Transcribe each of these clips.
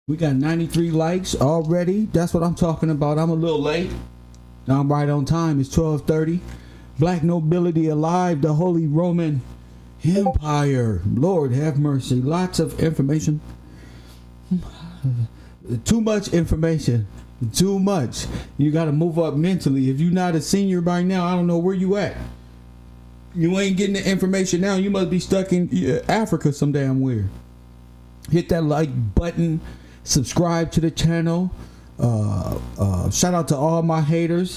We got 93 likes already. That's what I'm talking about. I'm a little late. I'm right on time. It's 12:30. Black nobility alive. The Holy Roman Empire. Lord have mercy. Lots of information. Too much information. Too much. You got to move up mentally. If you're not a senior by now, I don't know where you at. You ain't getting the information now. You must be stuck in Africa some damn where. Hit that like button. Subscribe to the channel. Shout out to all my haters.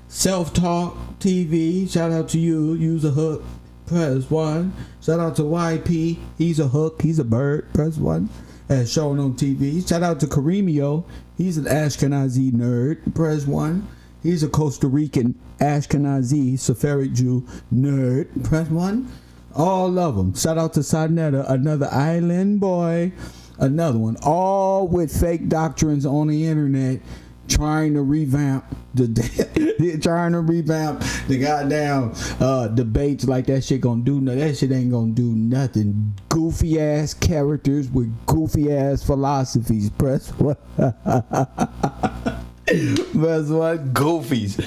Self-Talk TV. Shout out to you. Use a hook. Press 1. Shout out to YP. He's a hook. He's a bird. Press 1. As shown on TV. Shout out to Karimio. He's an Ashkenazi nerd. Press 1. He's a Costa Rican Ashkenazi Sephardic Jew nerd. Press 1. All of them. Shout out to Sadnetta, another island boy. Another one. All with fake doctrines on the internet, trying to revamp the goddamn debates like that shit gonna do nothing. That shit ain't gonna do nothing. Goofy ass characters with goofy ass philosophies. Press what? Press what? Goofies.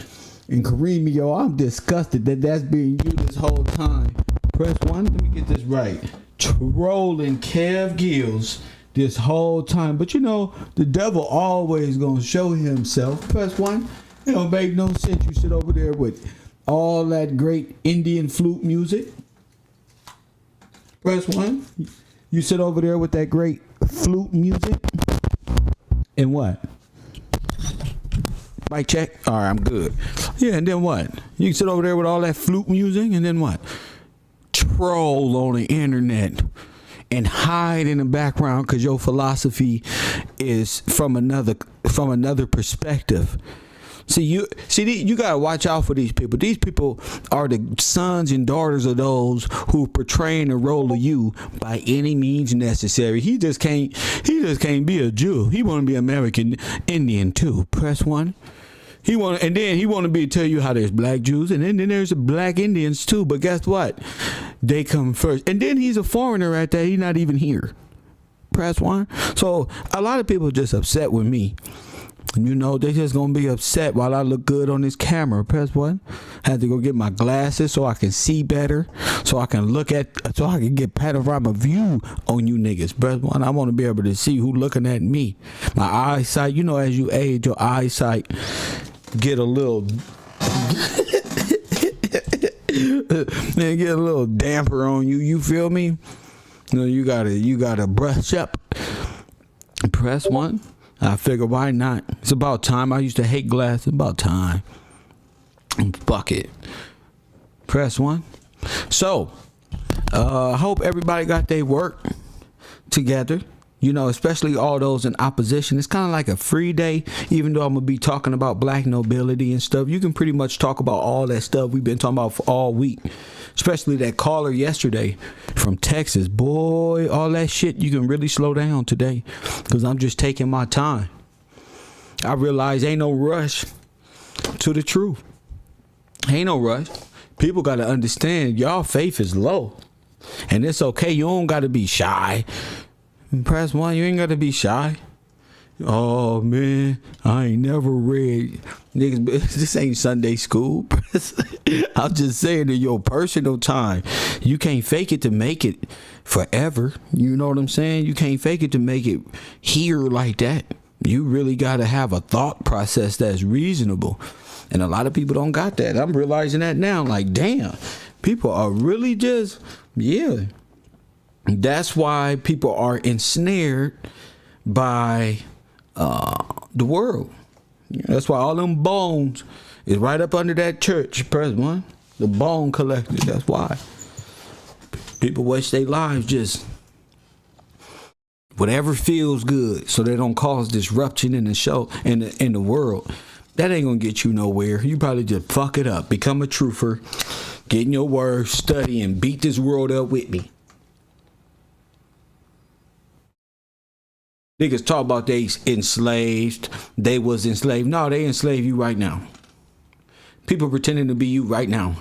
And Karimio, I'm disgusted that that's being used this whole time. Press 1. Let me get this right. Trolling Kev Gills this whole time. But you know, the devil always gonna show himself. Press 1. It don't make no sense. You sit over there with all that great Indian flute music. Press 1. You sit over there with that great flute music. And what? Mic check. All right, I'm good. Yeah, and then what? You can sit over there with all that flute music, and then what? Troll on the internet and hide in the background because your philosophy is from another perspective. You gotta watch out for these people. These people are the sons and daughters of those who are portraying the role of you by any means necessary. He just can't be a Jew. He want to be American Indian too. Press 1. He want to tell you how there's black Jews and then there's black Indians too. But guess what? They come first. And then he's a foreigner at that. He's not even here. Press 1. So a lot of people are just upset with me. You know, they just gonna be upset while I look good on this camera. Press 1. I had to go get my glasses so I can see better, so I can get panorama view on you niggas. Press 1. I want to be able to see who looking at me. My eyesight, you know, as you age, your eyesight get a little get a little damper on you. You feel me? You know, you gotta brush up. Press 1. I figure why not? It's about time. I used to hate glasses. About time. Fuck it. Press 1. So, I hope everybody got their work together. You know, especially all those in opposition. It's kind of like a free day, even though I'm going to be talking about black nobility and stuff. You can pretty much talk about all that stuff we've been talking about for all week. Especially that caller yesterday from Texas. Boy, all that shit, you can really slow down today because I'm just taking my time. I realize ain't no rush to the truth. Ain't no rush. People got to understand y'all faith is low. And it's okay. You don't got to be shy. Press 1, you ain't got to be shy. Oh man, I ain't never read. Niggas, this ain't Sunday school. I'm just saying, in your personal time, you can't fake it to make it forever. You know what I'm saying? You can't fake it to make it here like that. You really got to have a thought process that's reasonable. And a lot of people don't got that. I'm realizing that now. Like, damn, people are really just, yeah. That's why people are ensnared by the world. That's why all them bones is right up under that church. Press 1. The bone collector. That's why people waste their lives just whatever feels good, so they don't cause disruption in the show in the world. That ain't gonna get you nowhere. You probably just fuck it up. Become a truther. Get in your word, study, and beat this world up with me. Niggas talk about they enslaved. They was enslaved. No, they enslave you right now. People pretending to be you right now.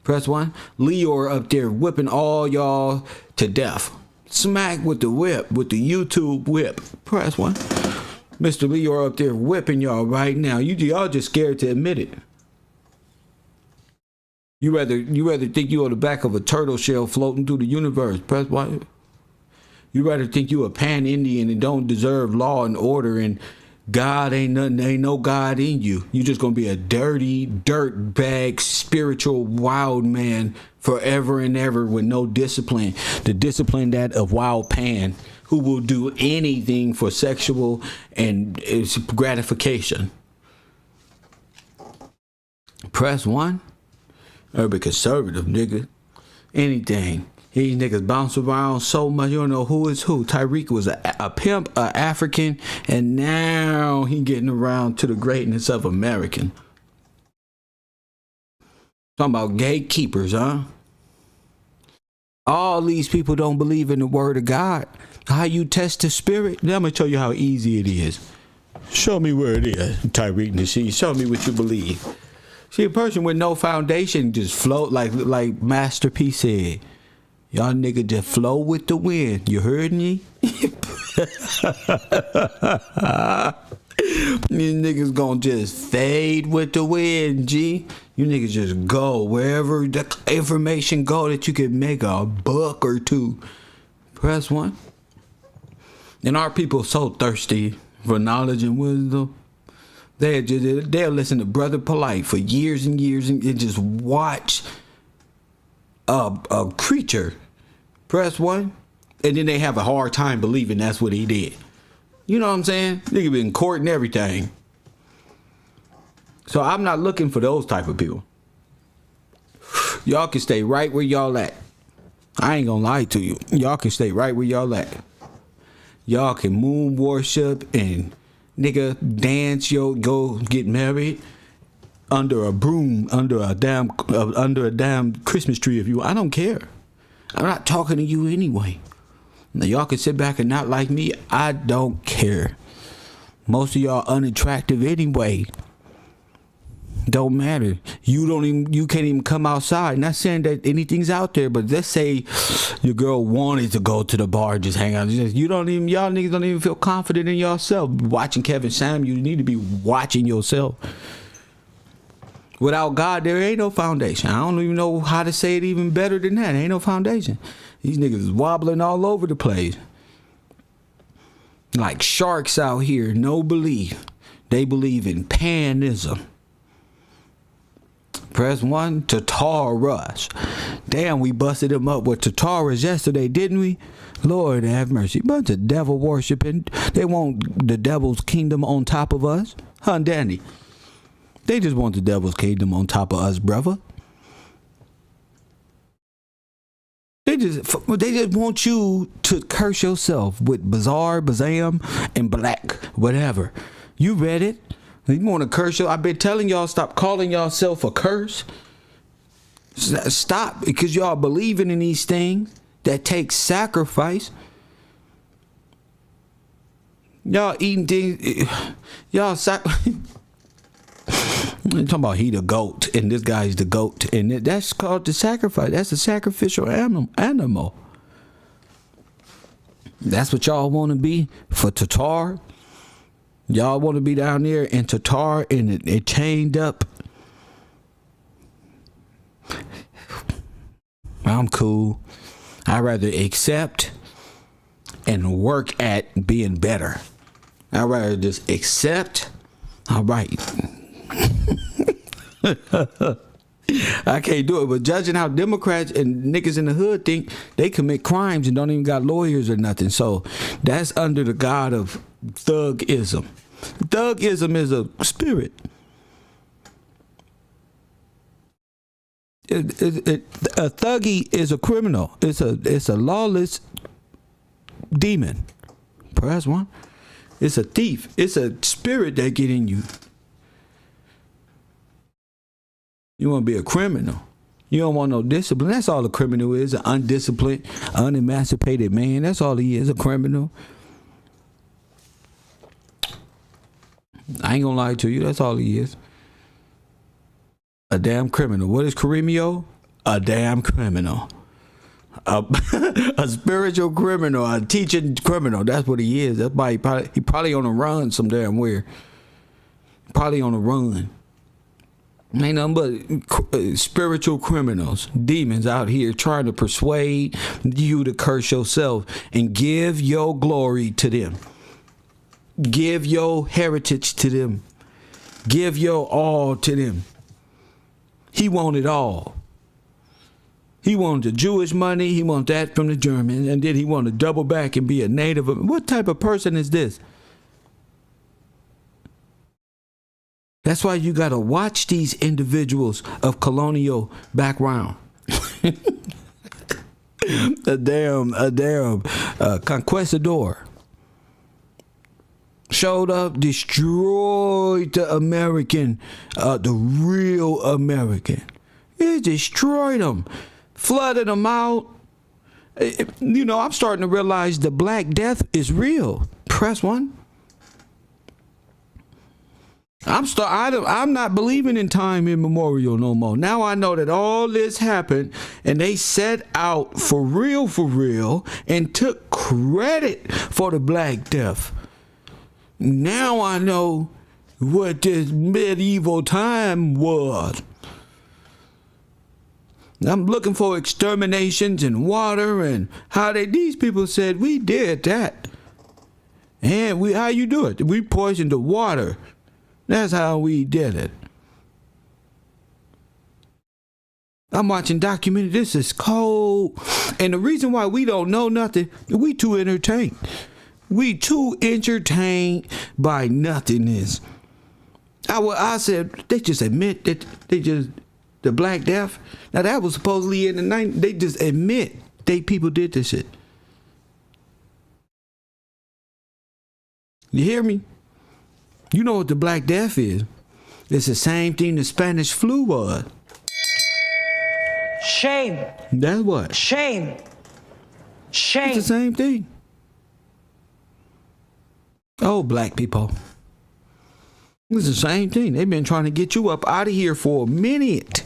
Press 1. Leor up there whipping all y'all to death. Smack with the whip, with the YouTube whip. Press 1. Mr. Leo up there whipping y'all right now. Y'all just scared to admit it. You rather think you on the back of a turtle shell floating through the universe. Press 1. You rather think you a pan-Indian and don't deserve law and order and God ain't nothing, ain't no God in you. You just gonna be a dirty, dirt bag, spiritual wild man forever and ever with no discipline. The discipline that of Wild Pan, who will do anything for sexual and gratification. Press 1. Urban conservative, nigga. Anything. These niggas bounce around so much, you don't know who is who. Tyreek was a pimp, a African, and now he getting around to the greatness of American. Talking about gatekeepers, huh? All these people don't believe in the word of God. How you test the spirit? Now I'm gonna show you how easy it is. Show me where it is, Tyreek Nasheed. Show me what you believe. See, a person with no foundation just float like Master P said. Y'all nigga just flow with the wind. You heard me? These niggas gonna just fade with the wind, G. You niggas just go wherever the information go that you can make a buck or two. Press 1. And our people so thirsty for knowledge and wisdom. They'll listen to Brother Polite for years and years and just watch a creature. Press 1. And then they have a hard time believing that's what he did. You know what I'm saying? Nigga been in court and everything. So I'm not looking for those type of people. Y'all can stay right where y'all at. I ain't gonna lie to you. Y'all can stay right where y'all at. Y'all can moon worship and nigga dance, go get married under a broom, under a damn Christmas tree if you. I don't care. I'm not talking to you anyway. Now y'all can sit back and not like me. I don't care. Most of y'all unattractive anyway. Don't matter. You can't even come outside. Not saying that anything's out there, but let's say your girl wanted to go to the bar, just hang out. Y'all niggas don't even feel confident in yourself. Watching Kevin Samuels, you need to be watching yourself. Without God, there ain't no foundation. I don't even know how to say it even better than that. There ain't no foundation. These niggas is wobbling all over the place. Like sharks out here, no belief. They believe in panism. Press 1, Tatarus. Damn, we busted them up with Tatarus yesterday, didn't we? Lord have mercy. Bunch of devil worshiping. They want the devil's kingdom on top of us. Huh, Danny? They just want the devil's kingdom on top of us, brother. They just want you to curse yourself with Bazaar, Bazam, and Black, whatever. You read it. You want to curse you? I've been telling y'all, stop calling yourself a curse. Stop, because y'all believing in these things that take sacrifice. Y'all eating things. Y'all I'm talking about he the goat and this guy's the goat, and that's called the sacrifice. That's a sacrificial animal. That's what y'all want to be for Tatar. Y'all want to be down there in Tatar and it chained up. I'm cool. I'd rather accept and work at being better. I'd rather just accept. All right. I can't do it, but judging how Democrats and niggas in the hood think they commit crimes and don't even got lawyers or nothing. So that's under the god of thugism. Thugism is a spirit. A thuggy is a criminal. It's a lawless demon. Perhaps one. It's a thief. It's a spirit that get in you. You want to be a criminal. You don't want no discipline. That's all a criminal is. An undisciplined, unemancipated man. That's all he is, a criminal. I ain't gonna lie to you. That's all he is. A damn criminal. What is Karimio? A damn criminal. a, a spiritual criminal, a teaching criminal. That's what he is. That's why he probably on a run some damn where. Probably on a run. Ain't nothing but spiritual criminals, demons out here trying to persuade you to curse yourself and give your glory to them. Give your heritage to them. Give your all to them. He wanted all. He wanted the Jewish money. He wanted that from the Germans. And then he wanted to double back and be a native. What type of person is this? That's why you got to watch these individuals of colonial background. a damn conquistador showed up, destroyed the American, the real American. It destroyed them, flooded them out. You know, I'm starting to realize the Black Death is real. Press 1. I'm not believing in time immemorial no more. Now I know that all this happened and they set out for real and took credit for the Black Death. Now I know what this medieval time was. I'm looking for exterminations and water and how these people said we did that. And how you do it? We poisoned the water. That's how we did it. I'm watching documentary. This is cold. And the reason why we don't know nothing, we too entertained. We too entertained by nothingness. I said, they just admit that the Black Death. Now that was supposedly in the 90s. They just admit people did this shit. You hear me? You know what the Black Death is? It's the same thing the Spanish flu was. Shame. That's what? Shame. Shame. It's the same thing. Oh, black people. It's the same thing. They've been trying to get you up out of here for a minute.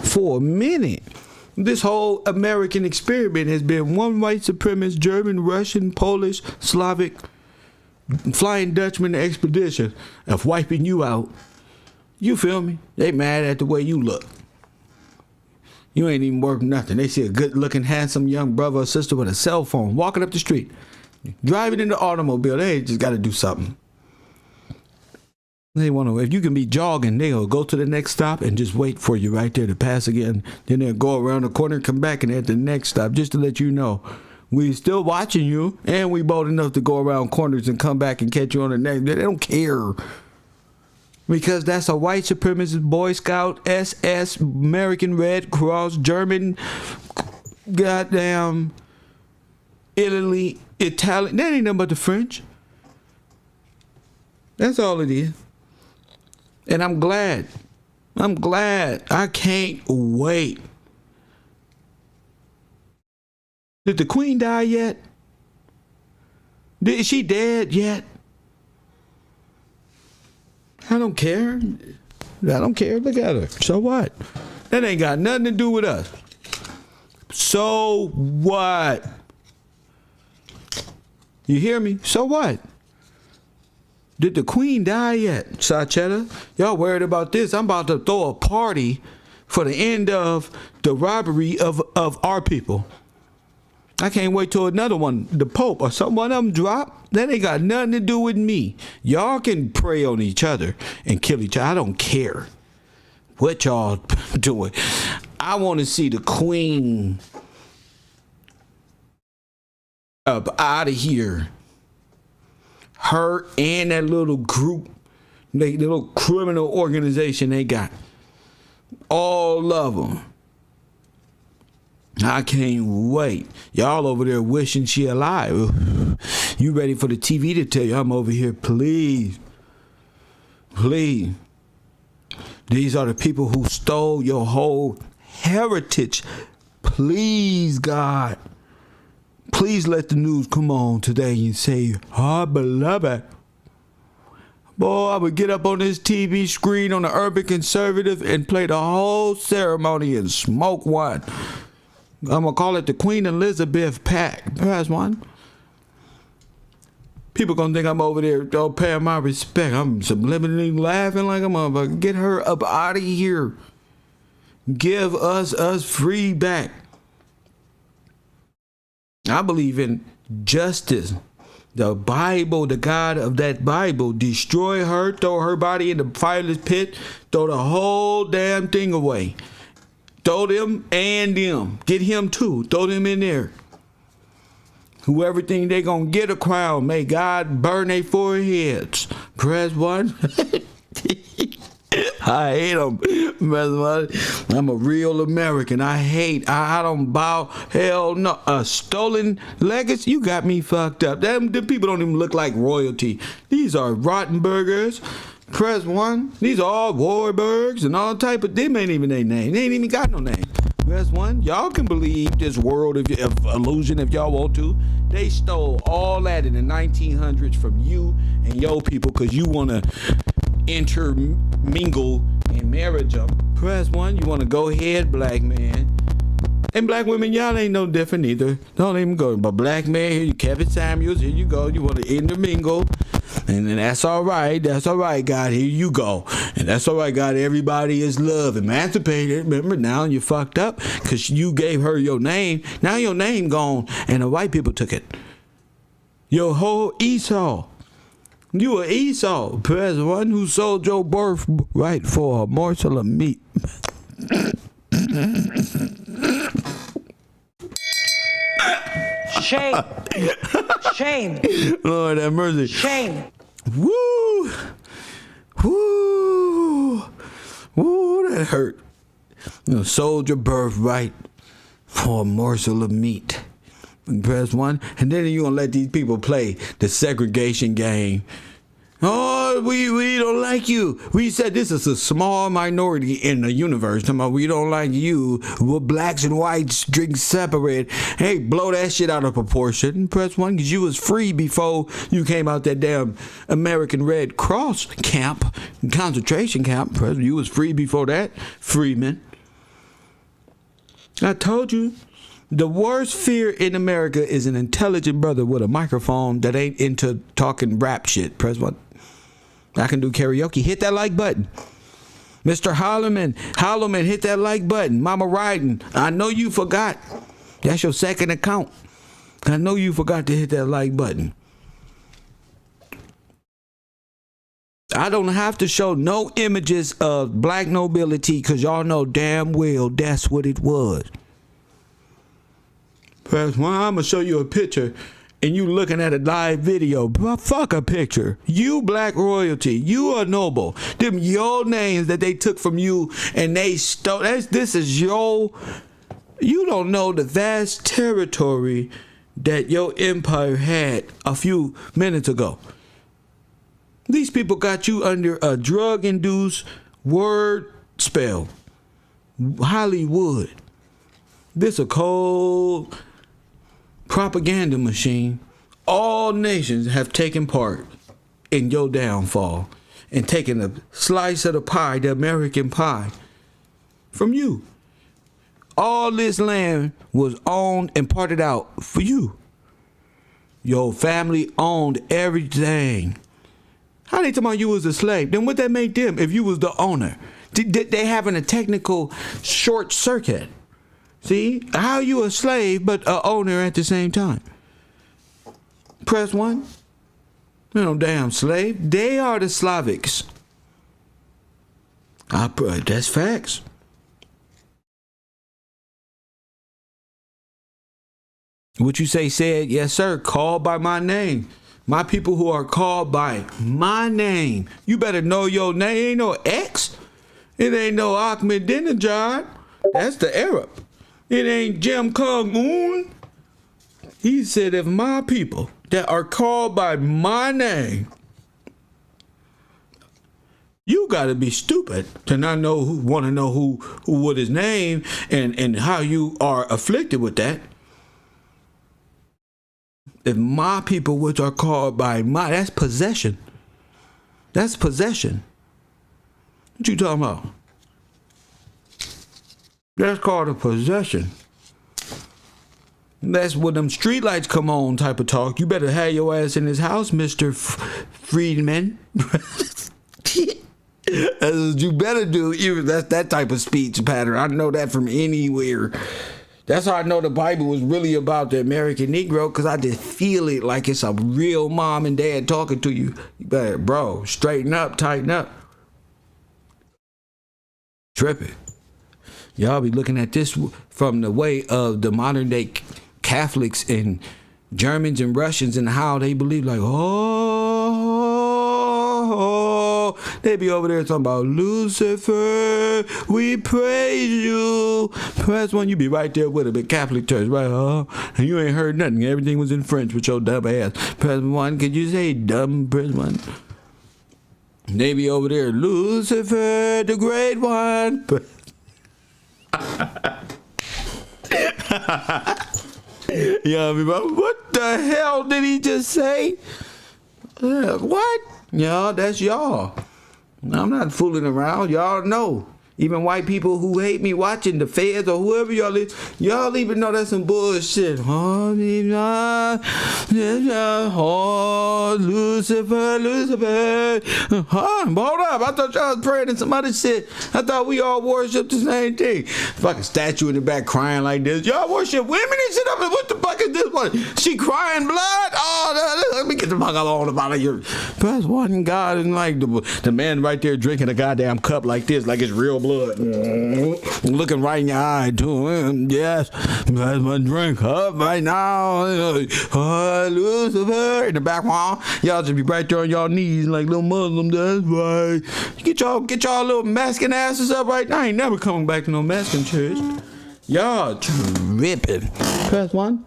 For a minute. This whole American experiment has been one white supremacist, German, Russian, Polish, Slavic, Flying Dutchman expedition of wiping you out. You feel me? They mad at the way you look. You ain't even worth nothing. They see a good looking, handsome young brother or sister with a cell phone walking up the street, driving in the automobile. They just got to do something. They want to, if you can be jogging, they'll go to the next stop and just wait for you right there to pass again. Then they'll go around the corner, come back, and at the next stop, just to let you know. We still watching you, and we bold enough to go around corners and come back and catch you on the next. They don't care. Because that's a white supremacist, Boy Scout, SS, American Red Cross, German, goddamn, Italy, Italian. That ain't nothing but the French. That's all it is. And I'm glad. I can't wait. Did the Queen die yet? Is she dead yet? I don't care. Look at her. So what? That ain't got nothing to do with us. So what? You hear me? So what? Did the Queen die yet? Sachetta? Y'all worried about this? I'm about to throw a party for the end of the robbery of our people. I can't wait till another one, the Pope or someone of them drop. That ain't got nothing to do with me. Y'all can prey on each other and kill each other. I don't care what y'all doing. I want to see the Queen up out of here. Her and that little group, the little criminal organization they got. All of them. I can't wait. Y'all over there wishing she alive. You ready for the TV to tell you I'm over here? Please. Please. These are the people who stole your whole heritage. Please, God. Please let the news come on today and say, I believe it. Boy, I would get up on this TV screen on the Urban Conservative and play the whole ceremony and smoke one. I'm gonna call it the Queen Elizabeth pack. Press 1. People gonna think I'm over there paying my respect. I'm subliminally laughing like a motherfucker. Get her up out of here. Give us free back. I believe in justice. The Bible, the God of that Bible, destroy her, throw her body in the fireless pit, throw the whole damn thing away. Throw them and them. Get him too. Throw them in there. Whoever think they gonna get a crown, may God burn their foreheads. Press 1. I hate them. I'm a real American. I don't bow. Hell no. A stolen legacy? You got me fucked up. Them people don't even look like royalty. These are rotten burgers. Press 1. These are all Warburgs and all type of. Them ain't even their name. They ain't even got no name. Press 1. Y'all can believe this world of illusion if y'all want to. They stole all that in the 1900s from you and your people because you want to intermingle and marriage them. Press 1. You want to go ahead, black man. And black women, y'all ain't no different either. Don't even go. But black man, here you Kevin Samuels, here you go. You want to intermingle. And then that's all right. That's all right, God. Here you go. And that's all right, God. Everybody is love. Emancipated. Remember, now you fucked up because you gave her your name. Now your name gone and the white people took it. Your whole Esau. You were Esau. Press 1 who sold your birthright for a morsel of meat. Shame. Shame. Lord have mercy. Shame. Woo. Woo. Woo, that hurt. You know, sold your birthright for a morsel of meat. Press 1. And then you're going to let these people play the segregation game. Oh, we don't like you. We said this is a small minority in the universe. We don't like you. Well, blacks and whites drink separate. Hey, blow that shit out of proportion. Press 1 because you was free before you came out that damn American Red Cross camp, concentration camp. You was free before that, Freeman. I told you. The worst fear in America is an intelligent brother with a microphone that ain't into talking rap shit. Press 1. I can do karaoke. Hit that like button. Mr. Holloman, hit that like button. Mama Ryden, I know you forgot. That's your second account. I know you forgot to hit that like button. I don't have to show no images of black nobility because y'all know damn well that's what it was. Press 1, I'm going to show you a picture and you looking at a live video. But fuck a picture. You black royalty. You are noble. Them your names that they took from you and they stole. This is your. You don't know the vast territory that your empire had a few minutes ago. These people got you under a drug-induced word spell. Hollywood. This a cold propaganda machine. All nations have taken part in your downfall and taken a slice of the pie, the American pie, from you. All this land was owned and parted out for you. Your family owned everything. How they talking about you was a slave? Then what that make them if you was the owner? They having a technical short circuit. See, how you a slave but a owner at the same time? Press 1. No damn slave. They are the Slavics. That's facts. What you say said, yes sir, called by my name. My people who are called by my name. You better know your name. Ain't no X. It ain't no Ahmadinejad. That's the Arab. It ain't Jim Kong Un. He said, if my people that are called by my name, you gotta be stupid to not know want to know who what his name and how you are afflicted with that. If my people which are called by my, that's possession. That's possession. What you talking about? That's called a possession. That's when them street lights come on type of talk. You better have your ass in this house, Mr. Friedman. That's what you better do. That's that type of speech pattern. I know that from anywhere. That's how I know the Bible was really about the American Negro, because I just feel it like it's a real mom and dad talking to you. You better, bro, straighten up, tighten up. Tripping. Y'all be looking at this from the way of the modern day Catholics and Germans and Russians and how they believe, like, they be over there talking about Lucifer, we praise you. Press one, you be right there with them in Catholic church, right? And you ain't heard nothing. Everything was in French with your dumb ass. Press one, could you say dumb? Press one. They be over there, Lucifer, the great one. Yeah, what the hell did he just say? What? Y'all, that's y'all. I'm not fooling around. Y'all know. Even white people who hate me watching the feds or whoever y'all even know that's some bullshit. Oh, Lucifer, Lucifer. Hold up. I thought y'all was praying to some other shit. I thought we all worship the same thing. Fucking statue in the back crying like this. Y'all worship women and shit up. What the fuck is this one? She crying blood? Oh, let me get the fuck on about here. Press one, God, and like the man right there drinking a goddamn cup like this, like it's real blood. Looking right in your eye to him. Yes, that's my drink up right now. Lucifer in the back wall. Y'all just be right there on y'all knees like little Muslims. That's right. Get y'all little Mexican asses up right now. I ain't never coming back to no Mexican church. Y'all tripping. Press one.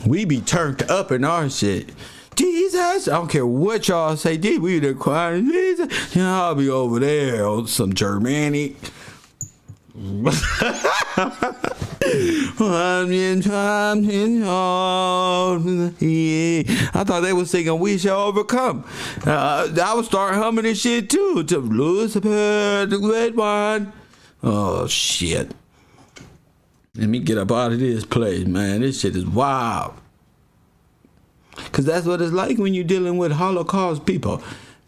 We be turned up in our shit. Jesus, I don't care what y'all say. We the crying Jesus. Y'all be over there on some Germanic. I thought they was singing "We Shall Overcome." I would start humming this shit too. To Lucifer, the great one. Oh shit! Let me get up out of this place, man. This shit is wild. Cause that's what it's like when you're dealing with Holocaust people.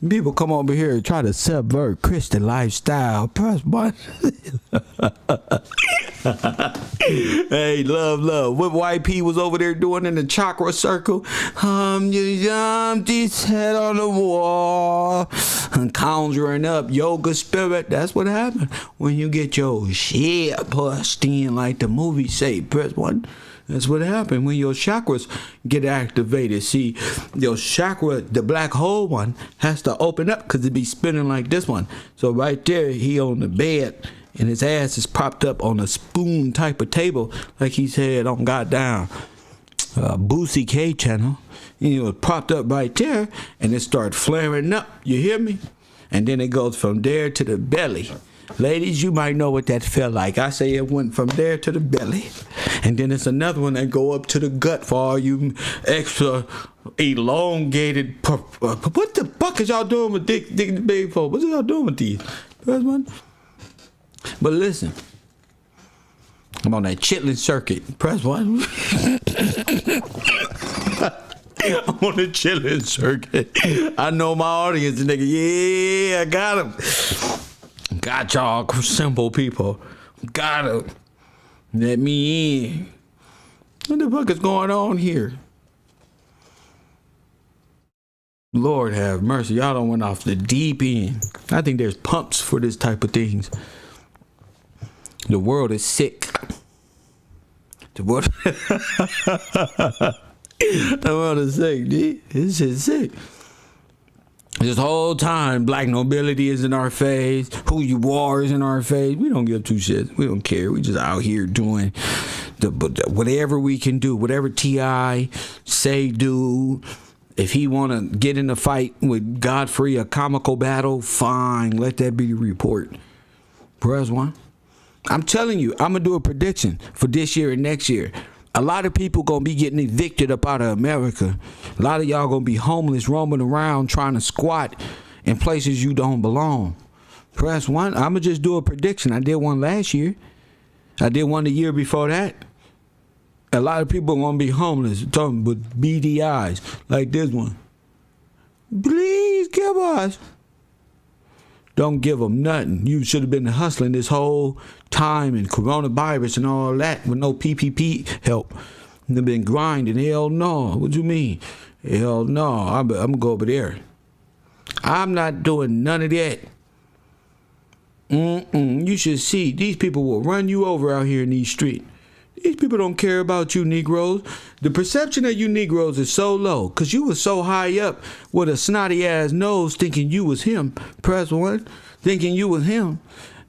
People come over here and try to subvert Christian lifestyle. Press one. Hey, love. What white people was over there doing in the chakra circle? This head on the wall. And conjuring up yoga spirit. That's what happened when you get your shit pushed in like the movie say. Press one. That's what happened when your chakras get activated. See, your chakra, the black hole one, has to open up because it be spinning like this one. So right there, he on the bed and his ass is propped up on a spoon type of table like he said on Goddamn Boosie K channel. And it was propped up right there and it started flaring up. You hear me? And then it goes from there to the belly. Ladies, you might know what that felt like. I say it went from there to the belly. And then it's another one that go up to the gut for all you extra elongated. What the fuck is y'all doing with dick big folk? What y'all doing with these? First one. But listen. I'm on that chitlin circuit. Press one. I'm on the chitlin circuit. I know my audience, nigga. Yeah, I got him. Got y'all simple people. Gotta let me in. What the fuck is going on here? Lord have mercy. Y'all done went off the deep end. I think there's pumps for this type of things. The world is sick. The world, the world is sick, dude. This shit's sick. This whole time, black nobility is in our face. Who you are is in our face. We don't give two shits. We don't care. We just out here doing whatever we can do. Whatever T.I. say do. If he want to get in a fight with Godfrey, a comical battle, fine. Let that be the report. Press one. I'm telling you, I'm going to do a prediction for this year and next year. A lot of people going to be getting evicted up out of America. A lot of y'all going to be homeless, roaming around, trying to squat in places you don't belong. Press one. I'm going to just do a prediction. I did one last year. I did one the year before that. A lot of people gonna be homeless, talking with beady eyes, like this one. Please give us. Don't give them nothing. You should have been hustling this whole time and coronavirus and all that with no PPP help. They've been grinding. Hell no. What you mean? Hell no. I'm gonna go over there. I'm not doing none of that. You should see. These people will run you over out here in these streets. These people don't care about you Negroes. The perception of you Negroes is so low because you was so high up with a snotty ass nose thinking you was him. Press 1. Thinking you was him.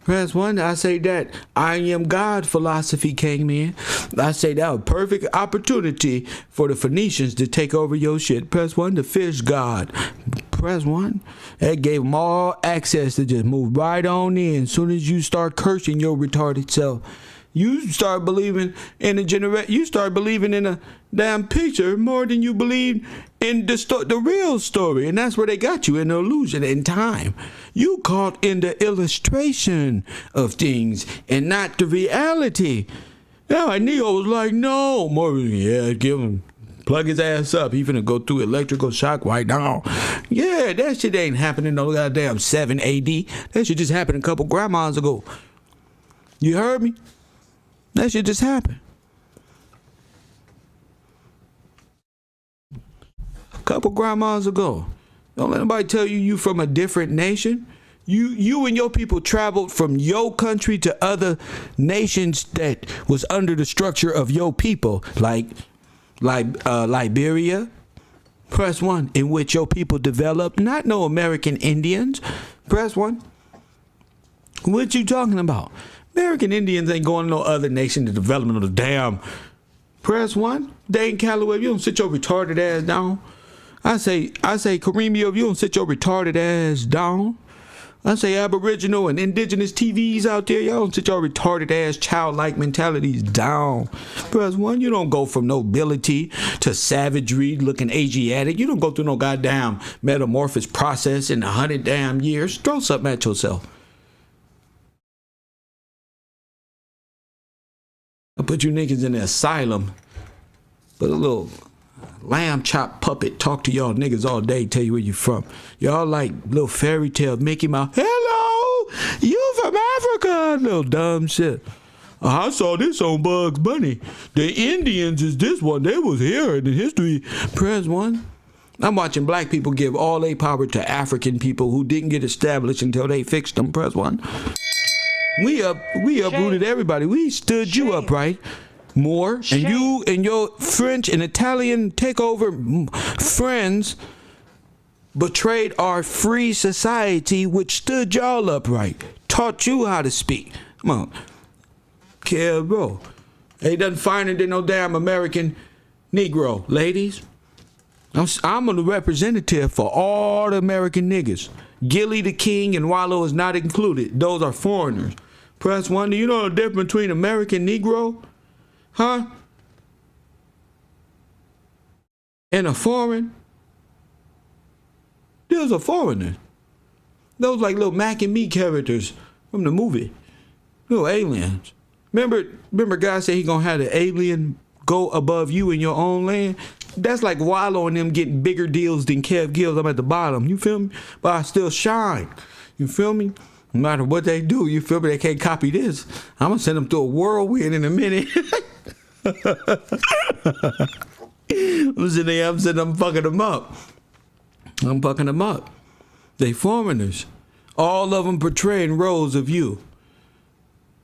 Press 1. I say that I am God philosophy came in. I say that was a perfect opportunity for the Phoenicians to take over your shit. Press 1. The fish god. Press 1. That gave them all access to just move right on in. As soon as you start cursing your retarded self. You start believing in you start believing in a damn picture more than you believe in the real story. And that's where they got you, in the illusion in time. You caught in the illustration of things and not the reality. Now, Neo was like, no, Morgan, yeah, give him, plug his ass up. He finna go through electrical shock right now. Yeah, that shit ain't happening no goddamn 7 AD. That shit just happened a couple grandmas ago. You heard me? That shit just happened. A couple grandmas ago. Don't let nobody tell you from a different nation. You and your people traveled from your country to other nations that was under the structure of your people, like Liberia. Press 1, in which your people developed, not no American Indians. Press 1. What you talking about? American Indians ain't going to no other nation to development of the damn. Press 1. Dane Calloway, if you don't sit your retarded ass down. I say, Kareemio, if you don't sit your retarded ass down. I say Aboriginal and indigenous TVs out there, y'all don't sit your retarded ass childlike mentalities down. Press 1, you don't go from nobility to savagery looking Asiatic. You don't go through no goddamn metamorphosis process in 100 damn years. Throw something at yourself. I put you niggas in the asylum. Put a little lamb chop puppet talk to y'all niggas all day, tell you where you from. Y'all like little fairy tale Mickey Mouse. Hello, you from Africa? Little dumb shit. I saw this on Bugs Bunny. The Indians is this one. They was here in the history. Press 1. I'm watching black people give all their power to African people who didn't get established until they fixed them. Press 1. We uprooted everybody. We stood you up, right? More. And you and your French and Italian takeover friends betrayed our free society, which stood y'all upright. Taught you how to speak. Come on. Yeah, bro. Ain't nothing finer than no damn American Negro, ladies. I'm a representative for all the American niggas. Gilly the King and Wallow is not included. Those are foreigners. Press 1. Do you know the difference between American Negro? Huh? And a foreign? There's a foreigner. Those like little Mac and Me characters from the movie. Little aliens. Remember guys say he gonna have the alien go above you in your own land? That's like Wallow and them getting bigger deals than Kev Gills. I'm at the bottom. You feel me? But I still shine. You feel me? No matter what they do, you feel me? They can't copy this. I'm going to send them through a whirlwind in a minute. I'm sitting there, I'm fucking them up. I'm fucking them up. They foreigners. All of them portraying roles of you.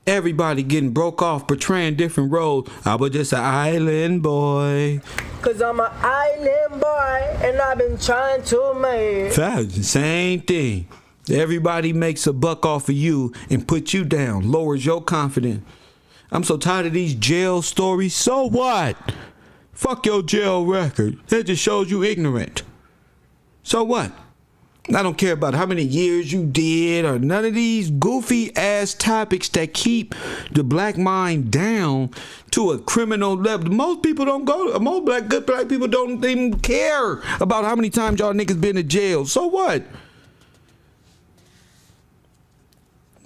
Everybody getting broke off, portraying different roles. I was just an island boy. Cause I'm an island boy and I've been trying to make. Fact, same thing. Everybody makes a buck off of you and puts you down, lowers your confidence. I'm so tired of these jail stories. So what? Fuck your jail record. That just shows you ignorant. So what? I don't care about how many years you did or none of these goofy ass topics that keep the black mind down to a criminal level. Most people don't go, most good black people don't even care about how many times y'all niggas been to jail. So what?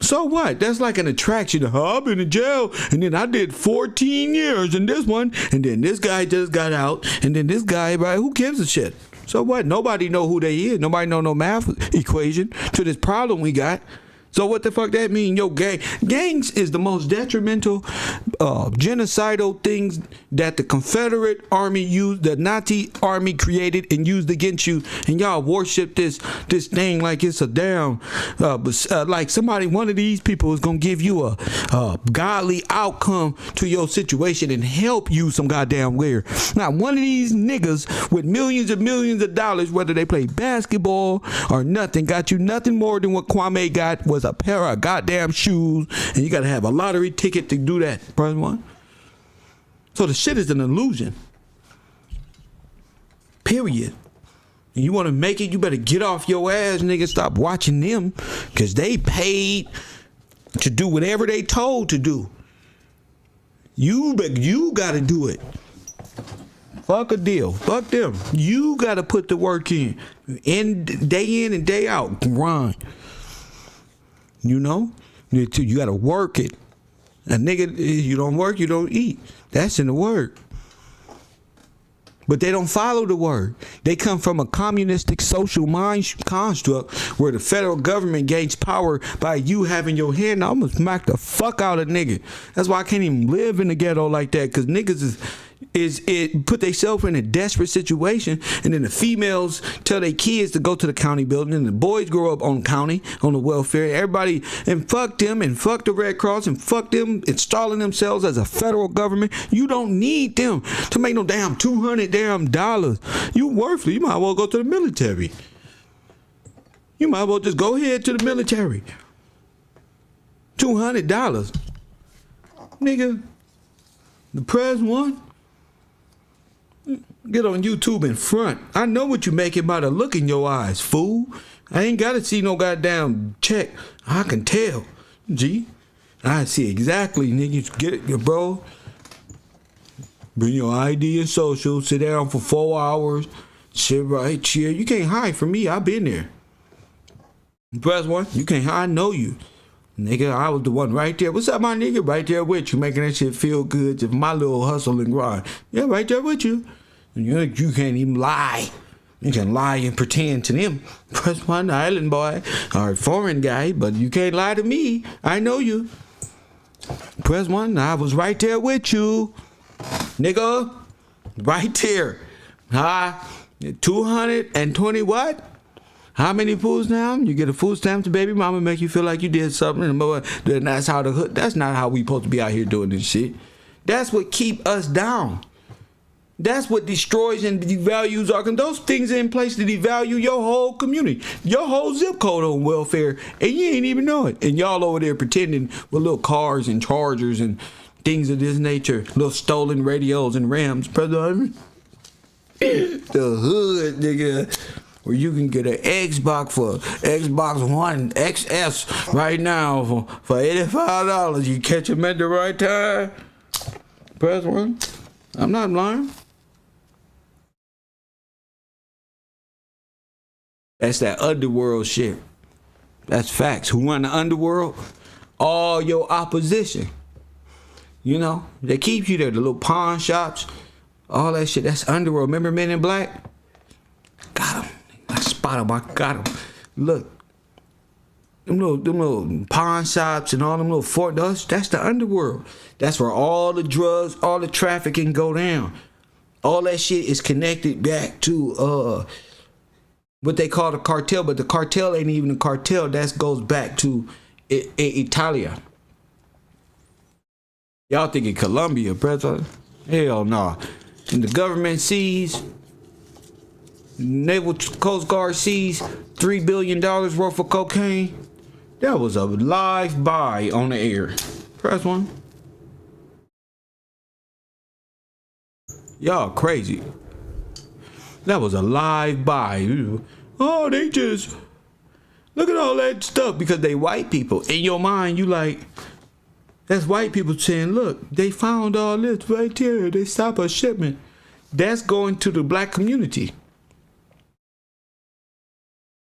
So what? That's like an attraction. Oh, I've been in jail, and then I did 14 years in this one, and then this guy just got out, and then this guy, right? Who gives a shit? So what? Nobody know who they is. Nobody know no math equation to this problem we got. So what the fuck that mean? Yo, gangs is the most detrimental, genocidal things that the Confederate Army used, the Nazi Army created and used against you, and y'all worship this thing like it's a damn, like somebody, one of these people is gonna give you a godly outcome to your situation and help you some goddamn where. Now, one of these niggas with millions and millions of dollars, whether they play basketball or nothing, got you nothing more than what Kwame got was a pair of goddamn shoes, and you gotta have a lottery ticket to do that. First one. So the shit is an illusion. Period. And you want to make it, you better get off your ass, nigga. Stop watching them, cause they paid to do whatever they told to do. You gotta do it. Fuck a deal. Fuck them. You gotta put the work in day in and day out. Grind. You know, you gotta work it. A nigga, you don't work, you don't eat. That's in the word. But they don't follow the word. They come from a communistic social mind construct where the federal government gains power by you having your hand. I'm gonna smack the fuck out of nigga. That's why I can't even live in the ghetto like that, because niggas is put themselves in a desperate situation, and then the females tell their kids to go to the county building, and the boys grow up on county, on the welfare. Everybody, and fuck them, and fuck the Red Cross, and fuck them installing themselves as a federal government. You don't need them to make no damn $200 damn dollars. You worthless. You might as well go to the military. You might as well just go ahead to the military. $200, nigga. The press one. Get on YouTube in front. I know what you making by the look in your eyes, fool. I ain't gotta see no goddamn check. I can tell. G. I see exactly, nigga. Get it, bro. Bring your ID and social. Sit down for 4 hours. Sit right, chill. You can't hide from me. I've been there. Press one. You can't hide. I know you. Nigga, I was the one right there. What's up, my nigga? Right there with you, making that shit feel good. Just my little hustle and grind. Yeah, right there with you. You can't even lie. You can lie and pretend to them. Press one, island boy or foreign guy, but you can't lie to me. I know you. Press one, I was right there with you. Nigga, right there. 220 what? How many food stamps? You get a food stamp to baby mama, make you feel like you did something. And that's how the hood. That's not how we supposed to be out here doing this shit. That's what keep us down. That's what destroys and devalues our. Those things are in place to devalue your whole community, your whole zip code on welfare, and you ain't even know it. And y'all over there pretending with little cars and chargers and things of this nature, little stolen radios and Rams. The hood, nigga. Where you can get an Xbox for Xbox One XS right now for $85. You catch them at the right time. Press one. I'm not lying. That's that underworld shit. That's facts. Who run the underworld? All your opposition. You know, they keep you there. The little pawn shops, all that shit. That's underworld. Remember Men in Black? Got him. I spot him. I got him. Look, them little pawn shops and all them little forts. That's the underworld. That's where all the drugs, all the trafficking go down. All that shit is connected back to what they call the cartel, but the cartel ain't even a cartel. That goes back to Italia. Y'all thinking Colombia, brother? Hell no. And the government sees. Naval Coast Guard sees $3 billion worth of cocaine. That was a live buy on the air. Press one. Y'all crazy. That was a live buy. Oh, they just look at all that stuff because they white people. In your mind, you like, that's white people saying, look, they found all this right here. They stop a shipment. That's going to the black community.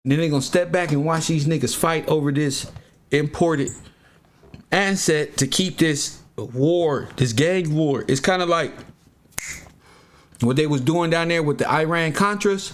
And then they're going to step back and watch these niggas fight over this imported asset to keep this war, this gang war. It's kind of like what they was doing down there with the Iran Contras.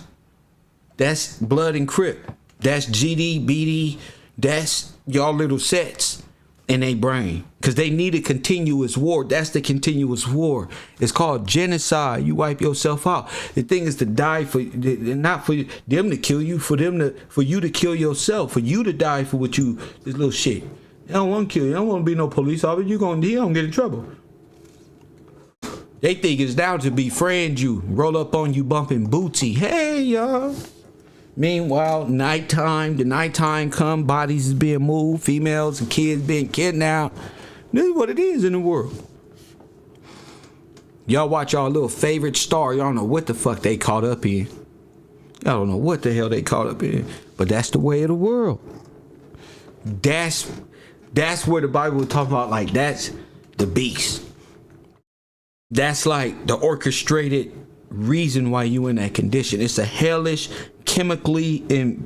That's Blood and Crip. That's GD, BD. That's y'all little sets in their brain. Because they need a continuous war. That's the continuous war. It's called genocide. You wipe yourself out. The thing is to die for, not for them to kill you, for you to kill yourself, for you to die for what you, this little shit. They don't want to kill you. They don't want to be no police officer. You don't get in trouble. They think it's down to befriend you, roll up on you bumping booty. Hey, y'all. Meanwhile, the nighttime come, bodies is being moved, females and kids being kidnapped. This is what it is in the world. Y'all watch y'all little favorite star. Y'all don't know what the fuck they caught up in. Y'all don't know what the hell they caught up in. But that's the way of the world. That's where the Bible would talk about, like, that's the beast. That's like the orchestrated reason why you in that condition. It's a hellish, chemically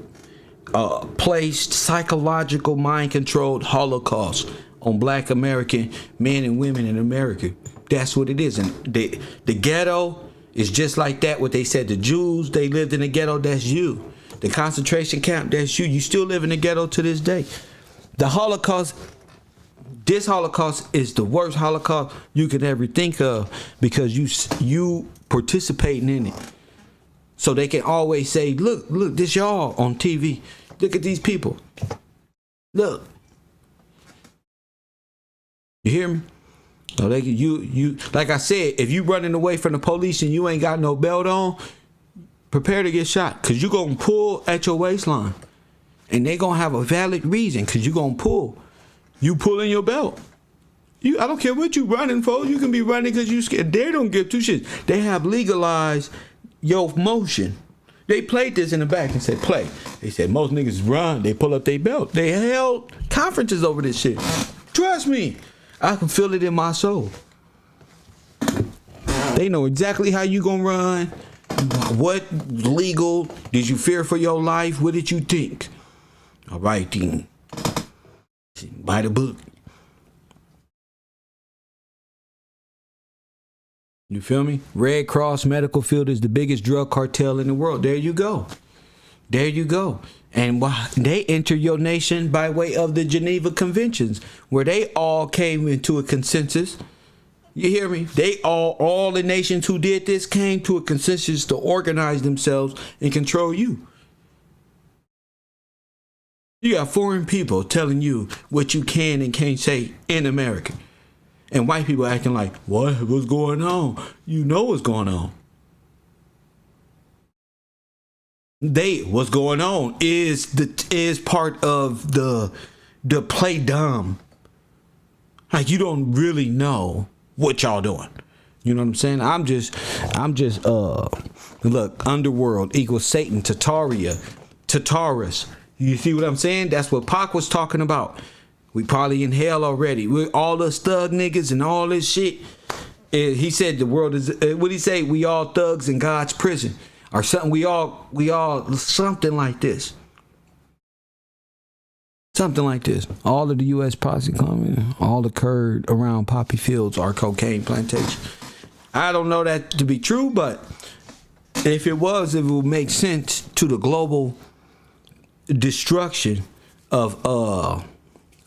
placed, psychological, mind-controlled holocaust on black American men and women in America. That's what it is. And the ghetto is just like that. What they said, the Jews, they lived in the ghetto, that's you. The concentration camp, that's you. You still live in the ghetto to this day. The Holocaust, this Holocaust is the worst Holocaust you could ever think of, because you participating in it. So they can always say, look, this y'all on TV. Look at these people. Look. You hear me? So they can, you like I said, if you running away from the police and you ain't got no belt on, prepare to get shot, because you're going to pull at your waistline. And they going to have a valid reason, because you're going to pull. You pulling your belt. I don't care what you running for. You can be running because you scared. They don't give two shits. They have legalized your motion. They played this in the back and said, play. They said, most niggas run. They pull up their belt. They held conferences over this shit. Trust me. I can feel it in my soul. They know exactly how you gonna run. What legal? Did you fear for your life? What did you think? All right, then. Buy the book. You feel me? Red Cross Medical Field is the biggest drug cartel in the world. There you go. There you go. And they enter your nation by way of the Geneva Conventions, where they all came into a consensus. You hear me? They all the nations who did this came to a consensus to organize themselves and control you. You got foreign people telling you what you can and can't say in America. And white people acting like, what's going on? You know what's going on. What's going on is part of the play dumb. Like, you don't really know what y'all doing. You know what I'm saying? I'm just look, underworld equals Satan, Tartarus. You see what I'm saying? That's what Pac was talking about. We probably in hell already. We're all us thug niggas and all this shit. He said the world is, what'd he say? We all thugs in God's prison. Or something. We all something like this. Something like this. All of the U.S. posse coming, all occurred around poppy fields or cocaine plantation. I don't know that to be true, but if it was, it would make sense to the global destruction of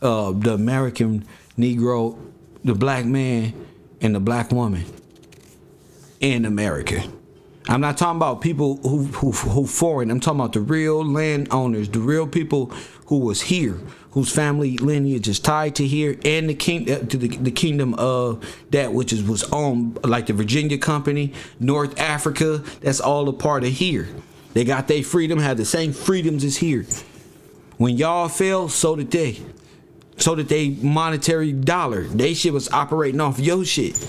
the American Negro, the black man, and the black woman in America. I'm not talking about people who foreign. I'm talking about the real landowners, the real people who was here, whose family lineage is tied to here, and the kingdom of that which was owned, like the Virginia Company, North Africa. That's all a part of here. They got their freedom, had the same freedoms as here. When y'all fell, so did they. So did they monetary dollar. They shit was operating off your shit.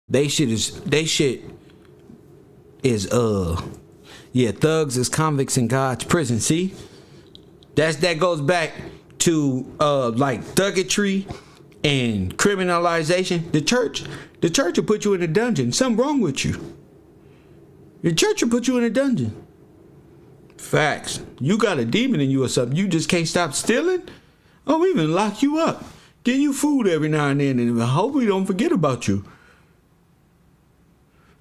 They shit is thugs is convicts in God's prison. See? That goes back to like thuggetry and criminalization. The church will put you in a dungeon. Something wrong with you. The church will put you in a dungeon. Facts. You got a demon in you or something. You just can't stop stealing? Oh, we even lock you up. Give you food every now and then. And I hope we don't forget about you.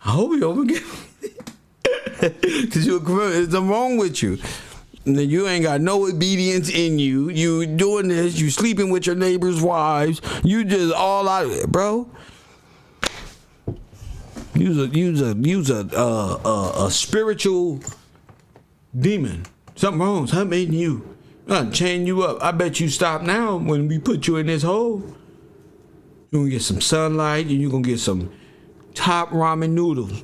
I hope we don't forget. Because there's something wrong with you. You ain't got no obedience in you. You doing this. You sleeping with your neighbor's wives. You just all out of it, bro. Use a spiritual demon. Something wrong. Something in you. I'm chain you up. I bet you stop now when we put you in this hole. You're gonna get some sunlight and you're gonna get some top ramen noodles.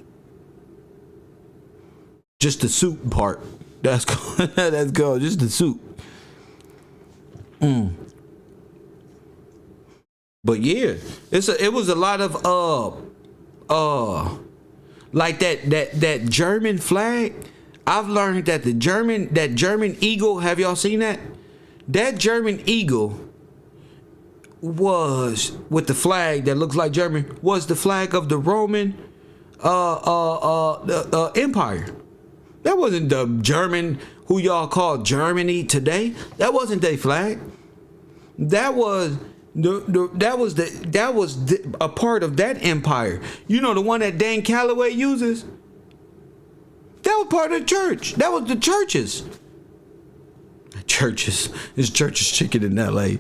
Just the soup part. That's cool. That's good. Just the soup. But yeah, it was a lot of like that German flag. I've learned that that German eagle, have y'all seen that? That German eagle was with the flag that looks like German, was the flag of the Roman Empire. That wasn't the German who y'all call Germany today. That wasn't their flag. That was a part of that empire. You know, the one that Dan Calloway uses. That was part of the church. That was the churches. Churches. It's churches chicken in LA.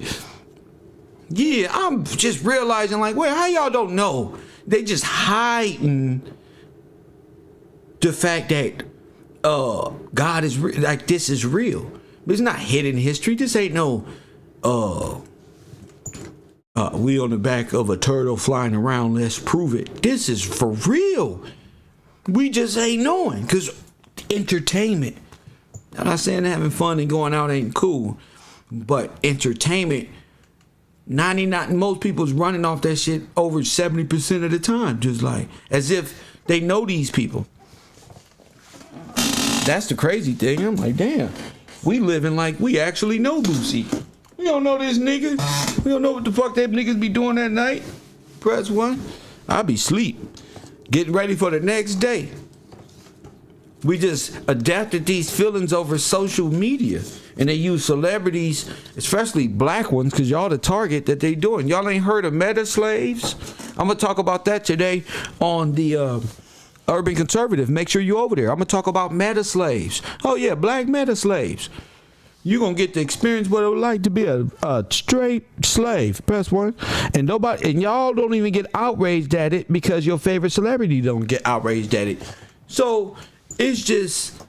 Yeah, I'm just realizing, like, wait, how y'all don't know? They just hiding the fact that God is like, this is real. But it's not hidden history. This ain't no we on the back of a turtle flying around, let's prove it. This is for real. We just ain't knowing, because entertainment. I'm not saying having fun and going out ain't cool, but entertainment, 99, most people's running off that shit over 70% of the time, just like as if they know these people. That's the crazy thing. I'm like, damn, we living like we actually know Boosie. We don't know this nigga. We don't know what the fuck that niggas be doing that night. Press 1. I be sleep. Getting ready for the next day. We just adapted these feelings over social media. And they use celebrities, especially black ones, because y'all the target that they doing. Y'all ain't heard of meta slaves? I'm going to talk about that today on the Urban Conservative. Make sure you over there. I'm going to talk about meta slaves. Oh, yeah, black meta slaves. You're going to get to experience what it would like to be a straight slave. Press 1. And y'all don't even get outraged at it because your favorite celebrity don't get outraged at it. So it's just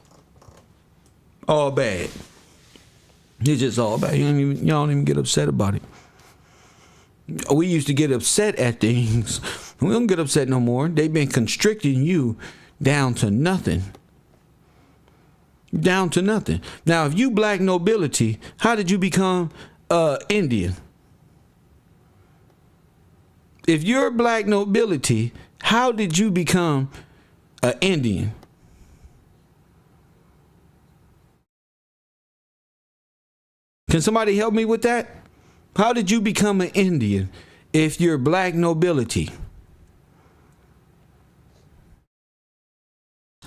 all bad. It's just all bad. Y'all don't even get upset about it. We used to get upset at things. We don't get upset no more. They've been constricting you down to nothing. Down to nothing. Now, if you black nobility, how did you become Indian? If you're black nobility, how did you become an Indian? Can somebody help me with that? How did you become an Indian if you're black nobility?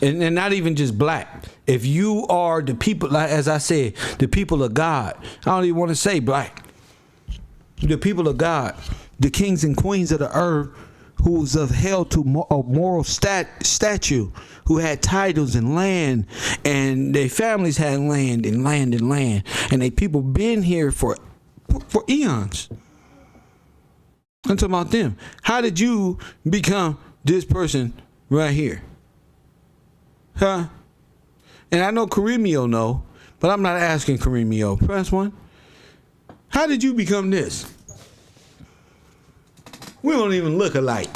And not even just black. If you are the people, like as I said, the people of God. I don't even want to say black. The people of God, the kings and queens of the earth, who's held to a moral statue, who had titles and land, and their families had land and land and land, and they people been here for eons. I'm talking about them. How did you become this person right here? Huh? And I know Kareemio know, but I'm not asking Kareemio. Press 1. How did you become this? We don't even look alike.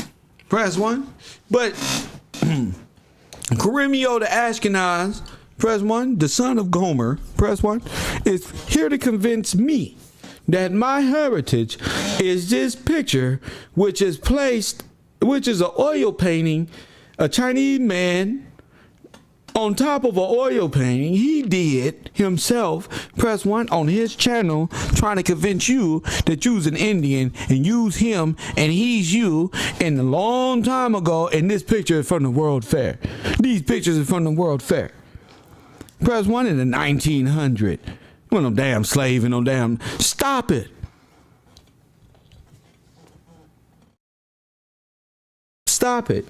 Press 1. But Kareemio the Ashkenaz, press 1, the son of Gomer, press 1, is here to convince me that my heritage is this picture, which is an oil painting, a Chinese man on top of an oil painting he did himself, press 1, on his channel, trying to convince you that you's an Indian and use him and he's you, and a long time ago, and this picture is from the World Fair. These pictures are from the World Fair. Press 1 in the 1900. Well, no damn slave and no damn... Stop it. Stop it.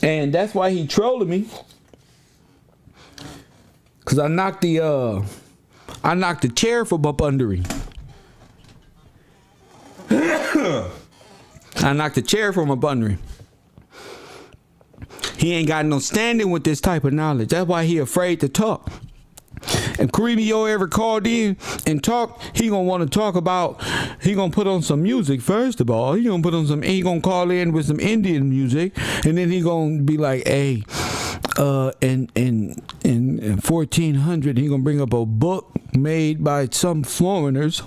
And that's why he trolling me. Cause I knocked the chair from up under him. I knocked the chair from up under him. He ain't got no standing with this type of knowledge. That's why he afraid to talk. If Karemio ever called in and talked, he gonna want to talk about, he gonna put on some music first of all. He gonna call in with some Indian music, and then he gonna be like, hey, in 1400, he gonna bring up a book made by some foreigners.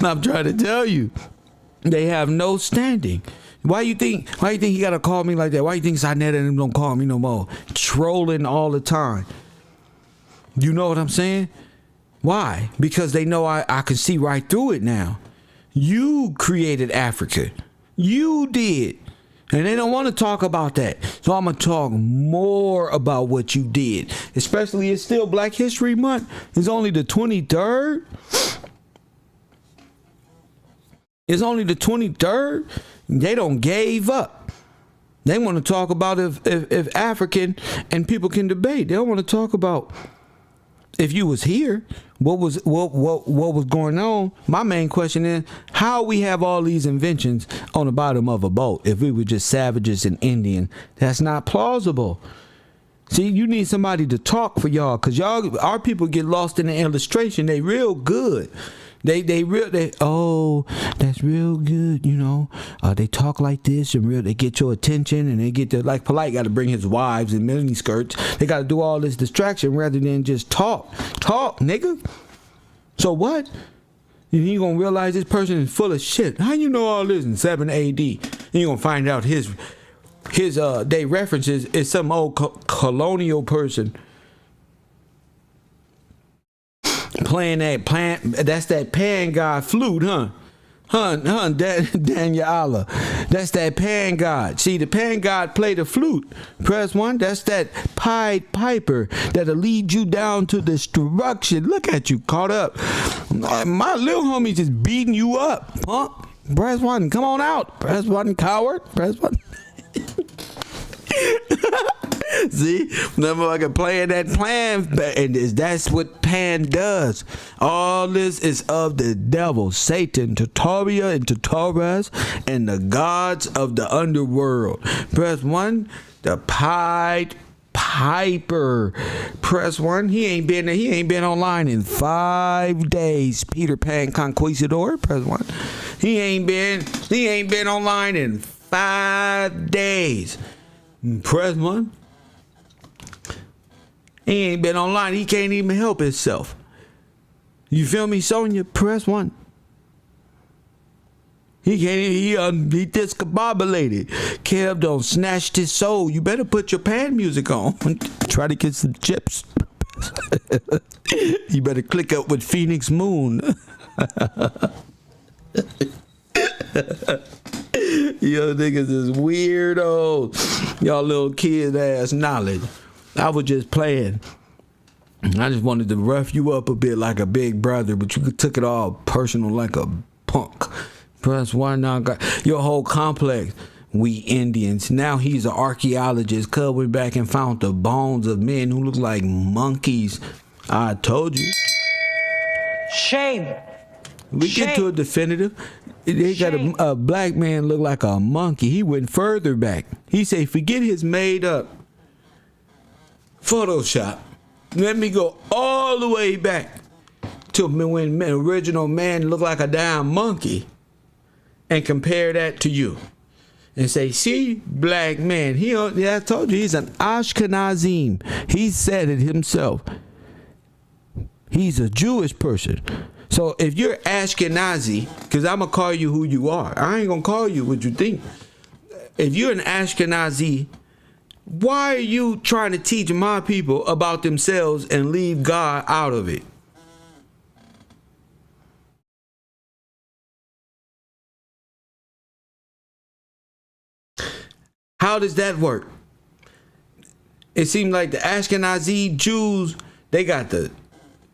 I'm trying to tell you, they have no standing. Why you think he gotta call me like that? Why you think Sinetta and them don't call me no more? Trolling all the time. You know what I'm saying? Why? Because they know I can see right through it now. You created Africa. You did. And they don't want to talk about that. So I'm going to talk more about what you did. Especially it's still Black History Month. It's only the 23rd. It's only the 23rd. They don't gave up. They want to talk about if African and people can debate. They don't want to talk about if you was here, what was going on. My main question is how we have all these inventions on the bottom of a boat if we were just savages and Indian. That's not plausible. See, you need somebody to talk for y'all, because our people get lost in the illustration. They real good. Oh, that's real good, you know. They talk like this and they get your attention, and they get to, like Polite got to bring his wives in mini skirts. They got to do all this distraction rather than just talk, nigga. So what? And you gonna realize this person is full of shit. How you know all this in 7 AD? And you gonna find out his they references is some old colonial person playing that's that pan god flute, Daniela. That's that pan god. See, the pan god play the flute. Press 1. That's that Pied Piper that'll lead you down to destruction. Look at you, caught up. My little homie just beating you up, punk. Press 1. Come on out. Press 1, coward. Press 1. See, whenever I can play that plan, and that's what Pan does. All this is of the devil, Satan, Tatoria and Tatoras, and the gods of the underworld. Press 1, the Pied Piper. Press 1. He ain't been online in 5 days. Peter Pan Conquistador. Press 1. He ain't been online in 5 days. Press 1. He ain't been online. He can't even help himself. You feel me, Sonya? Press 1. He can't even, he discombobulated. Kev done snatched his soul. You better put your pan music on. Try to get some chips. You better click up with Phoenix Moon. Yo, niggas is weirdos. Y'all little kid ass knowledge. I was just playing. I just wanted to rough you up a bit like a big brother, but you took it all personal like a punk. Press 1 now. Your whole complex. We Indians. Now he's an archaeologist coming back and found the bones of men who look like monkeys. I told you. Shame. We get to a definitive. They got a black man look like a monkey. He went further back. He said, forget his made up Photoshop. Let me go all the way back to when original man looked like a damn monkey and compare that to you. And say, see, black man. I told you, he's an Ashkenazim. He said it himself. He's a Jewish person. So if you're Ashkenazi, because I'm going to call you who you are. I ain't going to call you what you think. If you're an Ashkenazi Why are you trying to teach my people about themselves and leave God out of it? How does that work? It seems like the Ashkenazi Jews, they got the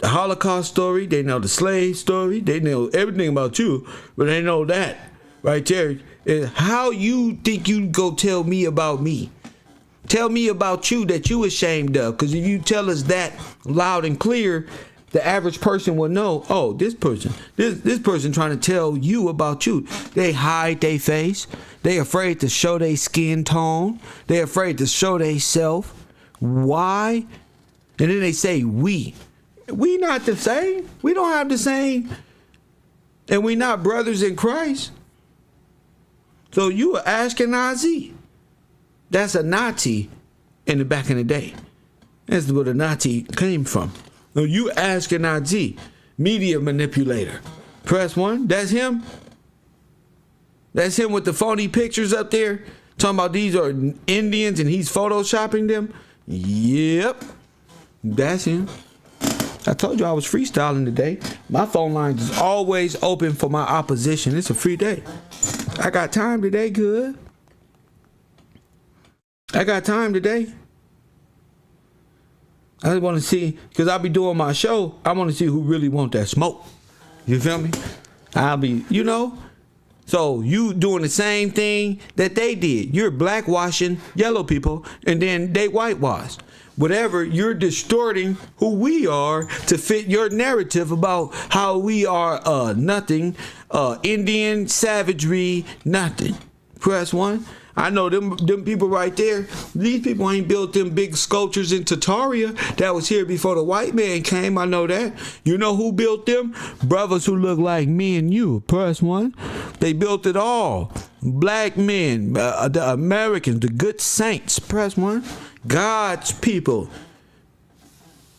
Holocaust story, they know the slave story, they know everything about you, but they know that right there is how you think you go tell me about me. Tell me about you that you ashamed of, because if you tell us that loud and clear, the average person will know, oh, this person trying to tell you about you. They hide their face. They afraid to show their skin tone. They afraid to show they self. Why? And then they say we not the same. We don't have the same. And we not brothers in Christ. So you are Ashkenazi. That's a Nazi in the back in the day. That's where the Nazi came from. No, you Ashkenazi, media manipulator. Press 1. That's him. That's him with the phony pictures up there. Talking about these are Indians and he's photoshopping them. Yep. That's him. I told you I was freestyling today. My phone line is always open for my opposition. It's a free day. I got time today, good. I got time today. I just want to see, because I'll be doing my show, I want to see who really want that smoke. You feel me? I'll be, so you doing the same thing that they did. You're blackwashing yellow people, and then they whitewash. Whatever, you're distorting who we are to fit your narrative about how we are nothing, Indian savagery, nothing. Press 1. I know them people right there. These people ain't built them big sculptures in Tartaria that was here before the white man came. I know that. You know who built them? Brothers who look like me and you. Press 1. They built it all. Black men, the Americans, the good saints. Press 1. God's people.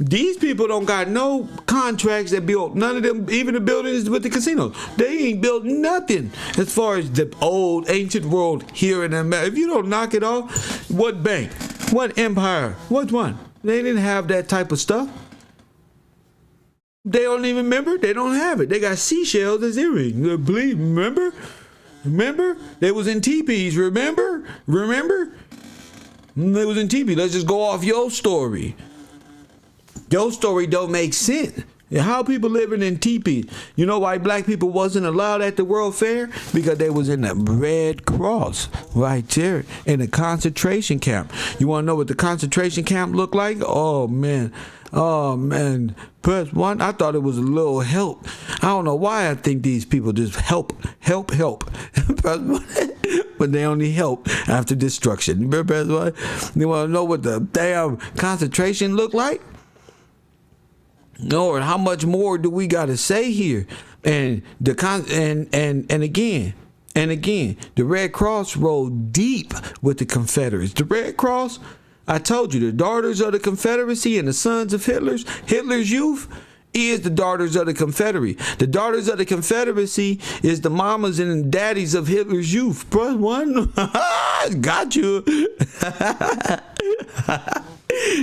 These people don't got no contracts that built none of them, even the buildings with the casinos. They ain't built nothing as far as the old ancient world here in America. If you don't knock it off, what bank? What empire? What one? They didn't have that type of stuff. They don't even remember. They don't have it. They got seashells as earrings. Believe, remember? They was in teepees. Remember? They was in teepees. Let's just go off your story. Your story don't make sense. How people living in teepees? You know why black people wasn't allowed at the World Fair? Because they was in the Red Cross right there in the concentration camp. You want to know what the concentration camp looked like? Oh man. Press 1. I thought it was a little help. I don't know why I think these people just help. Press 1. But they only help after destruction. Press 1. You want to know what the damn concentration looked like? Lord, how much more do we got to say here? And the again, the Red Cross rolled deep with the Confederates. The Red Cross, I told you, the daughters of the Confederacy and the sons of Hitler's youth is the daughters of the Confederacy. The daughters of the Confederacy is the mamas and daddies of Hitler's youth. Press 1. Got you.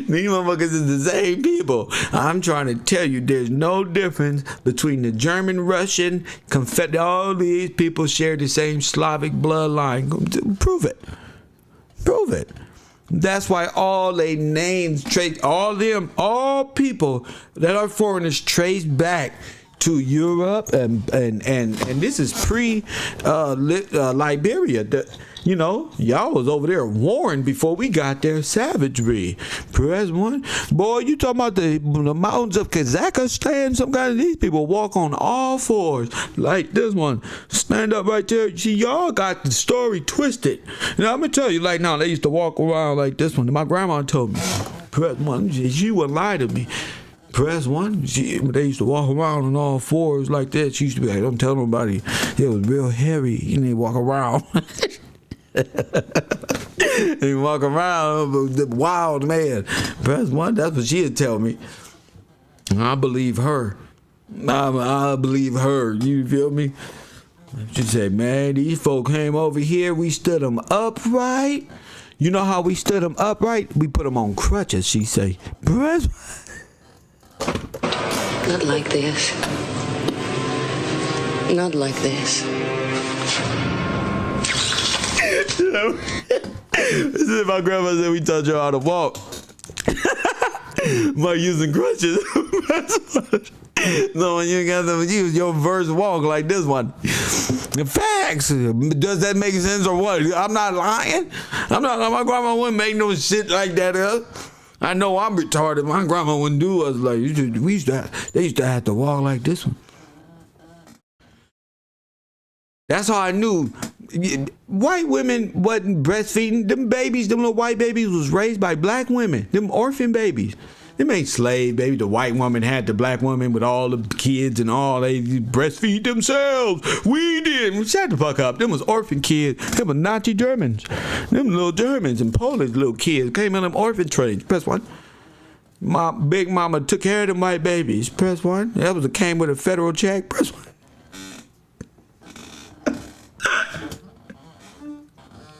These motherfuckers is the same people. I'm trying to tell you, there's no difference between the German, Russian, Confederate. All these people share the same Slavic bloodline. Prove it. That's why all they names trace, all people that are foreigners trace back to Europe and this is pre Liberia. Y'all was over there warring before we got there. Savagery. Press 1. Boy, you talking about the mountains of Kazakhstan? Some kind of these people walk on all fours like this one. Stand up right there. See, y'all got the story twisted. And I'm gonna tell you, like now, they used to walk around like this one. My grandma told me. Press 1. She wouldn't lie to me. Press 1. They used to walk around on all fours like that. She used to be like, don't tell nobody. It was real hairy. You need to walk around. He walk around the wild man. Press 1. That's what she'd tell me. I believe her. I believe her. You feel me? She said, man, these folk came over here. We stood them upright. You know how we stood them upright? We put them on crutches, she say. Press. Not like this. Not like this. This is my grandma said we taught you how to walk. By using crutches. No, when you got to use your first walk like this one. The facts. Does that make sense or what? I'm not lying. My grandma wouldn't make no shit like that up. I know I'm retarded. My grandma wouldn't do us like they used to have to walk like this one. That's how I knew white women wasn't breastfeeding. Them babies, them little white babies was raised by black women. Them orphan babies. Them ain't slave baby. The white woman had the black woman with all the kids and all. They breastfeed themselves. We did. Shut the fuck up. Them was orphan kids. Them were Nazi Germans. Them little Germans and Polish little kids came in them orphan trains. Press 1. My big mama took care of them white babies. Press 1. That came with a federal check. Press 1.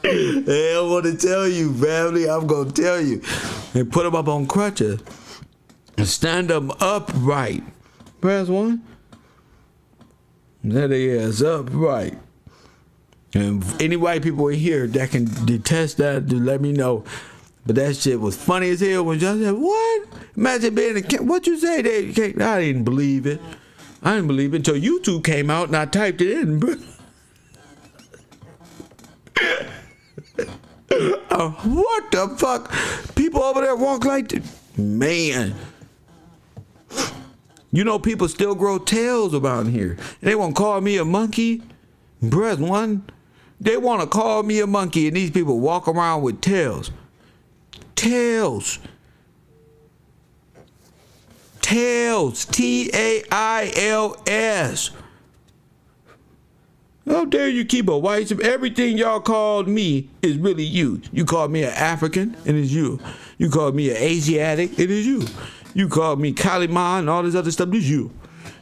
Hey, I want to tell you, family. I'm going to tell you. And put them up on crutches. And stand them upright. Press 1. There they is, upright. And any white people in here that can detest that, just let me know. But that shit was funny as hell when y'all said, what? Imagine being a kid. What you say? I didn't believe it. I didn't believe it until YouTube came out and I typed it in. What the fuck? People over there walk like this. Man. You know people still grow tails around here. They want to call me a monkey. Press 1. They want to call me a monkey and these people walk around with tails. Tails. Tails. Tails. How dare you keep a white? Everything y'all called me is really you. You called me an African, and it's you. You called me an Asiatic, it is you. You called me CLAIMIN and all this other stuff, it's you.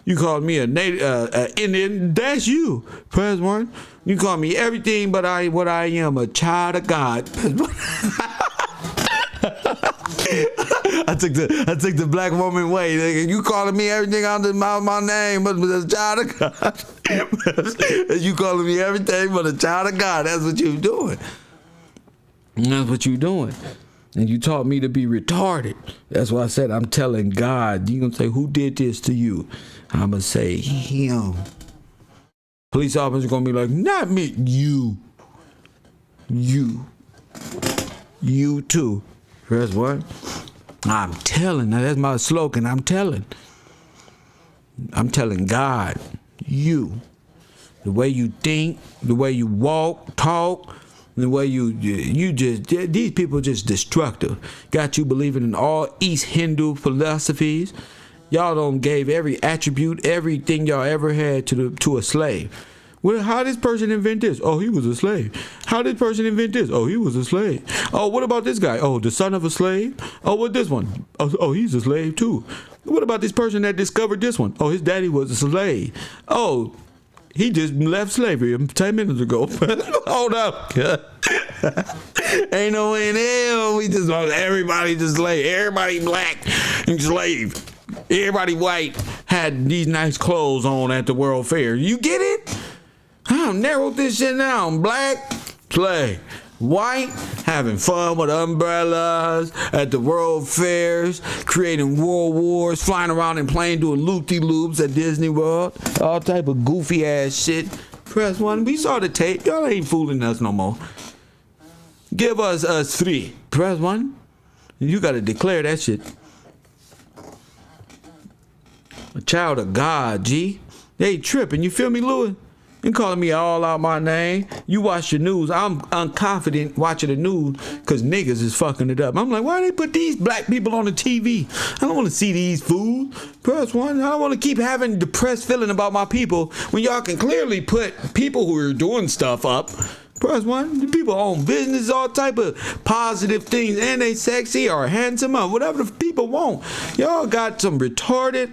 You called me a native Indian, that's you. Press 1. You call me everything but what I am, a child of God. I took the black woman way. You calling me everything under my name, but a child of God. You calling me everything but a child of God. That's what you doing. That's what you doing. And you taught me to be retarded. That's why I said I'm telling God. You gonna say, who did this to you? I'm gonna say him. Police officer gonna be like, not me, you. You too. Press 1. I'm telling. Now that's my slogan. I'm telling God, you, the way you think, the way you walk, talk, the way you just, these people just destructive. Got you believing in all East Hindu philosophies. Y'all done gave every attribute, everything y'all ever had to a slave. Well, how did this person invent this? Oh, he was a slave. How did this person invent this? Oh, he was a slave. Oh, what about this guy? Oh, the son of a slave? Oh, what this one? Oh, he's a slave too. What about this person that discovered this one? Oh, his daddy was a slave. Oh, he just left slavery 10 minutes ago. Hold up. Ain't no way in hell we just want everybody to slave. Everybody black and slave. Everybody white had these nice clothes on at the World Fair. You get it? I narrowed this shit down. Black, slave. White, having fun with umbrellas at the world fairs, creating world wars, flying around in plane doing loop-de-loops at Disney World, all type of goofy ass shit. Press 1. We saw the tape. Y'all ain't fooling us no more. Give us 3. Press 1. You gotta declare that shit. A child of God, G. They tripping. You feel me, Louis? You calling me all out my name. You watch the news. I'm unconfident watching the news because niggas is fucking it up. I'm like, why they put these black people on the TV? I don't want to see these fools. Press 1. I don't want to keep having depressed feeling about my people when y'all can clearly put people who are doing stuff up. Press 1. The people own business, all type of positive things, and they sexy or handsome or whatever the people want. Y'all got some retarded.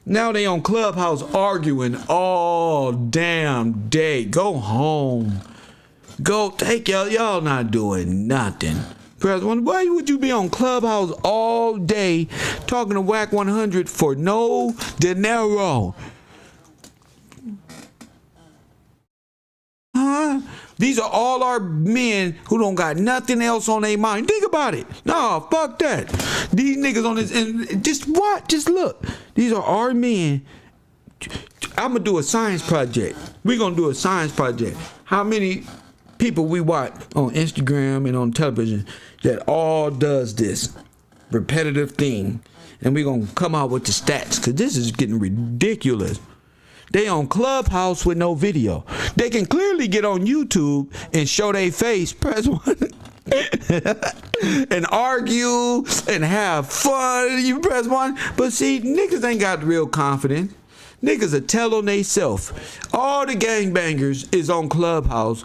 Now they on Clubhouse arguing all damn day. Go home. Go take y'all not doing nothing. Press one. Why would you be on Clubhouse all day talking to Whack 100 for no dinero? Huh? These are all our men who don't got nothing else on their mind. Think about it. No, fuck that. These niggas on this, and just what? Just look. These are our men. I'm gonna do a science project. We're gonna do a science project. How many people we watch on Instagram and on television that all does this repetitive thing, and we're gonna come out with the stats, because this is getting ridiculous. They on Clubhouse with no video. They can clearly get on YouTube and show their face, press one, and argue and have fun. You press one, but see, niggas ain't got real confidence. Niggas are tell on they self. All the gangbangers is on Clubhouse,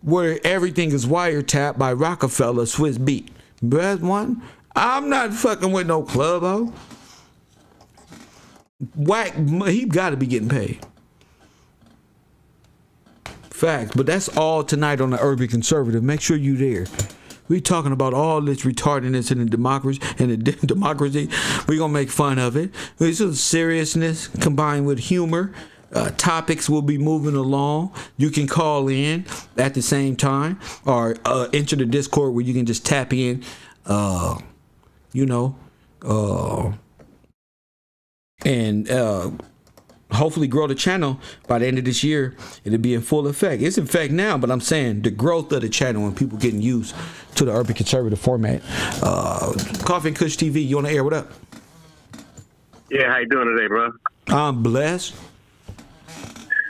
where everything is wiretapped by Rockefeller Swiss Beat. Press one. I'm not fucking with no Clubhouse. Whack, he got to be getting paid. Facts, but that's all tonight on the Urban Conservative. Make sure you there. We talking about all this retardedness in the democracy, we gonna make fun of it. This is seriousness combined with humor. Topics will be moving along. You can call in at the same time, or enter the Discord where you can just tap in. And hopefully grow the channel by the end of this year. It'll be in full effect. It's in effect now, but I'm saying the growth of the channel and people getting used to the Urban Conservative format. Coffee and Kush TV, you on the air? What up? Yeah, how you doing today, bro? I'm blessed.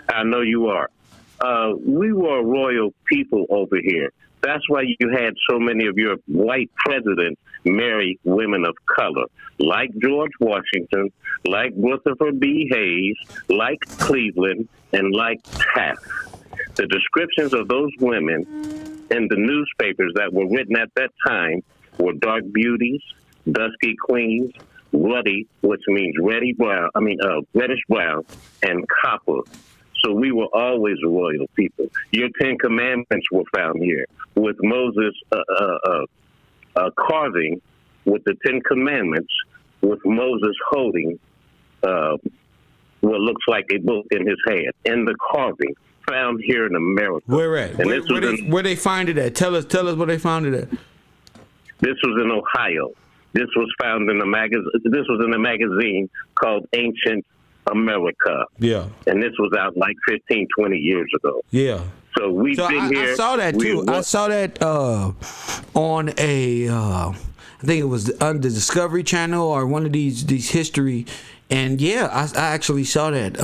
I know you are. We were a royal people over here. That's why you had so many of your white presidents marry women of color, like George Washington, like Rutherford B. Hayes, like Cleveland, and like Taft. The descriptions of those women in the newspapers that were written at that time were dark beauties, dusky queens, ruddy, which means reddish brown, and copper. So we were always a royal people. Your 10 Commandments were found here, with Moses carving with the 10 Commandments, with Moses holding what looks like a book in his hand, and the carving found here in America. Where at? And Where they find it at? Tell us where they found it at. This was in Ohio. This was found in a magazine. This was in a magazine called Ancient America. Yeah. And this was out like 15, 20 years ago. Yeah. So we've been here. I saw that too. I saw that on a, I think it was on the Discovery Channel or one of these history. And yeah, I actually saw that.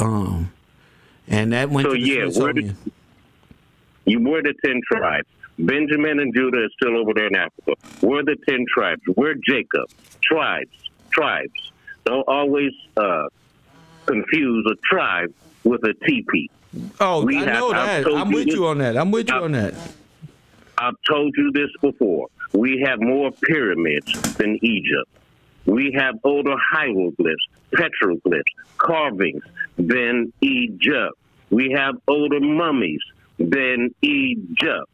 And that went so to the Smithsonian. We're the 10 tribes. Benjamin and Judah is still over there in Africa. We're the 10 tribes. We're Jacob. Tribes. Don't always confuse a tribe with a teepee. Oh, I know that. I'm with you on that. I've told you this before. We have more pyramids than Egypt. We have older hieroglyphs, petroglyphs, carvings than Egypt. We have older mummies than Egypt.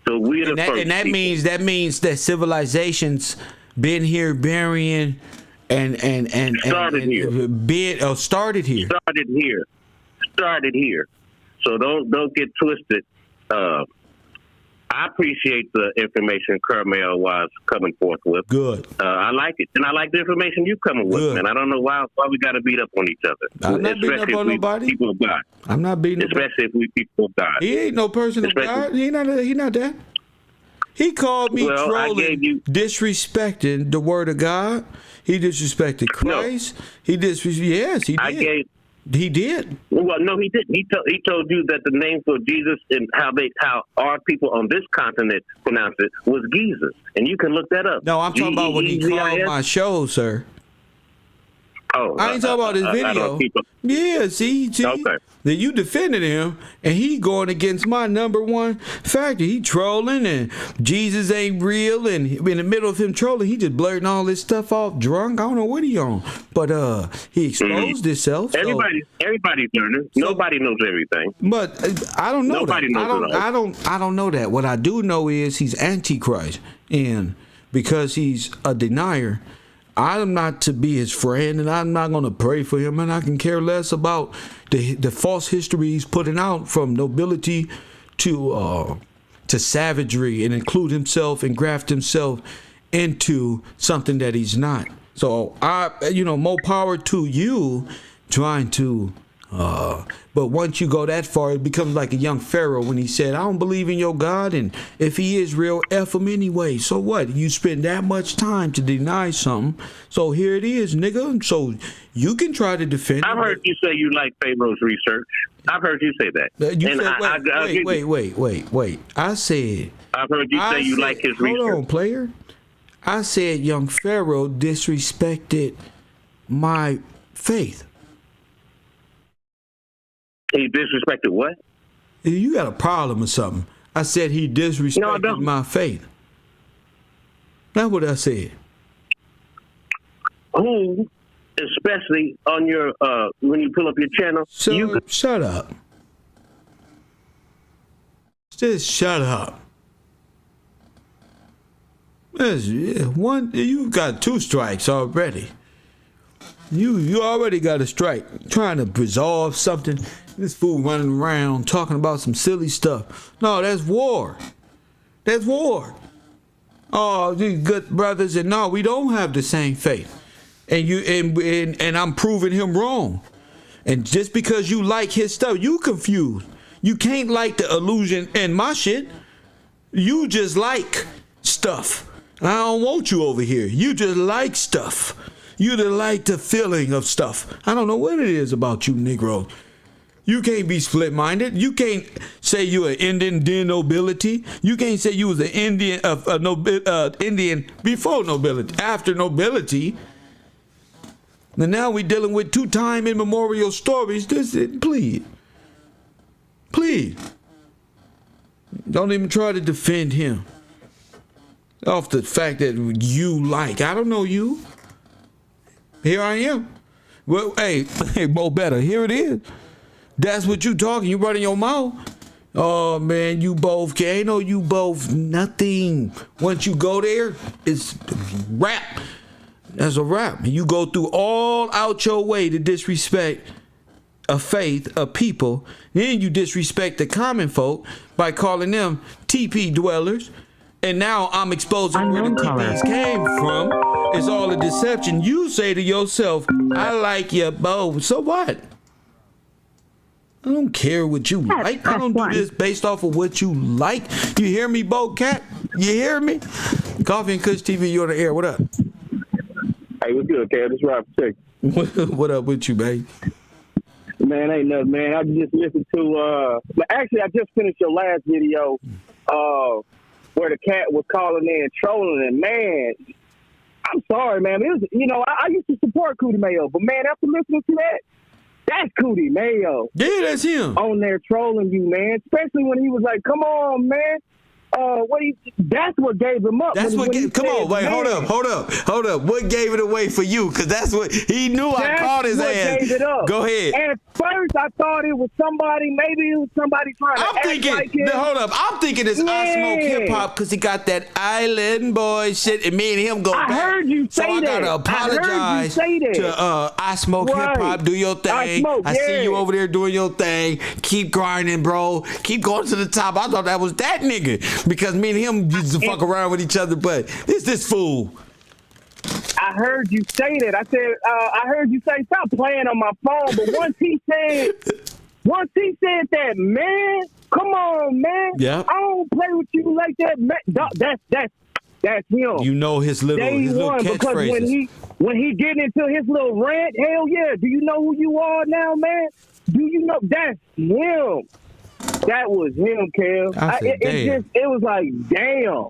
So we're the first. And that means that civilizations been here burying and started here. Started here. So don't get twisted. I appreciate the information Carmel was coming forth with. Good. I like it, and I like the information you coming with, man. I don't know why we got to beat up on each other. I'm not beating up on nobody. People of God. I'm not beating. Especially if we people of God. He ain't no person of God. He not that. He called me trolling, disrespecting the word of God. He disrespected Christ. No. Yes, he did. He did. Well, no, he didn't. He told you that the name for Jesus and how our people on this continent pronounce it was Jesus, and you can look that up. No, I'm talking about when he called my show, sir. Oh, I ain't talking about his I video. don't keep up. Yeah, see, Okay. that you defended him, and he going against my number one factor. He trolling, and Jesus ain't real, and in the middle of him trolling, he just blurting all this stuff off, drunk. I don't know what he on, but he exposed himself. So, Everybody's learning. Nobody knows everything. but I don't know. Nobody knows it all. I don't know that. What I do know is he's Antichrist, and because he's a denier, I'm not to be his friend, and I'm not going to pray for him, and I can care less about the false history he's putting out, from nobility to savagery, and include himself and graft himself into something that he's not. So more power to you trying to. But once you go that far, it becomes like a young Pharaoh when he said, I don't believe in your God, and if he is real, F him anyway. So what? You spend that much time to deny something. So here it is, nigga. So you can try to defend I've heard you say you like Pharaoh's research. I've heard you say that. You said, wait. I said... I've heard you say you like his research. Hold on, player. I said young Pharaoh disrespected my faith. He disrespected what? You got a problem or something. I said he disrespected my faith. That's what I said. Who, especially on your when you pull up your channel, shut up. Just shut up. You've got 2 strikes already. You already got a strike. Trying to resolve something. This fool running around talking about some silly stuff. No, that's war. That's war. Oh, these good brothers, and no, we don't have the same faith. And I'm proving him wrong. And just because you like his stuff, you confused. You can't like the illusion and my shit. You just like stuff. I don't want you over here. You just like stuff. You just like the feeling of stuff. I don't know what it is about you, Negro. You can't be split-minded. You can't say you an Indian nobility. You can't say you was an Indian Indian before nobility, after nobility. And now we dealing with 2 time immemorial stories. Please. Don't even try to defend him off the fact that you like. I don't know you. Here I am. Well, hey, Bo Better, here it is. That's what you talking. You running your mouth. Oh, man, you both can't. Ain't no you both nothing. Once you go there, it's rap. That's a rap. You go through all out your way to disrespect a faith, a people. Then you disrespect the common folk by calling them TP dwellers. And now I'm exposing where the TPs came from. It's all a deception. You say to yourself, I like you both. So what? I don't care what you like. I don't do this based off of what you like. You hear me, Bo Cat? You hear me? Coffee and Kush TV, you on the air. What up? Hey, what's good, Cal? This is Rob Chick. What up with you, babe? Man, ain't nothing, man. I just listened to, actually, I just finished your last video where the cat was calling in trolling, and man, I'm sorry, man. It was, I used to support Cootie Mayo, but man, after listening to that, that's Cootie Mayo. Yeah, that's him. On there trolling you, man. Especially when he was like, come on, man. That's what gave him up. That's what gave. Come on, wait, hold up. What gave it away for you? Because that's what he knew. I called his ass. Gave it up. Go ahead. And at first, I thought it was somebody. Maybe it was somebody trying to act like him. Hold up. I'm thinking it's I Smoke Hip Hop because he got that Island Boy shit, and me and him go back. I heard you say that. So I gotta apologize to I Smoke Hip Hop. Do your thing. I see you over there doing your thing. Keep grinding, bro. Keep going to the top. I thought that was that nigga. Because me and him used to fuck around with each other, but this fool. I heard you say that. I said, I heard you say, stop playing on my phone. But once he said that, man, come on, man. Yeah. I don't play with you like that, man. That's him. You know his little catchphrases. Because when he get into his little rant, hell yeah. Do you know who you are now, man? Do you know that's him? That was him, Kel. It was like, damn.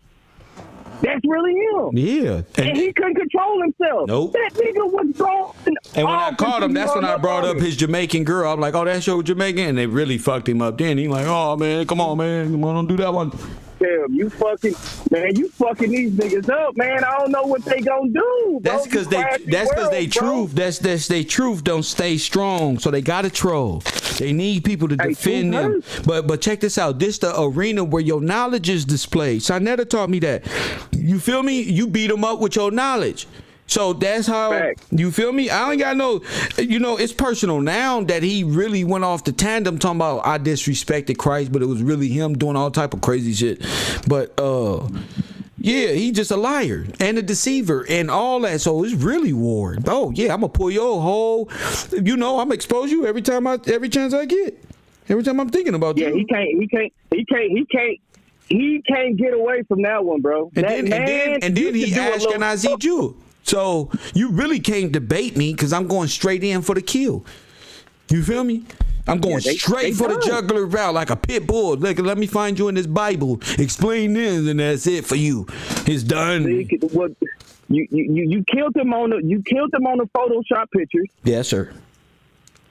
That's really him. Yeah. And he couldn't control himself. Nope. That nigga was gone. And when I called him, that's when I brought up his Jamaican girl. I'm like, oh, that's your Jamaican? And they really fucked him up then. He like, oh, man, come on, don't do that one. Damn, you fucking these niggas up, man. I don't know what they gonna do. Bro. That's because they truth. That's they truth don't stay strong. So they gotta troll. They need people to defend them. But check this out. This the arena where your knowledge is displayed. Sarnetta taught me that. You feel me? You beat them up with your knowledge. So that's how, you feel me? I ain't got no, it's personal now that he really went off the tandem talking about I disrespected Christ, but it was really him doing all type of crazy shit. But yeah, he just a liar and a deceiver and all that. So it's really war. Oh yeah, I'm gonna pull your whole, I'm gonna expose you every chance I get. Every time I'm thinking about you. Yeah, he can't get away from that one, bro. And then he Ashkenazi Jew. So you really can't debate me because I'm going straight in for the kill. You feel me? I'm going straight for the jugular route like a pit bull. Look, let me find you in this Bible. Explain this, and that's it for you. It's done. You killed him on the Photoshop pictures. Yes, sir.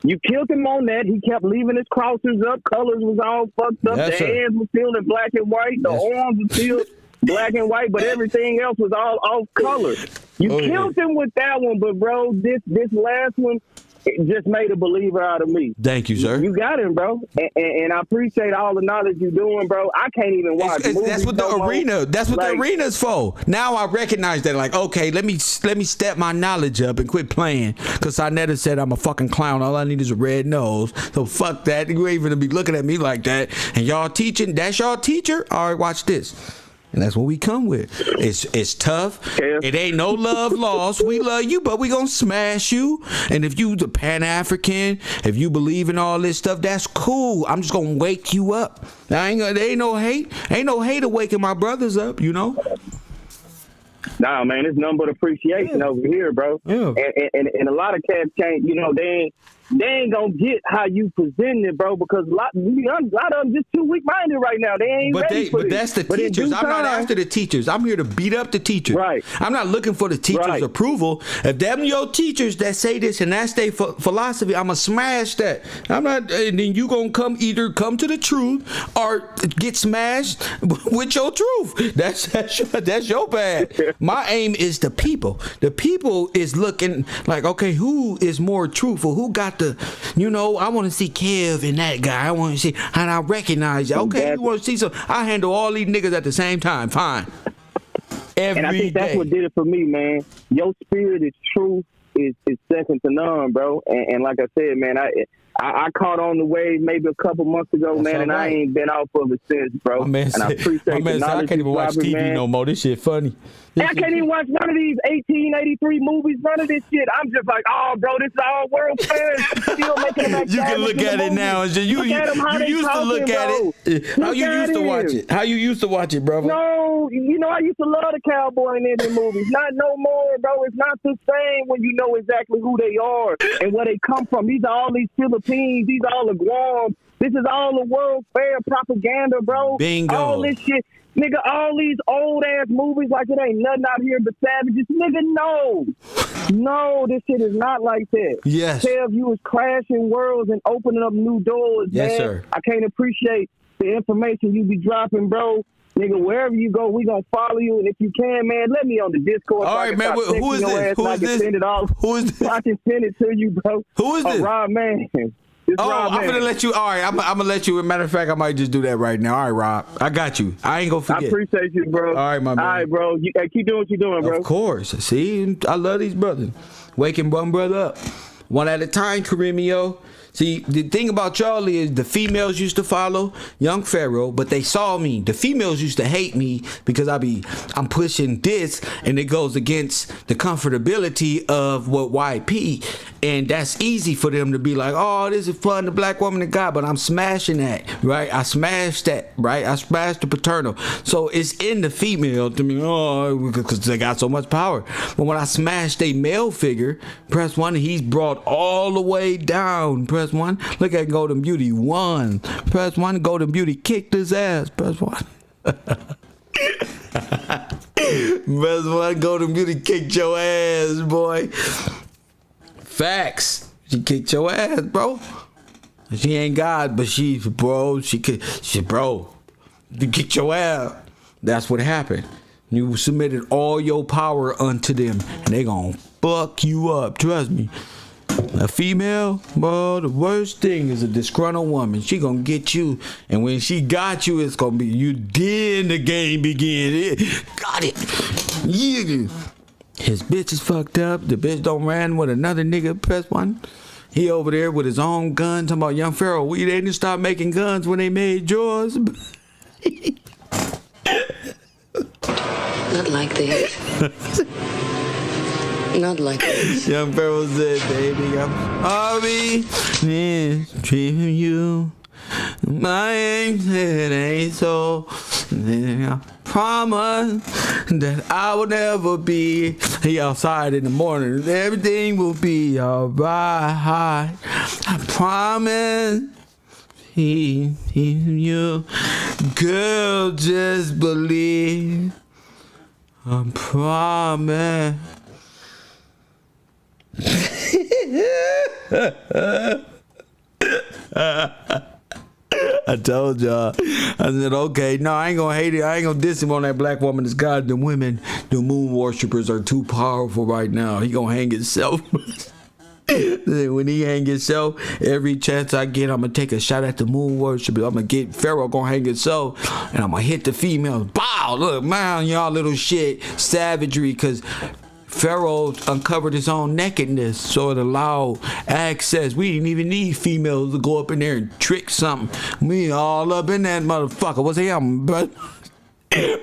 You killed him on that. He kept leaving his crosses up. Colors was all fucked up. Yes, the hands were still in black and white. The arms were still black and white, but everything else was all off color. You killed him with that one, but bro, this last one, it just made a believer out of me. Thank you, sir. You got him, bro, and I appreciate all the knowledge you're doing, bro. I can't even watch movies. That's what the arena. That's what the arena's for. Now I recognize that. Like, okay, let me step my knowledge up and quit playing. Cause Sarnetta said I'm a fucking clown. All I need is a red nose. So fuck that. You ain't gonna be looking at me like that. And y'all teaching? That's y'all teacher? All right, watch this. And that's what we come with. It's tough. Yeah. It ain't no love lost. We love you, but we gonna smash you. And if you the Pan-African, if you believe in all this stuff, that's cool. I'm just gonna wake you up. There ain't no hate. Ain't no hate of waking my brothers up, Nah, man, it's nothing but appreciation over here, bro. Yeah. And a lot of cats can't, they ain't gonna get how you present it, bro, because a lot of them just too weak-minded right now. They ain't ready for But that's the teachers. I'm not after the teachers. I'm here to beat up the teachers. Right. I'm not looking for the teachers' approval. If them your teachers that say this and that's their philosophy, I'ma smash that. I'm not, and then you gonna either come to the truth or get smashed with your truth. That's your bad. My aim is the people. The people is looking like, okay, who is more truthful? Who got I want to see Kev and that guy. I want to see, and I recognize you. Okay, you want to see some? I handle all these niggas at the same time. Fine. And I think that's what did it for me, man. Your spirit is truth, is second to none, bro. And like I said, man, I caught on the wave maybe a couple months ago, man, and I ain't been off of it since, bro. I appreciate the knowledge. I can't even watch TV no more. This shit funny. I can't even watch none of these 1883 movies, none of this shit. I'm just like, oh, bro, this is all world famous. Still making them you can look at it now. You used to look at it. How you used to watch it? How you used to watch it, brother? No, I used to love the cowboy and Indian movies. Not no more, bro. It's not the same when you know exactly who they are and where they come from. These are all these Philippines. These are all the Guam. This is all the world fair propaganda, bro. Bingo. All this shit. Nigga, all these old-ass movies like it ain't nothing out here but savages. Nigga, no. No, this shit is not like that. Yes. Kev, you was crashing worlds and opening up new doors, man. Yes, sir. I can't appreciate the information you be dropping, bro. Nigga, wherever you go, we gonna follow you. And if you can, man, let me on the Discord. All right, man. Who is this? Who is this? Who is this? I can send it to you, bro. Who is this? Rob, man. I'm gonna let you. All right, I'm gonna let you. As a matter of fact, I might just do that right now. All right, Rob, I got you. I ain't gonna forget. I appreciate you, bro. All right, my man. All right, bro. Keep doing what you're doing, bro. Of course. See, I love these brothers. Waking one brother up, one at a time, Karimio. See, the thing about y'all is the females used to follow Young Pharaoh, but they saw me. The females used to hate me because I'm pushing this, and it goes against the comfortability of what YP, and that's easy for them to be like, oh, this is fun, the black woman and God, but I'm smashing that, right? I smashed that, right? I smashed the paternal. So it's in the female to me, because they got so much power. But when I smashed a male figure, press 1, he's brought all the way down. Press 1. Look at Golden Beauty 1. Press 1. Golden Beauty kicked his ass. Press 1. Best one, Golden Beauty kicked your ass, boy. Facts. She kicked your ass, bro. She ain't God, but she kicked your ass. That's what happened. You submitted all your power unto them, and they gonna fuck you up. Trust me. A female, bro, the worst thing is a disgruntled woman. She gonna get you, and when she got you, it's gonna be you. Then the game begin. Got it. Yeah. His bitch is fucked up. The bitch don't ran with another nigga. Press one. He over there with his own gun. Talking about Young Pharaoh. They didn't stop making guns when they made yours. Not like this. Not like this. Young Pharaoh said, baby, I'll be treating you. My aim said ain't so. I promise that I will never be. He outside in the morning. Everything will be alright. I promise. You, girl, just believe. I promise. I told y'all. I said, okay, no, I ain't gonna hate it. I ain't gonna diss him on that black woman. This God, the women, the moon worshippers are too powerful right now. He gonna hang himself. When he hang himself, every chance I get, I'm gonna take a shot at the moon worshippers. I'm gonna get Pharaoh gonna hang himself, and I'm gonna hit the females. Bow! Look, man, y'all little shit savagery, cause Pharaoh uncovered his own nakedness, so it allowed access. We didn't even need females to go up in there and trick something. We all up in that motherfucker. What's him, bro?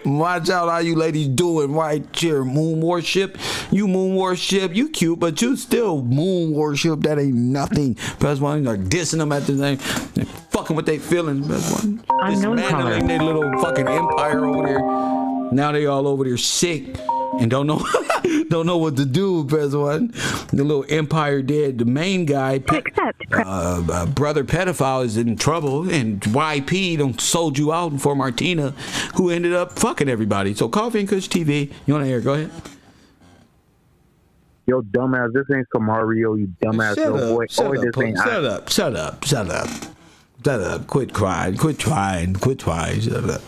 Watch out how you ladies doing right here. Moon worship. You moon worship. You cute, but you still moon worship. That ain't nothing. Press one, are dissing them at the same. Fucking with their feelings. Press one. Dismantling their little fucking empire over there. Now they all over there sick and don't know what to do. Press one. The little empire dead. The main guy, brother pedophile, is in trouble, and YP done sold you out for Martina, who ended up fucking everybody. So Coffee and Kush TV, you want to hear? Go ahead. Yo, dumbass, this ain't Samario, you dumbass little boy. Shut up. Quit trying. Shut up.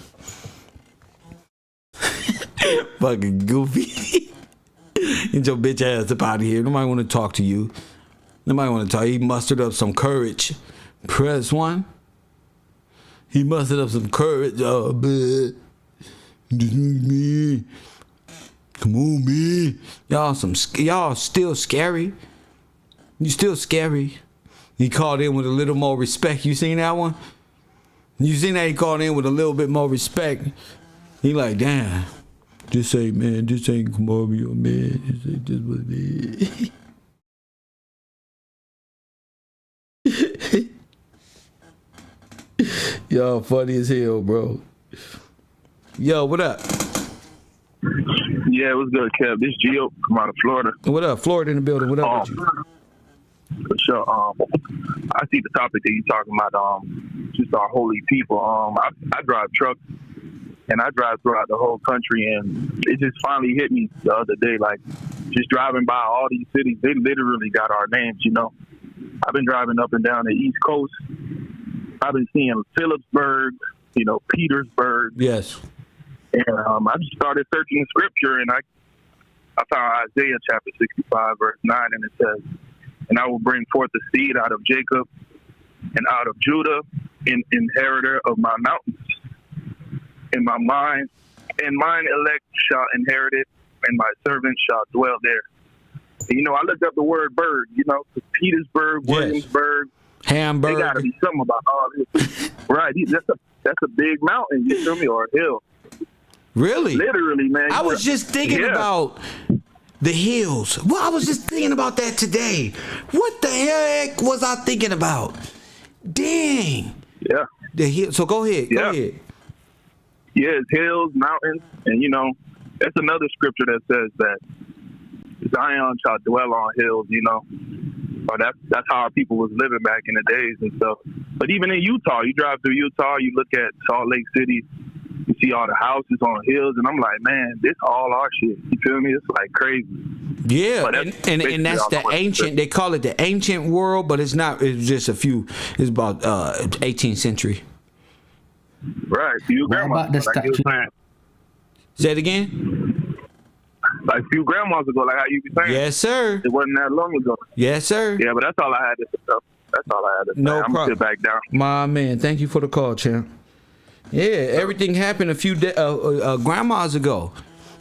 Fucking goofy. Get your bitch ass up out of here. Nobody want to talk to you. Nobody want to talk. He mustered up some courage. Press one. He mustered up some courage. Oh, man. Me. Come on, man. Y'all still scary. You still scary. He called in with a little more respect. You seen that one? You seen that he called in with a little bit more respect? He like, damn. This ain't Mario, man. This ain't just what it is. Y'all funny as hell, bro. Yo, what up? Yeah, what's good, Kev? This Gio from out of Florida. What up? Florida in the building. What up with you? For sure. I see the topic that you're talking about, just our holy people. I drive trucks, and I drive throughout the whole country, and it just finally hit me the other day, like, just driving by all these cities, they literally got our names, you know. I've been driving up and down the East Coast. I've been seeing Phillipsburg, you know, Petersburg. Yes. And I just started searching the scripture, and I found Isaiah chapter 65, verse 9, and it says, "And I will bring forth a seed out of Jacob and out of Judah, an inheritor of my mountains. And mine elect shall inherit it, and my servant shall dwell there." And, you know, I looked up the word bird, you know, Petersburg, Williamsburg, Hamburg. They got to be something about all this. Right. That's a big mountain, you feel me, or a hill. Really? Literally, man. I was just thinking about the hills. Well, I was just thinking about that today. What the heck was I thinking about? Dang. Yeah. The hill. So go ahead. Yeah. Go ahead. Yeah, it's hills, mountains, and, you know, that's another scripture that says that Zion shall dwell on hills, you know. Or that's how our people was living back in the days and stuff. But even in Utah, you drive through Utah, you look at Salt Lake City, You see all the houses on hills, and I'm like, man, this all our shit. You feel me? It's like crazy. Yeah, and that's the ancient. They call it the ancient world, but it's not. It's just a few. It's about 18th century. Right. Few grandmas. Say it again. Like a few grandmas ago, like how you be saying. Yes, sir. It wasn't that long ago. Yes, sir. Yeah, but that's all I had to say. That's all I had to say. No I'm problem. sit back down. My man, thank you for the call, champ. Yeah, everything happened a few grandmas ago,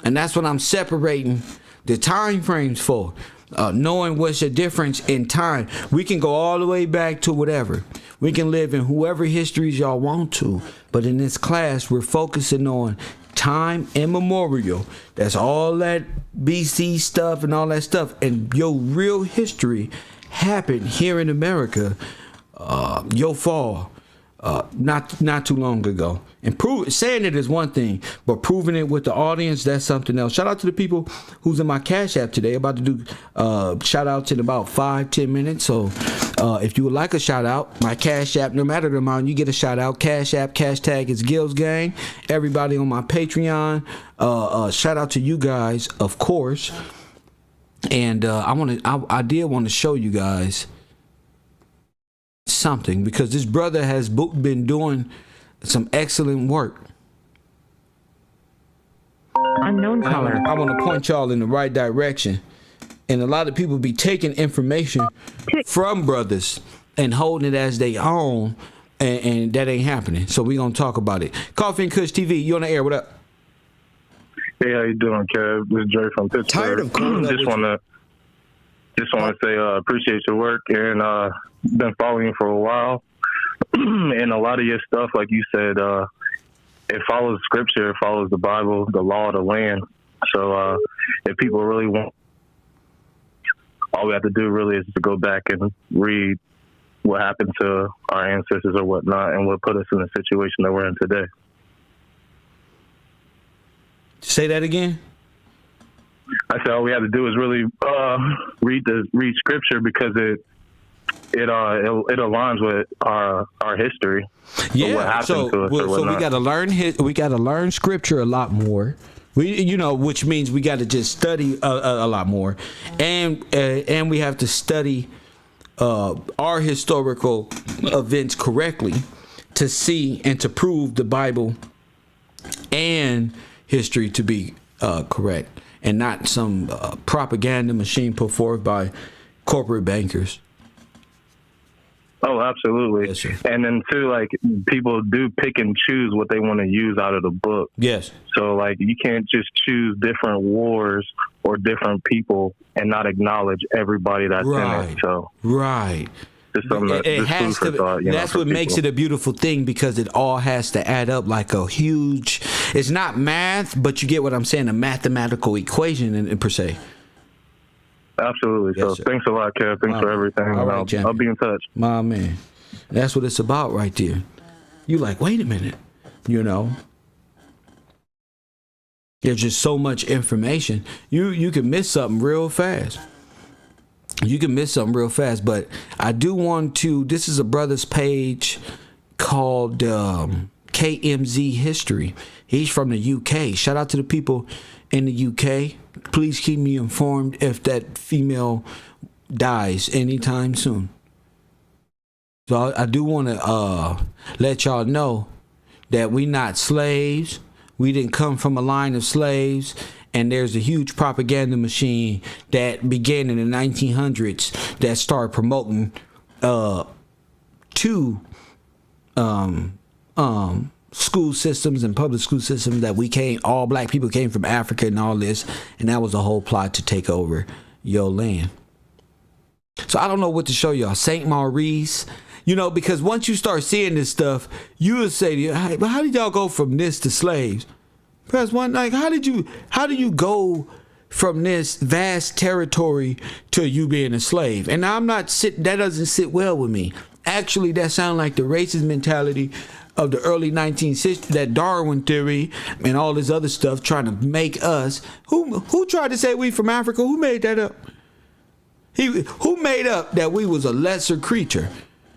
and that's what I'm separating the time frames for. Knowing what's the difference in time. We can go all the way back to whatever. We can live in whoever histories y'all want to, but in this class, we're focusing on time immemorial. That's all that BC stuff and all that stuff, and your real history happened here in America. Your fall. Not too long ago, and saying it is one thing, but proving it with the audience, that's something else. Shout out to the people who's in my Cash App today. About to do shout outs in about 5-10 minutes. So if you would like a shout out, my Cash App, no matter the amount, you get a shout out. Cash App, cash tag is Gills Gang. Everybody on my Patreon, shout out to you guys, of course. And I did want to show you guys something, because this brother has been doing some excellent work. Unknown caller. I want to point y'all in the right direction, and a lot of people be taking information from brothers and holding it as they own, and that ain't happening. So we gonna talk about it. Coffee and Kush TV, you on the air? What up? Hey, how you doing, Kev? This is Dre from Pittsburgh. Tired of calling just want to say appreciate your work, and been following you for a while. And a lot of your stuff, like you said, it follows scripture, it follows the Bible, the law of the land. So if people really want, all we have to do really is to go back and read what happened to our ancestors or whatnot, and what put us in the situation that we're in today. Say that again. I said all we have to do is really read scripture, because it aligns with our history. Yeah, what happened to us so we got to learn we got to learn scripture a lot more. Which means we got to just study a lot more, and we have to study our historical events correctly to see and to prove the Bible and history to be correct, and not some propaganda machine put forth by corporate bankers. Oh, absolutely. Yes, sir. And then too, like, people do pick and choose what they want to use out of the book. Yes. So like, you can't just choose different wars or different people and not acknowledge everybody that's in it. So right. Just something it has to. Thought, that's what makes it a beautiful thing, because it all has to add up like a huge. It's not math, but you get what I'm saying—a mathematical equation in per se. Absolutely. Yes, so sir. thanks a lot, Kev. Thanks for everything. All right, I'll be in touch. My man. That's what it's about right there. You like, wait a minute. There's just so much information. You can miss something real fast. But I do want to, this is a brother's page called KMZ History. He's from the UK. Shout out to the people in the UK. Please keep me informed if that female dies anytime soon. So I do want to let y'all know that we not slaves. We didn't come from a line of slaves. And there's a huge propaganda machine that began in the 1900s that started promoting two school systems and public school systems that all black people came from Africa and all this, and that was a whole plot to take over your land. So I don't know what to show y'all. St. Maurice, because once you start seeing this stuff, you will say, hey, but how did y'all go from this to slaves? Press one, like, how do you go from this vast territory to you being a slave? And that doesn't sit well with me. Actually, that sounds like the racist mentality of the early 1960s, that Darwin theory and all this other stuff trying to make us. Who tried to say we from Africa? Who made that up? Who made up that we was a lesser creature,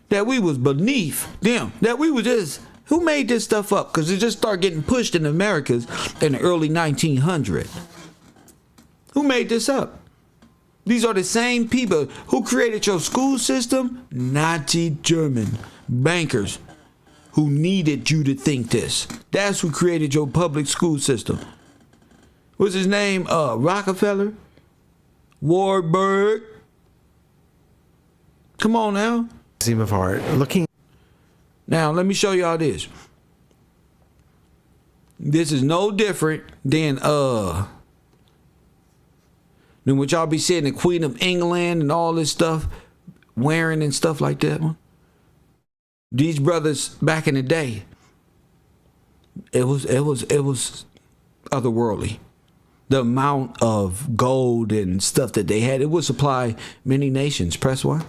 that we was beneath them, that we was just Who made this stuff up? Because it just started getting pushed in the Americas in the early 1900s. Who made this up? These are the same people who created your school system. Nazi German bankers who needed you to think this. That's who created your public school system. What's his name? Rockefeller? Warburg? Come on now. Museum of Art. Looking. Now, let me show y'all this. This is no different than what y'all be seeing the Queen of England and all this stuff wearing and stuff like that. These brothers back in the day, it was otherworldly. The amount of gold and stuff that they had, it would supply many nations. Press one.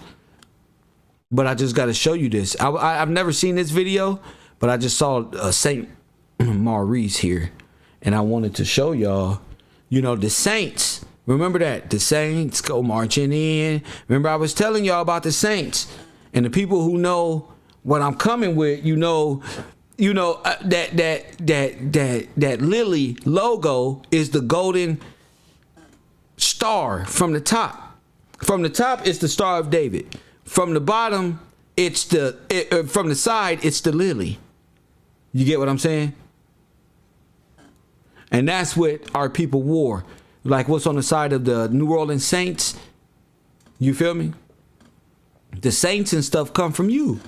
But I just got to show you this. I've never seen this video, but I just saw Saint Maurice here, and I wanted to show y'all. You know, the saints. Remember that the saints go marching in. Remember I was telling y'all about the saints, and the people who know what I'm coming with. You know that lily logo is the golden star from the top. From the top, it's the Star of David. From the bottom, it's from the side, it's the lily. You get what I'm saying? And that's what our people wore. Like what's on the side of the New Orleans Saints. You feel me? The saints and stuff come from you.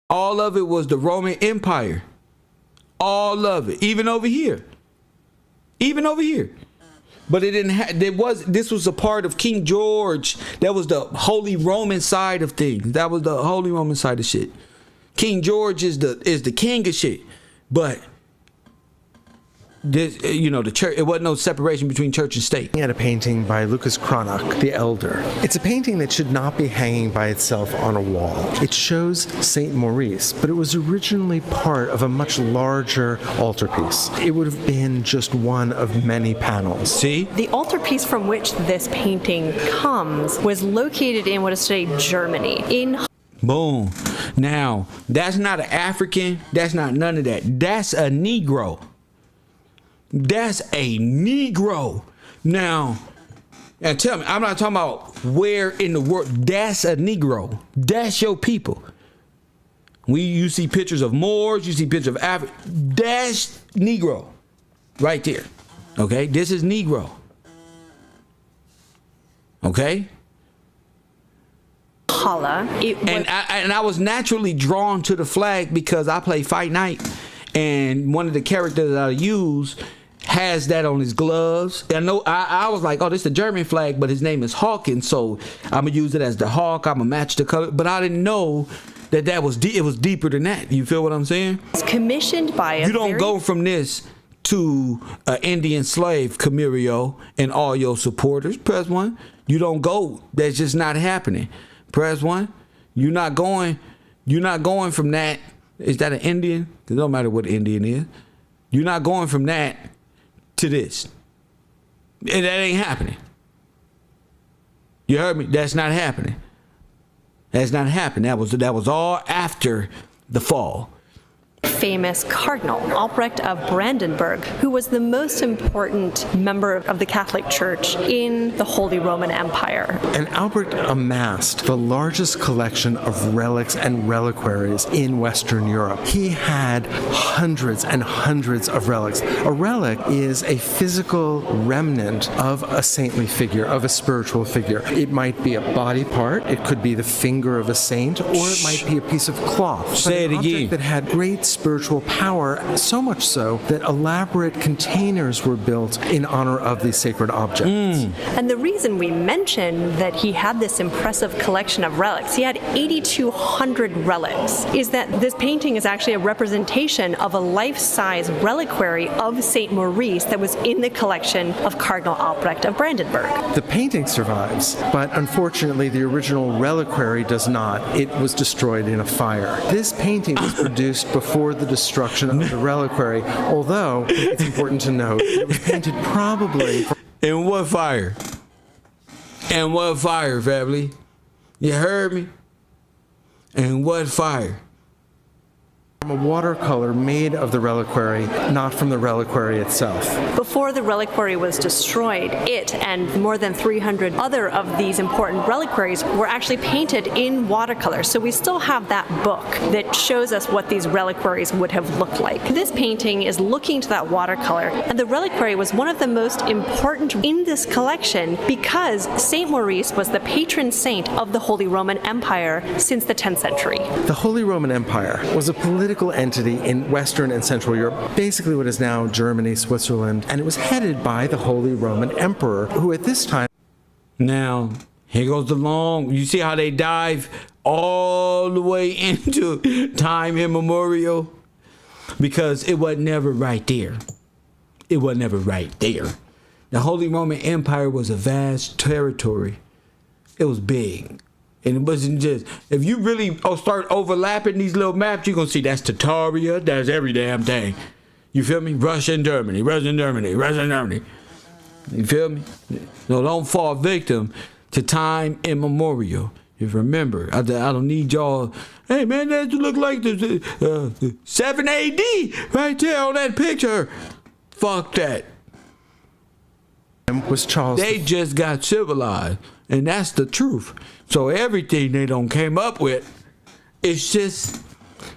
All of it was the Roman Empire. All of it. Even over here. Even over here. But it didn't have, this was a part of King George. That was the Holy Roman side of things. That was the Holy Roman side of shit. King George is the king of shit. But this, the church, it wasn't no separation between church and state. At a painting by Lucas Cranach, the Elder. It's a painting that should not be hanging by itself on a wall. It shows Saint Maurice, but it was originally part of a much larger altarpiece. It would have been just one of many panels. See? The altarpiece from which this painting comes was located in what is today Germany. Boom. Now, that's not an African. That's not none of that. That's a Negro. That's a Negro. Now, and tell me, I'm not talking about where in the world. That's a Negro. That's your people. You see pictures of Moors, you see pictures of Africa. That's Negro. Right there. Okay? This is Negro. Okay? And I was naturally drawn to the flag because I play Fight Night, and one of the characters that I use has that on his gloves. I know I was like, oh, this is the German flag, but his name is Hawkins, so I'm gonna use it as the hawk. I'm gonna match the color, but I didn't know that was it was deeper than that. You feel what I'm saying? It's commissioned by you don't go from this to an Indian slave, Camarillo, and all your supporters. Press one. You don't go. That's just not happening. Press one. You're not going from that. Is that an Indian? It don't matter what Indian is. You're not going from that to this. And that ain't happening. You heard me? That's not happening. That's not happening. That was all after the fall. Famous Cardinal Albrecht of Brandenburg, who was the most important member of the Catholic Church in the Holy Roman Empire. And Albrecht amassed the largest collection of relics and reliquaries in Western Europe. He had hundreds and hundreds of relics. A relic is a physical remnant of a saintly figure, of a spiritual figure. It might be a body part, it could be the finger of a saint, or it might be a piece of cloth. Say it again. That had great spiritual power, so much so that elaborate containers were built in honor of these sacred objects. And the reason we mention that he had this impressive collection of relics, he had 8,200 relics, is that this painting is actually a representation of a life-size reliquary of Saint Maurice that was in the collection of Cardinal Albrecht of Brandenburg. The painting survives, but unfortunately the original reliquary does not. It was destroyed in a fire. This painting was produced before the destruction of the reliquary, although it's important to note it was painted probably... In what fire? In what fire, family? You heard me? In what fire? from a watercolor made of the reliquary, not from the reliquary itself. Before the reliquary was destroyed, it and more than 300 other of these important reliquaries were actually painted in watercolor. So we still have that book that shows us what these reliquaries would have looked like. This painting is looking to that watercolor, and the reliquary was one of the most important in this collection because Saint Maurice was the patron saint of the Holy Roman Empire since the 10th century. The Holy Roman Empire was a political entity in Western and Central Europe, basically what is now Germany, Switzerland, and it was headed by the Holy Roman Emperor, who at this time... Now, here goes the long... You see how they dive all the way into time immemorial? Because it was never right there. It was never right there. The Holy Roman Empire was a vast territory. It was big. And it wasn't just, if you really start overlapping these little maps, you're going to see that's Tartaria, that's every damn thing. You feel me? Russia and Germany, Russia and Germany, Russia and Germany. You feel me? So don't fall victim to time immemorial. If you remember, I don't need y'all, hey man, that look like the 7 AD right there on that picture. Fuck that. Was Charles. They just got civilized, and that's the truth. So everything they don't came up with, it's just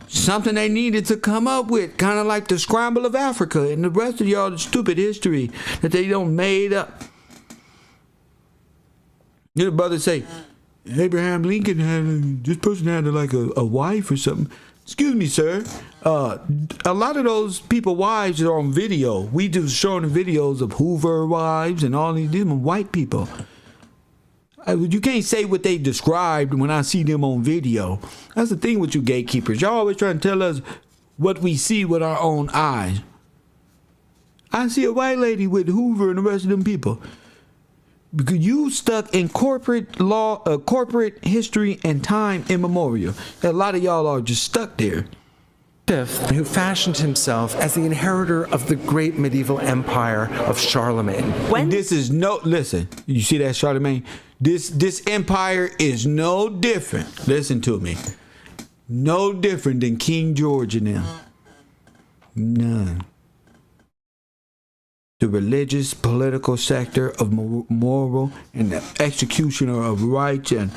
something they needed to come up with, kind of like the scramble of Africa and the rest of y'all stupid history that they don't made up. Your brother say, Abraham Lincoln had, this person had like a wife or something. Excuse me, sir. A lot of those people wives are on video. We just showing the videos of Hoover wives and all these them white people. You can't say what they described when I see them on video. That's the thing with you gatekeepers. Y'all always trying to tell us what we see with our own eyes. I see a white lady with Hoover and the rest of them people. Because you stuck in corporate law, corporate history and time immemorial. A lot of y'all are just stuck there. Who fashioned himself as the inheritor of the great medieval empire of Charlemagne. This is listen, you see that, Charlemagne? This empire is no different, listen to me, no different than King George and them. None. The religious, political sector of moral and the executioner of right and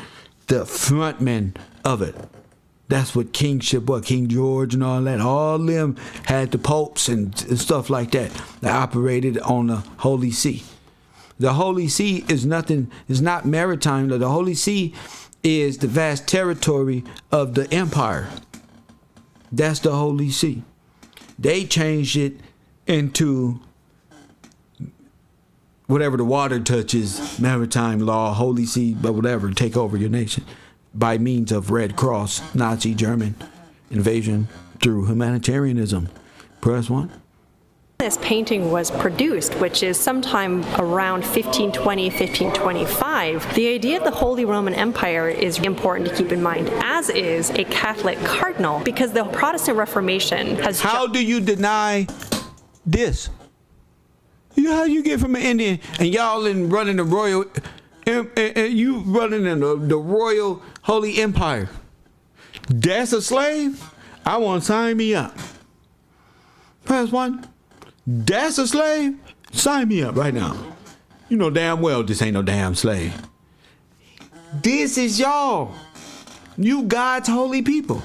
the frontman of it. That's what kingship was. King George and all that. All them had the popes and stuff like that that operated on the Holy See. The Holy See is nothing, is not maritime. The Holy See is the vast territory of the empire. That's the Holy See. They changed it into whatever the water touches, maritime law, Holy See, but whatever, take over your nation by means of Red Cross, Nazi, German invasion through humanitarianism. Press 1. This painting was produced, which is sometime around 1520, 1525. The idea of the Holy Roman Empire is important to keep in mind, as is a Catholic cardinal, because the Protestant Reformation has... How do you deny this? How you get from an Indian and y'all running the royal... you running in the royal holy empire. That's a slave? I want to sign me up. Press 1. That's a slave? Sign me up right now. You know damn well this ain't no damn slave. This is y'all. You God's holy people.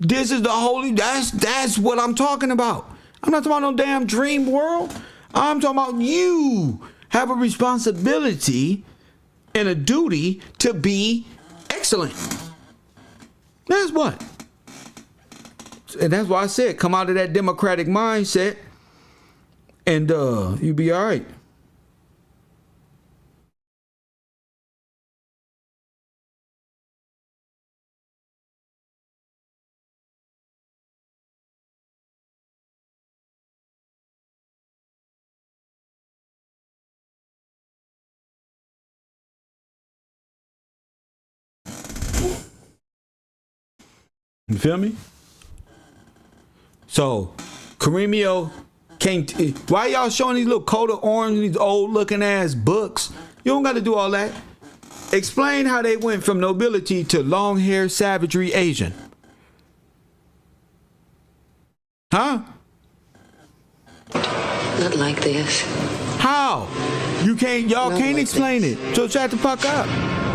This is the holy, that's what I'm talking about. I'm not talking about no damn dream world. I'm talking about you have a responsibility and a duty to be excellent. That's what. And that's why I said, come out of that democratic mindset and you'll be all right. You feel me? So, Karimio can't... Why y'all showing these little coat of orange, these old looking ass books? You don't got to do all that. Explain how they went from nobility to long hair savagery Asian. Huh? Not like this. How? Y'all can't explain it. So shut the fuck up.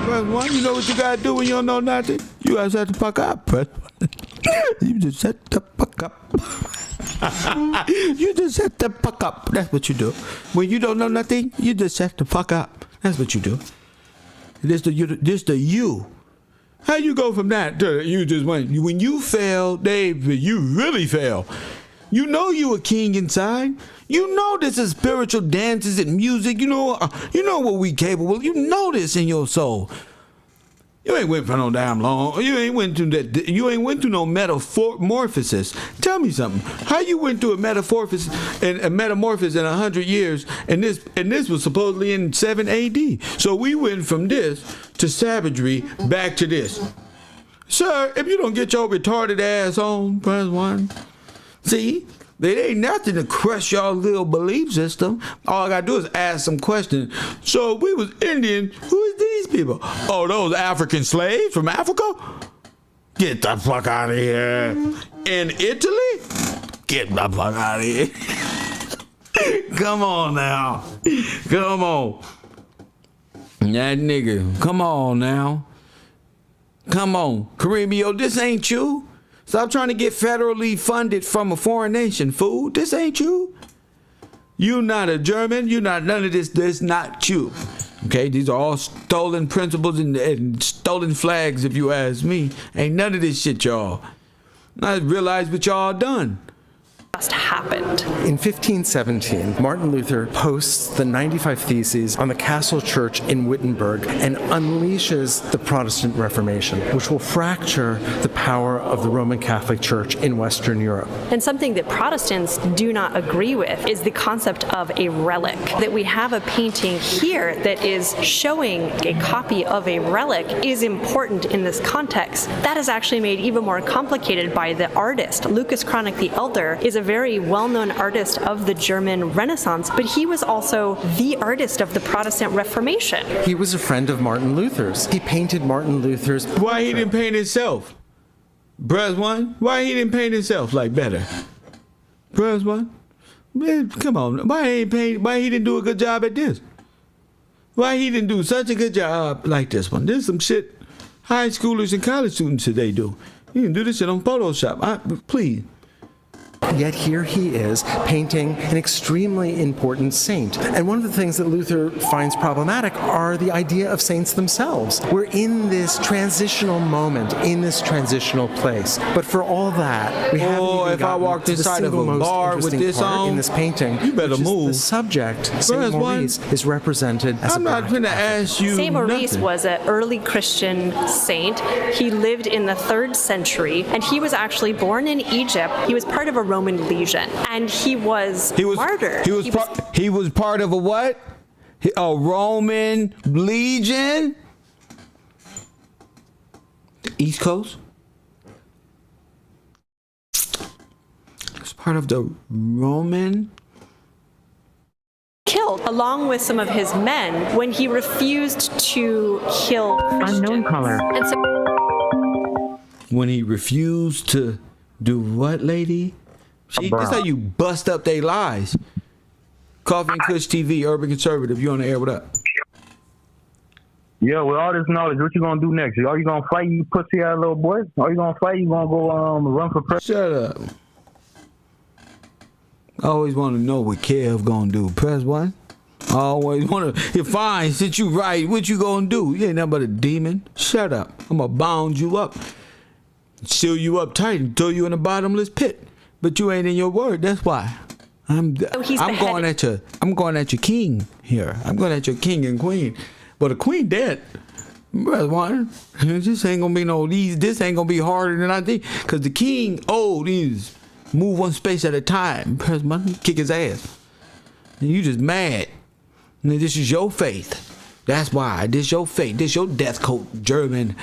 Press 1, you know what you gotta do when you don't know nothing? You gotta shut the fuck up. Press 1. You just shut the fuck up. You just shut the fuck up. That's what you do. When you don't know nothing, you just shut the fuck up. That's what you do. This the you. How you go from that to you just went? When you fail, Dave, you really fail. You know you a king inside. You know this is spiritual dances and music. You know what we capable. You know this in your soul. You ain't went for no damn long. You ain't went through that. You ain't went through no metamorphosis. Tell me something. How you went through a metamorphosis in 100 years, and this was supposedly in 7 A.D. So we went from this to savagery back to this. Sir, if you don't get your retarded ass on, press 1. See, there ain't nothing to crush y'all little belief system. All I gotta do is ask some questions. So if we was Indian, who is these people? Oh, those African slaves from Africa? Get the fuck out of here. In Italy? Get the fuck out of here. Come on now. Come on. That nigga. Come on now. Come on. Kareem, this ain't you. Stop trying to get federally funded from a foreign nation, fool. This ain't you. You not a German. You not none of this. This not you. Okay, these are all stolen principles and stolen flags, if you ask me. Ain't none of this shit, y'all. I realize what y'all done. Happened. In 1517, Martin Luther posts the 95 Theses on the Castle Church in Wittenberg and unleashes the Protestant Reformation, which will fracture the power of the Roman Catholic Church in Western Europe. And something that Protestants do not agree with is the concept of a relic. That we have a painting here that is showing a copy of a relic is important in this context. That is actually made even more complicated by the artist. Lucas Cranach the Elder is a very well-known artist of the German Renaissance, but he was also the artist of the Protestant Reformation. He was a friend of Martin Luther's. He painted Martin Luther's portrait. Why he didn't paint himself? Press 1. Why he didn't paint himself like better? Press 1. Man, come on. Why he didn't do a good job at this? Why he didn't do such a good job like this one? This is some shit high schoolers and college students today do. You can do this shit on Photoshop. Please. Yet here he is painting an extremely important saint. And one of the things that Luther finds problematic are the idea of saints themselves. We're in this transitional moment, in this transitional place. But for all that, we haven't even if I walked inside of a bar with this on in this painting, you better move. The subject, Saint Maurice, is represented as I'm not going to ask you Saint Maurice nothing. was an early Christian saint. He lived in the 3rd century, and he was actually born in Egypt. He was part of a Roman legion, and he was martyred. He was part of a what? A Roman legion? The East Coast? It's part of the Roman. Killed along with some of his men when he refused to kill Christians. Unknown caller. And so when he refused to do what, lady? That's how you bust up their lies. Coffee and Kush TV, Urban Conservative. You on the air? What up? Yeah, with all this knowledge, what you gonna do next? Are you gonna fight, you pussy ass little boy? Are you gonna fight? You gonna go run for president? Shut up. I always want to know what Kev gonna do. Press 1. I always want to. If fine, since you right, what you gonna do? You ain't nothing but a demon. Shut up. I'm gonna bound you up, seal you up tight, and throw you in a bottomless pit. But you ain't in your word. That's why. I'm going at your king here. I'm going at your king and queen. But the queen dead. Brother Warren, this ain't gonna be this ain't gonna be harder than I think. Cause the king these move one space at a time. Press button, kick his ass. And you just mad. And this is your faith. That's why. This your faith. This your death coat German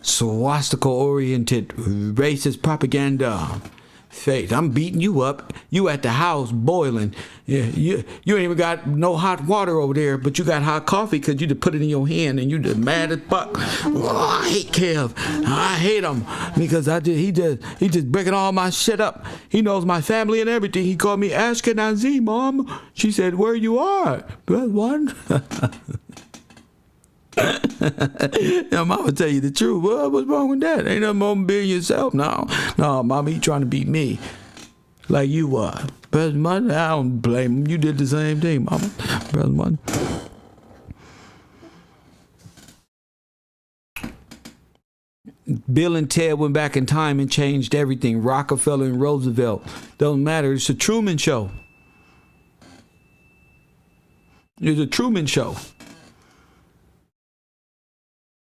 swastika oriented racist propaganda. Faith, I'm beating you up. You at the house boiling. Yeah, you ain't even got no hot water over there, but you got hot coffee because you just put it in your hand and you just mad as fuck. Oh, I hate Kev. I hate him because he just breaking all my shit up. He knows my family and everything. He called me Ashkenazi, Mom. She said, where you are? Well, one. Now, Mama tell you the truth. Well, what's wrong with that? Ain't nothing wrong with being yourself. No, Mama, he trying to beat me like you were. Brother Mother, I don't blame him. You did the same thing, Mama. Brother Mother. Bill and Ted went back in time and changed everything. Rockefeller and Roosevelt. Doesn't matter. It's a Truman Show. It's a Truman Show.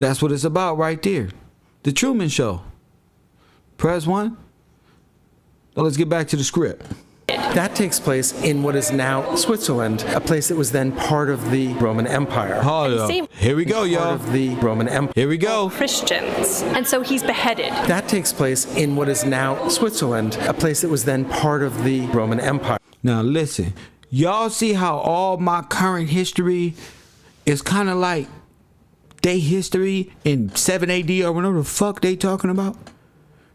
That's what it's about right there. The Truman Show. Press 1. Well, let's get back to the script. That takes place in what is now Switzerland, a place that was then part of the Roman Empire. Hold up. Here we go, y'all. Part of the Roman Empire. Here we go. Christians. And so he's beheaded. That takes place in what is now Switzerland, a place that was then part of the Roman Empire. Now listen, y'all see how all my current history is kind of like they history in 7 AD or whatever the fuck they talking about?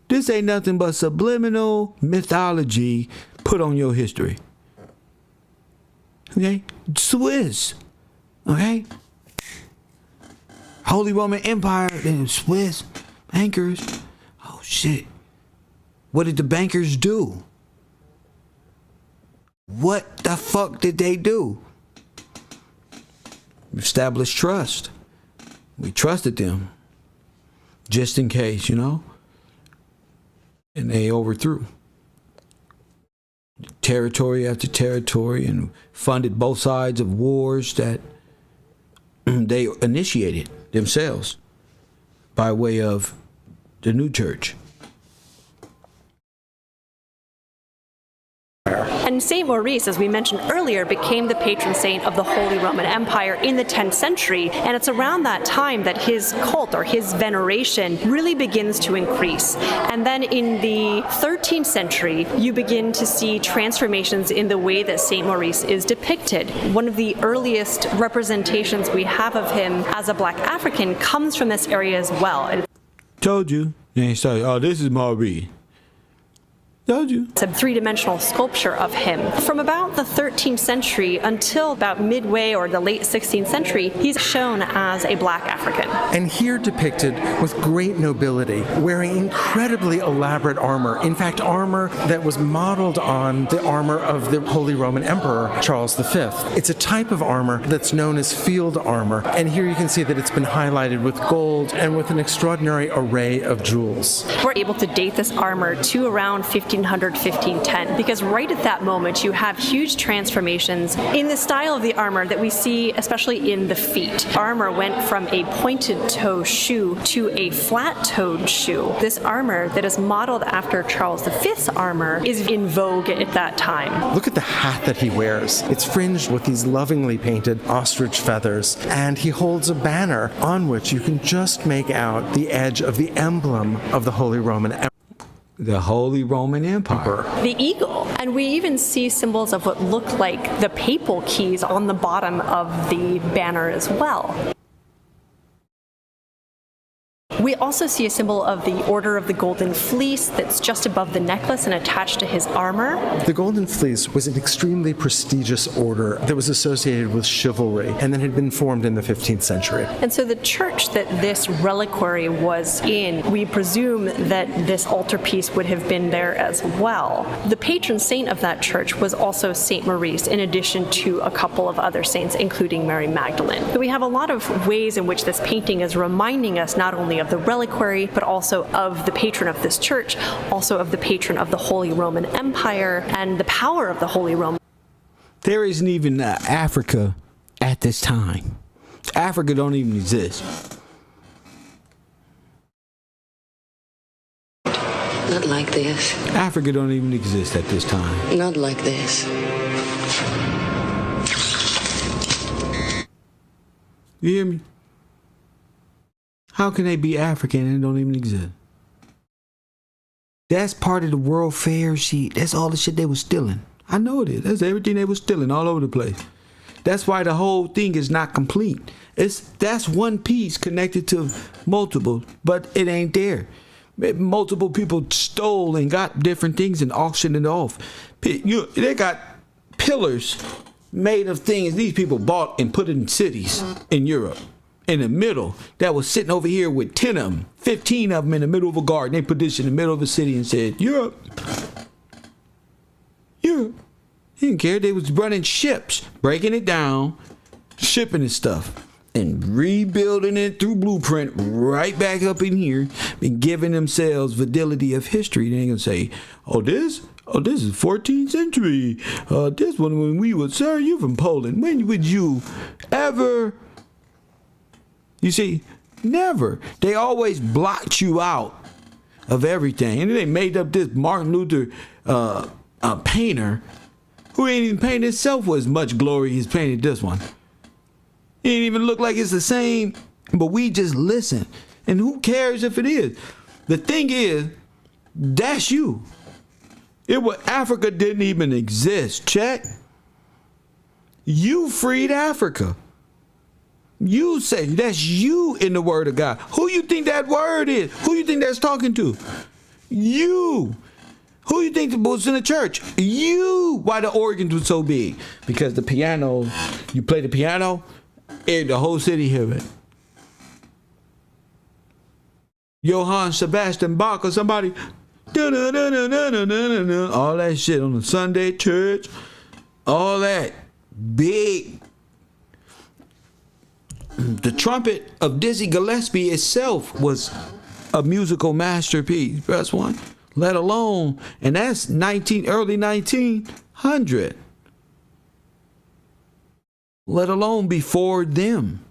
This ain't nothing but subliminal mythology put on your history. Okay? Swiss. Okay? Holy Roman Empire, then Swiss bankers. Oh shit. What did the bankers do? What the fuck did they do? Establish trust. We trusted them. Just in case, you know? And they overthrew. Territory after territory and funded both sides of wars that they initiated themselves by way of the new church. And St. Maurice, as we mentioned earlier, became the patron saint of the Holy Roman Empire in the 10th century. And it's around that time that his cult or his veneration really begins to increase. And then in the 13th century, you begin to see transformations in the way that St. Maurice is depicted. One of the earliest representations we have of him as a black African comes from this area as well. And told you. And so, oh, this is Maurice. Told you. It's a three-dimensional sculpture of him. From about the 13th century until about midway or the late 16th century, he's shown as a black African. And here depicted with great nobility, wearing incredibly elaborate armor. In fact, armor that was modeled on the armor of the Holy Roman Emperor, Charles V. It's a type of armor that's known as field armor. And here you can see that it's been highlighted with gold and with an extraordinary array of jewels. We're able to date this armor to around 1500, 1510, because right at that moment you have huge transformations in the style of the armor that we see especially in the feet. Armor went from a pointed toe shoe to a flat-toed shoe. This armor that is modeled after Charles V's armor is in vogue at that time. Look at the hat that he wears. It's fringed with these lovingly painted ostrich feathers, and he holds a banner on which you can just make out the edge of the emblem of the Holy Roman Empire. The Holy Roman Empire. The eagle. And we even see symbols of what look like the papal keys on the bottom of the banner as well. We also see a symbol of the Order of the Golden Fleece that's just above the necklace and attached to his armor. The Golden Fleece was an extremely prestigious order that was associated with chivalry and then had been formed in the 15th century. And so the church that this reliquary was in, we presume that this altarpiece would have been there as well. The patron saint of that church was also St. Maurice, in addition to a couple of other saints, including Mary Magdalene. So we have a lot of ways in which this painting is reminding us not only of the reliquary, but also of the patron of this church, also of the patron of the Holy Roman Empire, and the power of the Holy Roman. There isn't even Africa at this time. Africa don't even exist. Not like this. Africa don't even exist at this time. Not like this. You hear me? How can they be African and don't even exist? That's part of the World Fair sheet. That's all the shit they was stealing. I know it is. That's everything they was stealing all over the place. That's why the whole thing is not complete. That's one piece connected to multiple, but it ain't there. Multiple people stole and got different things and auctioned it off. They got pillars made of things these people bought and put in cities in Europe. In the middle, that was sitting over here with 10 of them, 15 of them in the middle of a garden. They put this in the middle of a city and said, Europe. They didn't care. They was running ships, breaking it down, shipping the stuff, and rebuilding it through blueprint right back up in here and giving themselves validity of history. They ain't gonna say, this is 14th century. This one when we would, sir, you from Poland. When would you ever? You see, never. They always blocked you out of everything. And then they made up this Martin Luther painter who ain't even painted himself with as much glory as painted this one. It ain't even look like it's the same, but we just listen. And who cares if it is? The thing is, that's you. Africa didn't even exist. Check. You freed Africa. You say that's you in the word of God. Who you think that word is? Who you think that's talking to? You. Who you think was in the church? You. Why the organs were so big? Because the piano, you play the piano, and the whole city hear it. Johann Sebastian Bach or somebody, all that shit on the Sunday church, all that big. The trumpet of Dizzy Gillespie itself was a musical masterpiece. Press one. Let alone, and that's early 1900. Let alone before them.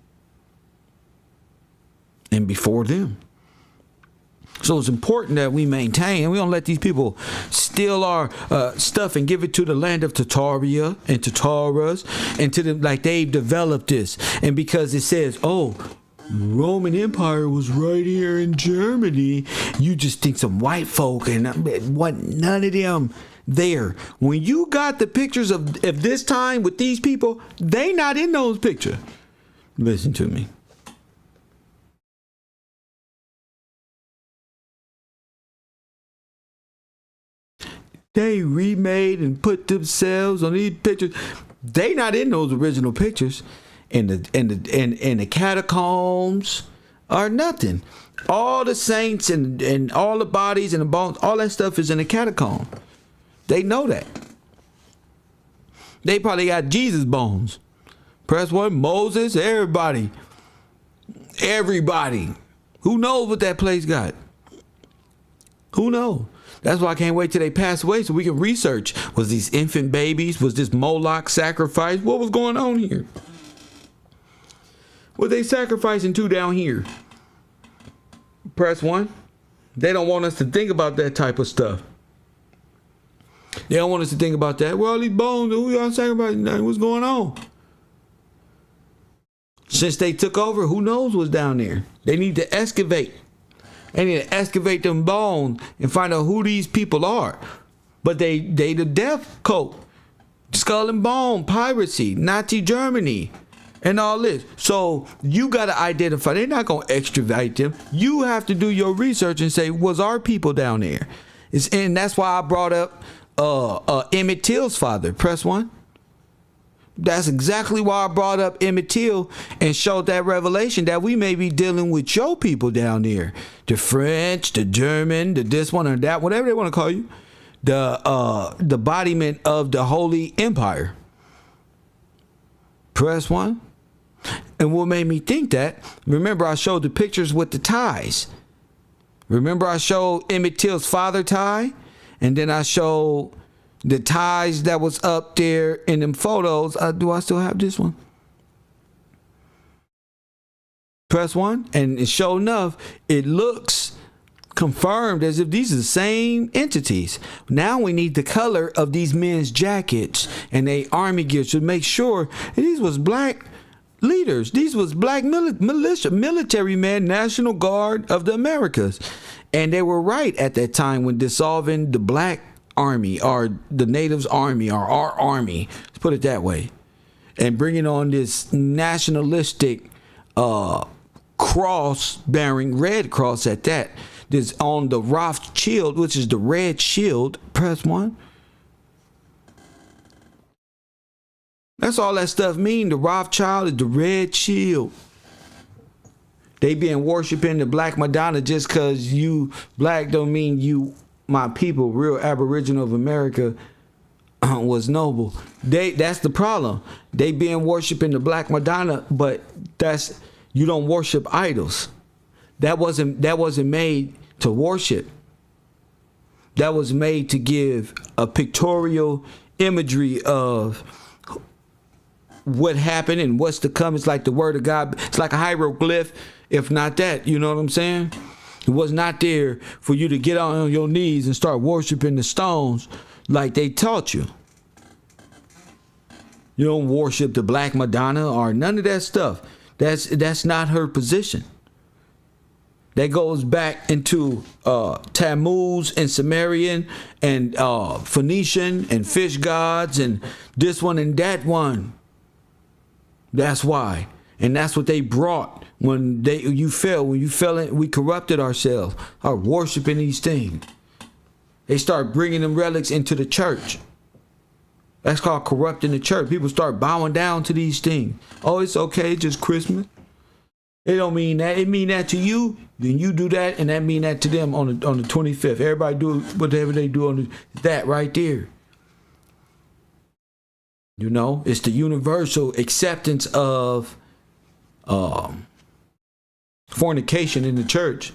And before them. So it's important that we maintain, and we don't let these people steal our stuff and give it to the land of Tartaria and Tataras and to them like they've developed this. And because it says, Roman Empire was right here in Germany, you just think some white folk and none of them there. When you got the pictures of this time with these people, they not in those pictures. Listen to me. They remade and put themselves on these pictures. They not in those original pictures. And the catacombs are nothing. All the saints and all the bodies and the bones, all that stuff is in the catacomb. They know that. They probably got Jesus bones. Press one, Moses, everybody. Who knows what that place got? Who knows? That's why I can't wait till they pass away so we can research. Was these infant babies? Was this Moloch sacrifice? What was going on here? What they sacrificing to down here? Press one. They don't want us to think about that type of stuff. They don't want us to think about that. Well, all these bones, who y'all sacrificing? What's going on? Since they took over, who knows what's down there? They need to excavate. They need to excavate them bones and find out who these people are. But they the death cult, skull and bone, piracy, Nazi Germany, and all this. So you got to identify. They're not going to extradite them. You have to do your research and say, was our people down there? And that's why I brought up Emmett Till's father. Press one. That's exactly why I brought up Emmett Till and showed that revelation that we may be dealing with your people down there. The French, the German, the this one or that, whatever they want to call you. The embodiment of the Holy Empire. Press one. And what made me think that, remember I showed the pictures with the ties. Remember I showed Emmett Till's father tie? And then I showed the ties that was up there in them photos. Do I still have this one? Press one. And sure enough, it looks confirmed as if these are the same entities. Now we need the color of these men's jackets and their army gear to make sure these was black leaders. These was black military men, National Guard of the Americas. And they were right at that time when dissolving the black army or the natives' army or our army, let's put it that way, and bringing on this nationalistic cross-bearing Red Cross at that. This on the Rothschild, which is the red shield. Press 1. That's all that stuff mean. The Rothschild is the red shield. They been worshiping the Black Madonna just because you black don't mean you, my people, real Aboriginal of America, was noble. That's the problem. They been worshiping the Black Madonna, but you don't worship idols. That wasn't made to worship. That was made to give a pictorial imagery of what happened and what's to come. It's like the word of God. It's like a hieroglyph, if not that. You know what I'm saying? It was not there for you to get on your knees and start worshiping the stones like they taught you. You don't worship the Black Madonna or none of that stuff. That's not her position. That goes back into Tammuz and Sumerian and Phoenician and fish gods and this one and that one. That's why. And that's what they brought when you fell. When you fell in, we corrupted ourselves, are worshiping these things. They start bringing them relics into the church. That's called corrupting the church. People start bowing down to these things. Oh, it's okay, just Christmas. It don't mean that. It mean that to you. Then you do that, and that mean that to them on the 25th. Everybody do whatever they do on that right there. You know, it's the universal acceptance of fornication in the church,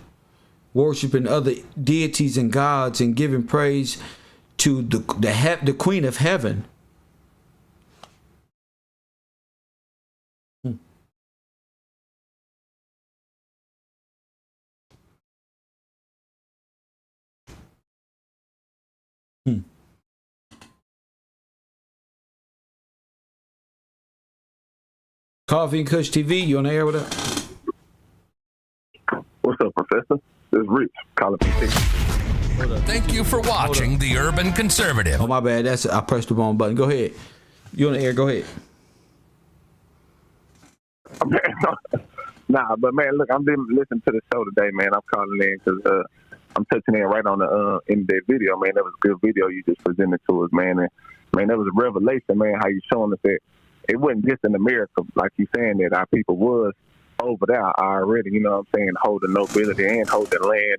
worshiping other deities and gods, and giving praise to the Queen of Heaven. Coffee and Kush TV, you on the air with us? What's up, Professor? This is Rich, calling from Texas. Thank you for watching The Urban Conservative. Oh, my bad. I pressed the wrong button. Go ahead. You on the air? Go ahead. Nah, but man, look, I've been listening to the show today, man. I'm calling in because I'm touching in right on the in that video, man. That was a good video you just presented to us, man. And man, that was a revelation, man. How you showing us that it wasn't just in America, like you saying that our people was over there already. You know what I'm saying? Holding nobility and holding land.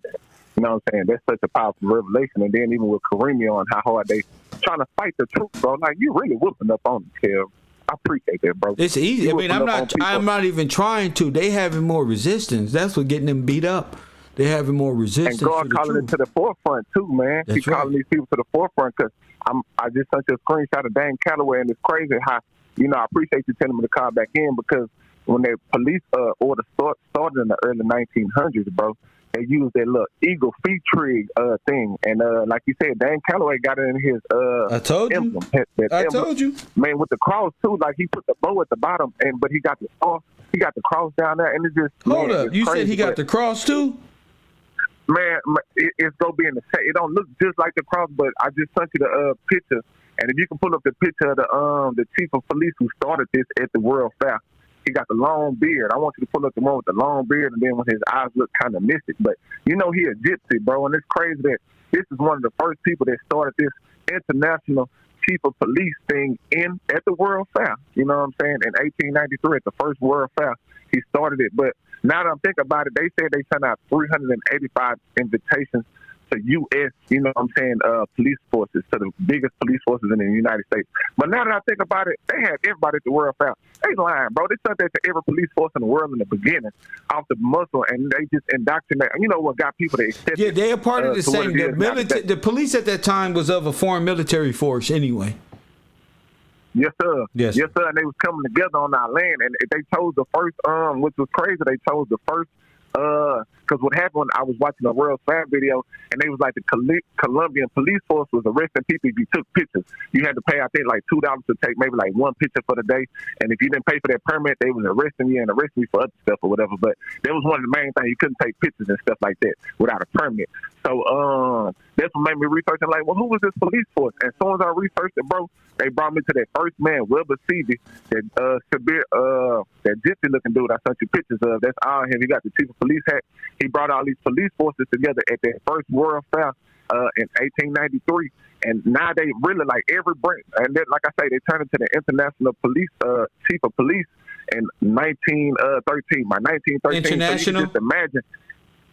You know what I'm saying? That's such a powerful revelation. And then even with Karimi on how hard they trying to fight the truth, bro. Like you really whooping up on them, Kev. I appreciate that, bro. It's easy. I mean, I'm not even trying to. They having more resistance. That's what getting them beat up. They having more resistance. And God calling it to the forefront too, man. He's calling these people to the forefront because I just sent you a screenshot of Dan Calloway, and it's crazy how, you know, I appreciate you telling me to call back in because when the police order started in the early 1900s, bro, they used that little eagle feet trig thing, and like you said, Dan Calloway got it in his I told emblem. I told you, man, with the cross too. Like he put the bow at the bottom, but he got the cross down there, and it's just hold up. You said he got the cross too. Man, it's gonna be in the set. It don't look just like the cross, but I just sent you the picture, and if you can pull up the picture of the chief of police who started this at the World Fair. He got the long beard. I want you to pull up the one with the long beard, and then when his eyes look kind of mystic. But you know he a gypsy, bro, and it's crazy that this is one of the first people that started this international chief of police thing at the World Fair. You know what I'm saying? In 1893, at the first World Fair, he started it. But now that I'm thinking about it, they said they sent out 385 invitations to U.S., you know what I'm saying, police forces, to the biggest police forces in the United States. But now that I think about it, they had everybody at the World Fair. They lying, bro. They sent that to every police force in the world in the beginning off the muscle, and they just indoctrinate. You know what got people to accept? Yeah, they are part of the same. The police at that time was of a foreign military force anyway. Yes, sir. Yes, sir. And they was coming together on our land, and they chose the first, which was crazy. They chose the first because what happened, I was watching a World Fair video, and they was like the Colombian police force was arresting people if you took pictures. You had to pay, I think, like $2 to take maybe like one picture for the day, and if you didn't pay for that permit, they was arresting you and arresting you for other stuff or whatever. But that was one of the main things. You couldn't take pictures and stuff like that without a permit. So that's what made me research and like, well, who was this police force? And as soon as I researched it, bro, they brought me to that first man, Wilbur Seavey, that severe, that gypsy looking dude I sent you pictures of. That's all him. He got the chief of police hat. He brought all these police forces together at that first World Fair in 1893. And now they really like every branch. And then, like I say, they turned into the International Police Chief of Police in 1913. By 1913, International? So you can just imagine.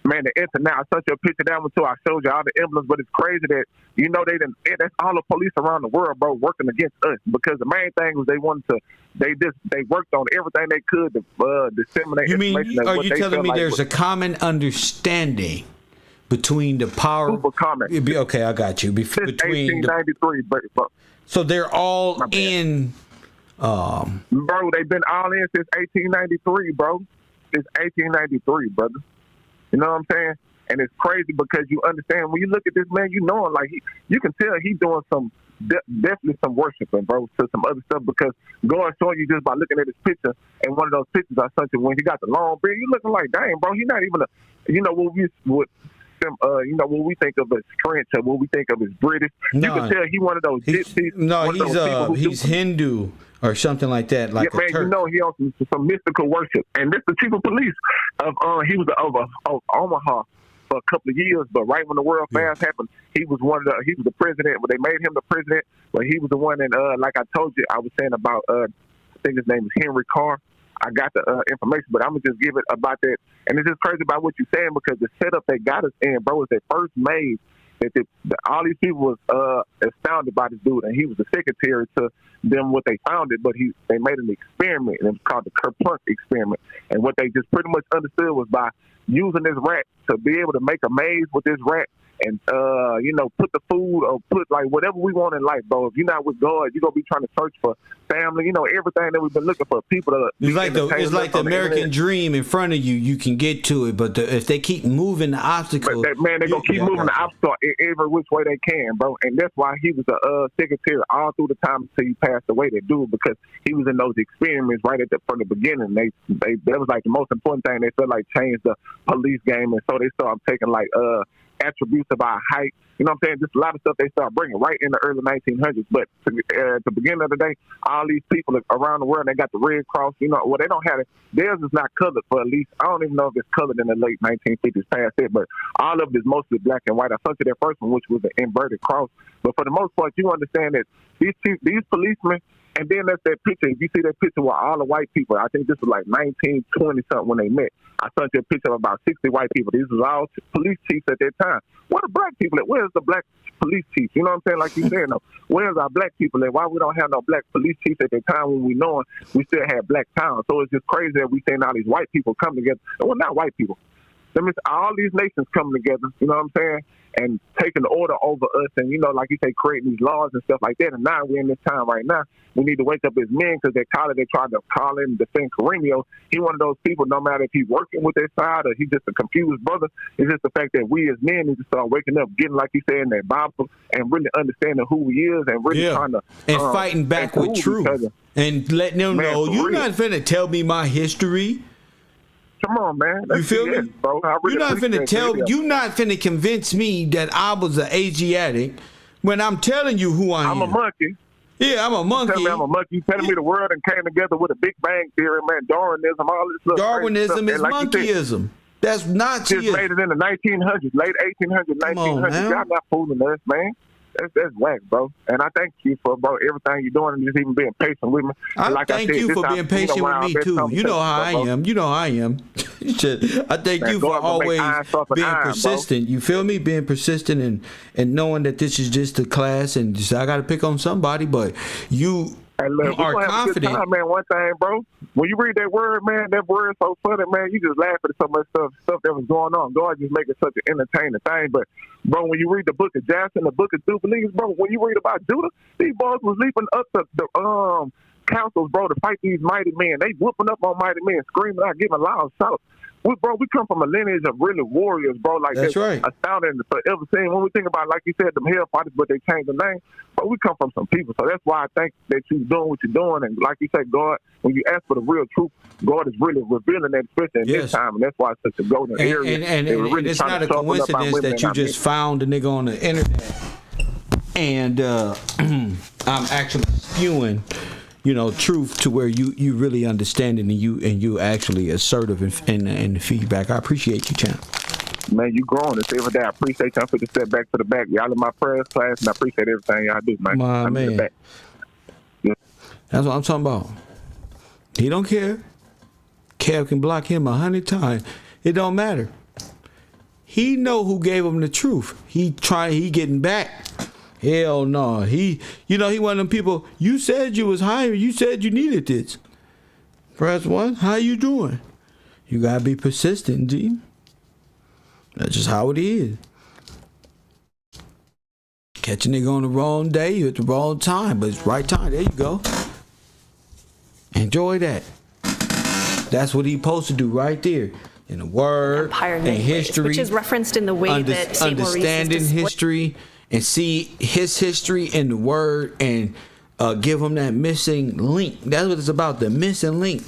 Man, the international. I sent you a picture that one too. I showed you all the emblems, but it's crazy that they didn't. That's all the police around the world, bro, working against us because the main thing was they wanted to. They worked on everything they could to disseminate information. You mean? Are you telling me there's a common understanding between the power? Super common. Okay, I got you. Since 1893, but so they're all in. Bro, they've been all in since 1893, bro. Since 1893, brother. You know what I'm saying? And it's crazy because you understand when you look at this man, you know him like you can tell he's doing some definitely some worshiping, bro, to some other stuff because God showing you just by looking at his picture and one of those pictures I sent you when he got the long beard, you looking like, dang, bro, he's not even when we think of as French or when we think of as British, you can tell he one of those gypsies. No, he's Hindu or something like that. Like yeah, man, Turk. You know he on some mystical worship, and this the chief of police of he was of Omaha for a couple of years, but right when the World Fairs happened, he was the president. But they made him the president, but he was the one. And like I told you, I was saying about I think his name is Henry Carr. I got the information, but I'm gonna just give it about that. And it's just crazy about what you're saying because the setup they got us in, bro, is they first made that all these people was astounded by this dude, and he was the secretary to them what they founded. But they made an experiment, and it was called the Kerplunk experiment. And what they just pretty much understood was by using this rat to be able to make a maze with this rat. And, put the food or put like whatever we want in life, bro. If you're not with God, you're going to be trying to search for family, everything that we've been looking for. People to it's like the American dream in front of you. You can get to it, but if they keep moving the obstacles. They're going to keep moving the obstacle every which way they can, bro. And that's why he was a secretary all through the time until he passed away, that dude, because he was in those experiments right from the beginning. That was like the most important thing. They felt like changed the police game, and so they started taking like attributes of our height. You know what I'm saying? Just a lot of stuff they start bringing right in the early 1900s. But at the beginning of the day, all these people around the world, they got the Red Cross. They don't have it. Theirs is not colored for at least, I don't even know if it's colored in the late 1950s past it, but all of it is mostly black and white. I sent you that first one, which was the inverted cross. But for the most part, you understand that these policemen, and then that's that picture. If you see that picture with all the white people, I think this was like 1920-something when they met. I sent you a picture of about 60 white people. These was all police chiefs at that time. Where the black people at? Where's the black police chiefs? You know what I'm saying? Like you said, no. Where's our black people at? Why we don't have no black police chiefs at that time when we know we still had black towns? So it's just crazy that we saying all these white people come together. Well, not white people. That means all these nations coming together, you know what I'm saying, and taking the order over us and, like you say, creating these laws and stuff like that. And now we're in this time right now. We need to wake up as men because they tried to call him defend Carino. He one of those people, no matter if he's working with their side or he's just a confused brother, it's just the fact that we as men need to start waking up, getting, like you said, in that Bible and really understanding who he is and really trying to... And fighting back with truth and letting them know, you're not finna tell me my history. Come on, man. You feel me? Bro. You're not finna convince me that I was an Asiatic when I'm telling you who I am. I'm a monkey. Yeah, I'm a monkey. You telling me I'm a monkey. You telling me the world and came together with a Big Bang Theory, man, Darwinism, all this stuff. Darwinism is like monkeyism. That's Nazism. Just made it in the 1900s, late 1800s, 1900s. Y'all not fooling us, man. That's whack, bro. And I thank you for, bro, everything you're doing and just even being patient with me. Thank you for being patient with me, too. You know how I am. You know how I am. I thank you for always being persistent. You feel me? Being persistent and knowing that this is just a class and just, I got to pick on somebody, but you are confident. Time, man. One thing, bro. When you read that word, man, that word is so funny, man. You just laugh at so much stuff that was going on. God just make it such an entertaining thing. But, bro, when you read the book of Jasper, the book of Jubilees, bro, when you read about Judah, these boys was leaping up the councils, bro, to fight these mighty men. They whooping up on mighty men, screaming out, giving loud shouts. we come from a lineage of really warriors, bro. Like that's right. Astounding forever seen. When we think about, like you said, them hell fighters, but they changed the name. But we come from some people, so that's why I think that you're doing what you're doing. And like you said, God, when you ask for the real truth, God is really revealing that, especially in this time, and that's why it's such a golden area. And really it's not a coincidence that you just found the nigga on the internet, and I'm actually spewing, truth to where you really understand it, and you actually assertive in the feedback. I appreciate you, champ. Man, you growing this every day. I appreciate y'all for the step back to the back. Y'all in my prayers class, and I appreciate everything y'all do, man. My man. That's what I'm talking about. He don't care. Kev can block him 100 times. It don't matter. He know who gave him the truth. He getting back. Hell no. He one of them people, you said you was higher. You said you needed this. Press 1, how you doing? You gotta be persistent, G. That's just how it is. Catch a nigga on the wrong day, you at the wrong time, but it's right time. There you go. Enjoy that. That's what he's supposed to do right there. In the word and history. Which is referenced in the way that St. Maurice understanding history and see his history in the word and give him that missing link. That's what it's about, the missing link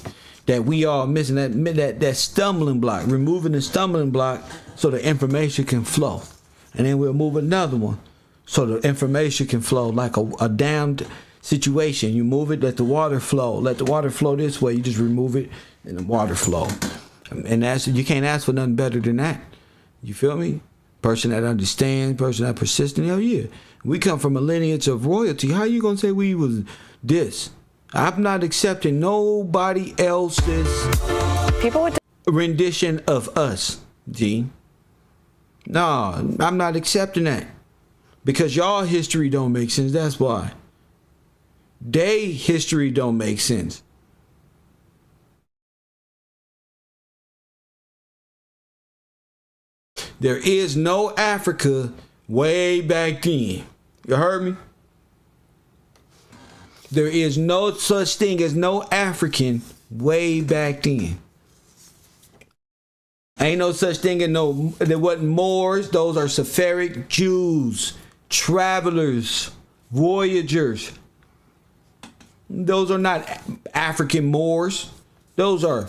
that we are missing, that stumbling block, removing the stumbling block so the information can flow. And then we'll move another one so the information can flow like a damned situation. You move it, let the water flow. Let the water flow this way. You just remove it and the water flow. And you can't ask for nothing better than that. You feel me? Person that understands, person that persistent. Hell yeah. We come from a lineage of royalty. How you gonna say we was this? I'm not accepting nobody else's rendition of us, G. No, I'm not accepting that. Because y'all history don't make sense. That's why. They history don't make sense. There is no Africa way back then. You heard me? There is no such thing as no African way back then. Ain't no such thing as there wasn't Moors. Those are Sephardic Jews, travelers, voyagers. Those are not African Moors. Those are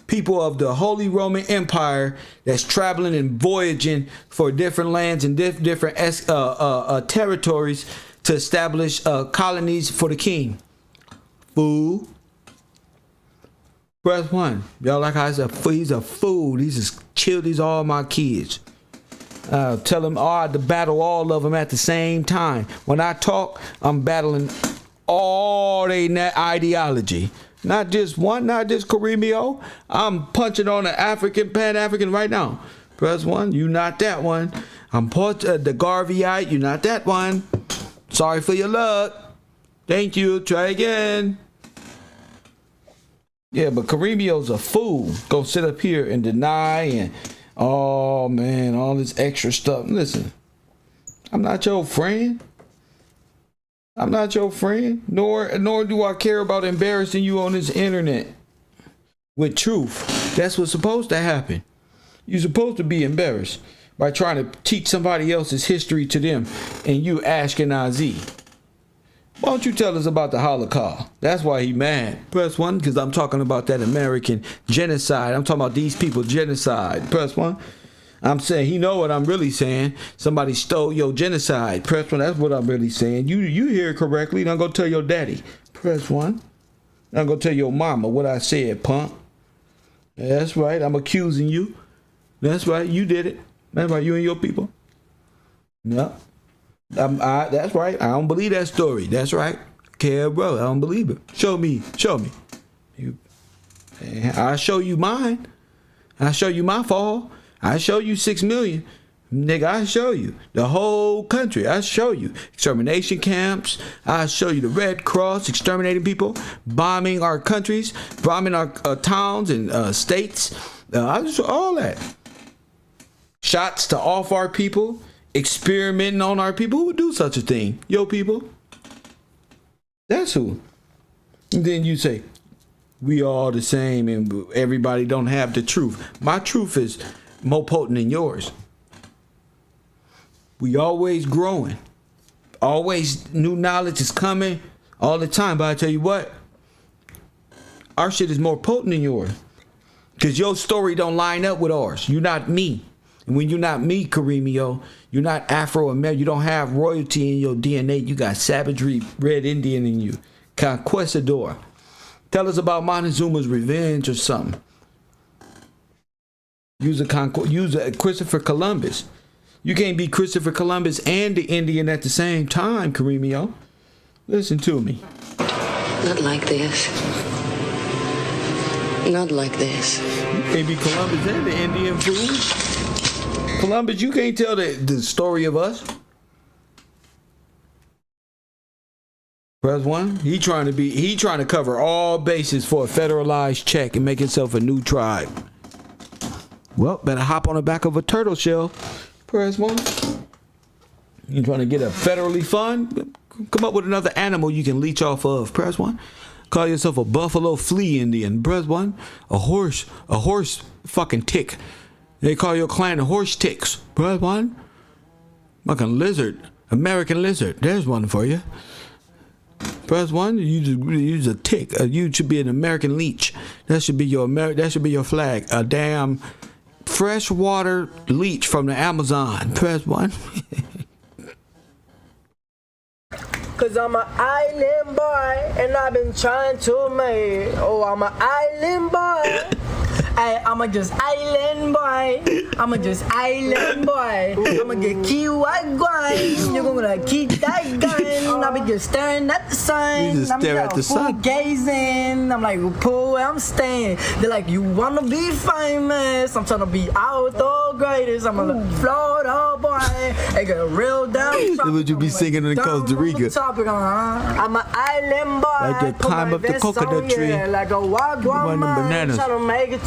people of the Holy Roman Empire that's traveling and voyaging for different lands and different territories to establish colonies for the king. Fool. Press 1. Y'all like how I said, he's a fool. He's just chill. These are all my kids. Tell them to battle all of them at the same time. When I talk, I'm battling all their ideology. Not just one, not just Karimio. I'm punching on the African, Pan-African right now. Press 1, you not that one. I'm the Garveyite, you not that one. Sorry for your luck. Thank you, try again. Yeah, but Karimio's a fool. Go sit up here and deny and, oh man, all this extra stuff. Listen, I'm not your friend. I'm not your friend, nor do I care about embarrassing you on this internet with truth. That's what's supposed to happen. You're supposed to be embarrassed by trying to teach somebody else's history to them and you Ashkenazi. Why don't you tell us about the Holocaust? That's why he mad. Press 1, because I'm talking about that American genocide. I'm talking about these people genocide. Press 1. I'm saying, he know what I'm really saying. Somebody stole your genocide. Press 1, that's what I'm really saying. You hear it correctly. Now go tell your daddy. Press 1. Now go tell your mama what I said, punk. That's right, I'm accusing you. That's right, you did it. That's right, you and your people. No. That's right, I don't believe that story. That's right. Okay, bro, I don't believe it. Show me. I'll show you mine. I'll show you my fall. I show you 6 million. Nigga, I show you the whole country. I show you extermination camps. I show you the Red Cross exterminating people, bombing our countries, bombing our towns and states. I just all that. Shots to off our people, experimenting on our people. Who would do such a thing? Yo, people. That's who. And then you say, we all the same and everybody don't have the truth. My truth is more potent than yours. We always growing. Always new knowledge is coming all the time. But I tell you what, our shit is more potent than yours. Because your story don't line up with ours. You're not me. And when you're not me, Kareemio, you're not Afro-American. You don't have royalty in your DNA. You got savagery, red Indian in you. Conquistador. Tell us about Montezuma's revenge or something. Use a Christopher Columbus. You can't be Christopher Columbus and the Indian at the same time, Kareemio. Listen to me. Not like this. Not like this. You can't be Columbus and the Indian fool. Columbus, you can't tell the story of us. Press one. He trying to cover all bases for a federalized check and make himself a new tribe. Well, better hop on the back of a turtle shell. Press one. You trying to get a federally fund? Come up with another animal you can leech off of. Press one. Call yourself a buffalo flea Indian. Press one. A horse fucking tick. They call your clan horse ticks. Press one. Fucking lizard. American lizard. There's one for you. Press one. You use a tick. You should be an American leech. That should be your flag. A damn freshwater leech from the Amazon. Press one. Cause I'm an island boy and I've been trying to make. Oh, I'm an island boy. I'ma just island boy. I'ma just island boy. I'ma get key white guan. You're gonna keep that gun. I'll be just staring at the sun. You just stare at the sun. Gazing. I'm like, pull where I'm staying. They're like, you wanna be famous? I'm trying to be out the greatest. I'm a Florida boy. I got a real down. Would you be singing in Costa Rica? I'm an island boy. Like to climb up the coconut tree. Like a wild bananas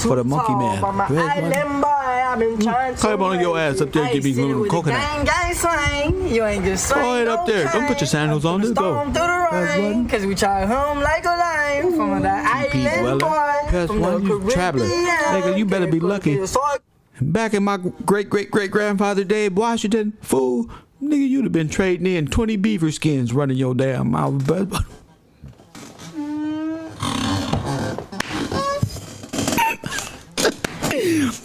for the monkey man. I'm an island boy. I've been trying to climb on your ass up there and give me a coconut. Gang slang. You ain't just swing. Go ahead up there. Don't put your sandals on. Let's go. Cause we try home like a lion from the island boy. Press one, you traveler. Nigga, you better be lucky. Back in my great-great-great-grandfather Dave Washington, fool, nigga, you'd have been trading in 20 beaver skins running your damn mouth.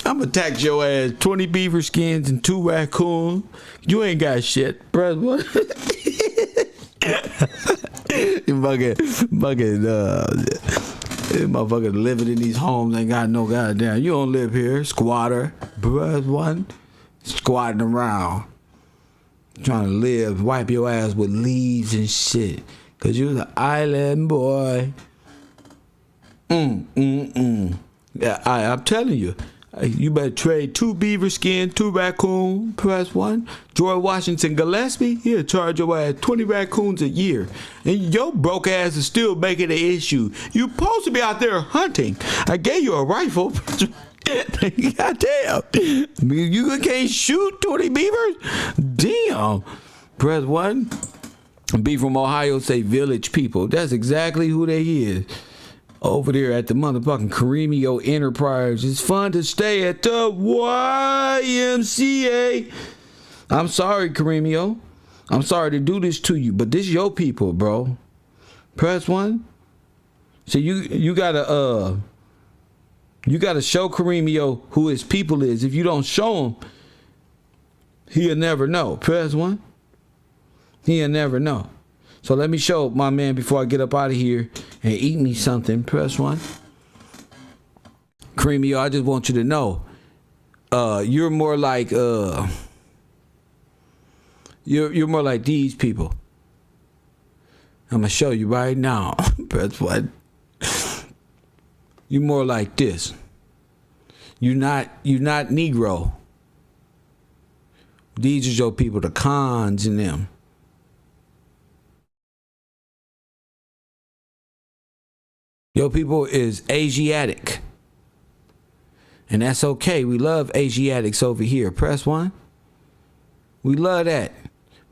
I'm gonna tax your ass 20 beaver skins and 2 raccoons. You ain't got shit, bro. What? You motherfucker living in these homes ain't got no goddamn. You don't live here, squatter, bruh. One squatting around, trying to live, wipe your ass with leaves and shit, cause you was an island boy. Yeah, I'm telling you. You better trade 2 beaver skin, 2 raccoon. Press one. George Washington Gillespie, he'll charge your ass 20 raccoons a year. And your broke ass is still making an issue. You supposed to be out there hunting. I gave you a rifle. Goddamn. You can't shoot 20 beavers? Damn. Press one. Be from Ohio State Village people. That's exactly who they is. Over there at the motherfucking Kareemio Enterprise. It's fun to stay at the YMCA. I'm sorry, Kareemio. I'm sorry to do this to you, but this is your people, bro. Press one. So you gotta show Kareemio who his people is. If you don't show him, he'll never know. Press one. He'll never know. So let me show my man before I get up out of here and eat me something. Press one. Kareemio, I just want you to know, you're more like you're more like these people. I'm gonna show you right now. Press one. You're more like this. You're not Negro. These are your people, the cons in them. Your people is Asiatic. And that's okay. We love Asiatics over here. Press one. We love that.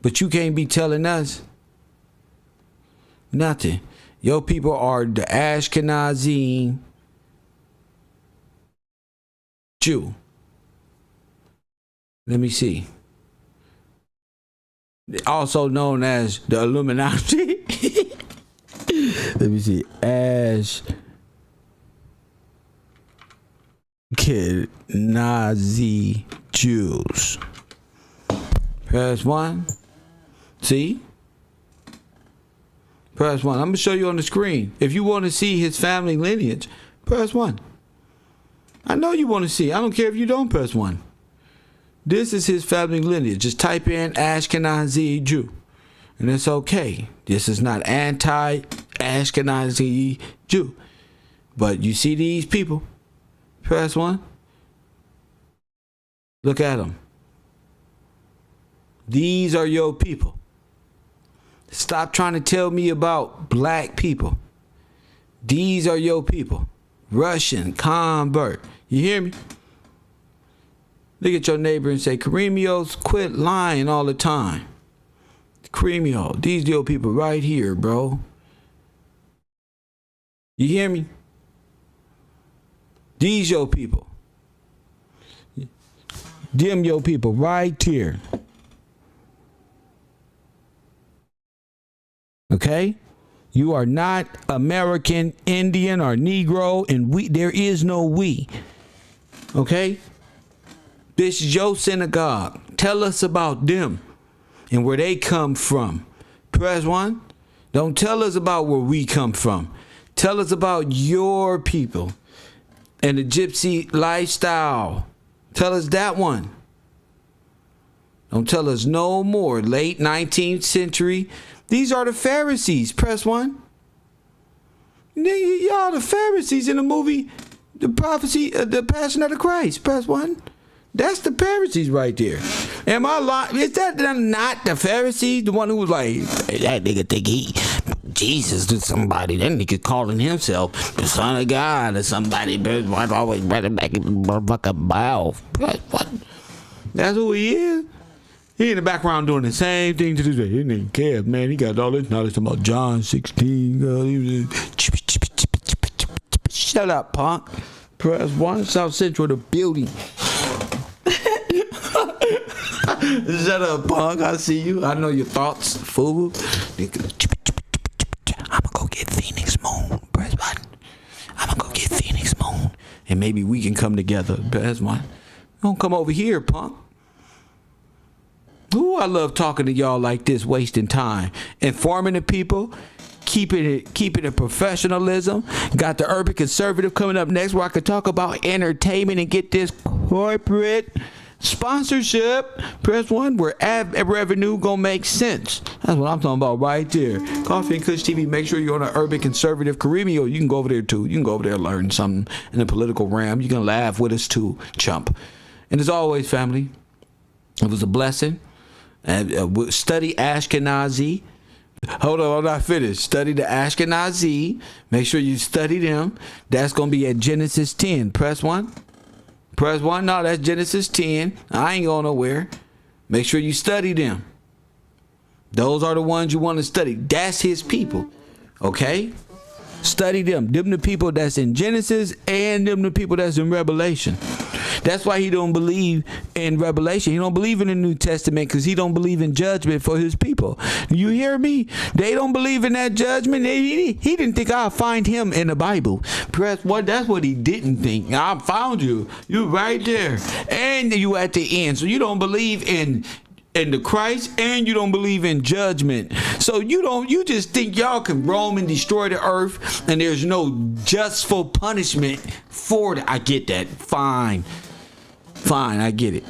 But you can't be telling us nothing. Your people are the Ashkenazi Jew. Let me see. Also known as the Illuminati. Let me see. Ashkenazi Jews. Press 1. See? Press 1. I'm going to show you on the screen. If you want to see his family lineage, press 1. I know you want to see. I don't care if you don't press 1. This is his family lineage. Just type in Ashkenazi Jew. And it's okay. This is not anti-Ashkenazi Jew. But you see these people? Press 1. Look at them. These are your people. Stop trying to tell me about black people. These are your people. Russian convert. You hear me? Look at your neighbor and say, Karemios, quit lying all the time. Karemio, these are your people right here, bro. You hear me? These your people. Them your people right here. Okay? You are not American, Indian, or Negro, and there is no we. Okay? This is your synagogue. Tell us about them and where they come from. Press 1. Don't tell us about where we come from. Tell us about your people and the gypsy lifestyle. Tell us that one. Don't tell us no more. Late 19th century. These are the Pharisees. Press 1. Y'all the Pharisees in the movie, the prophecy, the Passion of the Christ. Press 1. That's the Pharisees right there. Am I lying? Is that not the Pharisees? The one who was like, hey, that nigga think Jesus to somebody. That nigga calling himself the Son of God or somebody. I'd always better make it motherfucking mouth. What? That's who he is. He in the background doing the same thing to this day. He didn't care, man. He got all this knowledge about John 16. Shut up, punk. Press 1. South Central, the building. Shut up, punk. I see you. I know your thoughts, fool. I'ma go get Phoenix Moon. Press 1. I'ma go get Phoenix Moon. And maybe we can come together. Press 1. Don't come over here, punk. Ooh, I love talking to y'all like this, wasting time, informing the people, keeping it professionalism. Got the urban conservative coming up next, where I could talk about entertainment and get this corporate sponsorship. Press 1, where ad revenue gonna make sense. That's what I'm talking about right there. Coffee and Kush TV. Make sure you're on an urban conservative Karemio. You can go over there too. You can go over there and learn something in the political realm. You can laugh with us too, chump. And as always, family, it was a blessing. Study Ashkenazi. Hold on, I'm not finished. Study the Ashkenazi. Make sure you study them. That's going to be at Genesis 10. Press 1. Press 1. No, that's Genesis 10. I ain't going nowhere. Make sure you study them. Those are the ones you want to study. That's his people. Okay? Study them. Them the people that's in Genesis, and them the people that's in Revelation. That's why he don't believe in Revelation. He don't believe in the New Testament, because he don't believe in judgment for his people. You hear me? They don't believe in that judgment. He didn't think I'd find him in the Bible. Press 1. That's what he didn't think. I found you. You right there. And you at the end. So you don't believe in the Christ, and you don't believe in judgment. So you just think y'all can roam and destroy the earth, and there's no justful punishment for it. I get that. Fine, I get it.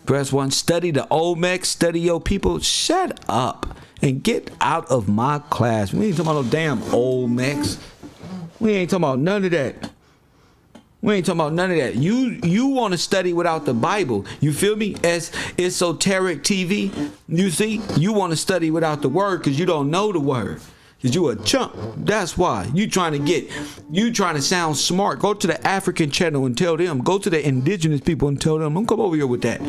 Press 1. Study the Olmecs. Study your people. Shut up and get out of my class. We ain't talking about no damn Olmecs. We ain't talking about none of that. You want to study without the Bible. You feel me? As esoteric TV. You see? You want to study without the word because you don't know the word. Because you a chump. That's why. You trying to sound smart. Go to the African channel and tell them. Go to the indigenous people and tell them. Don't come over here with that.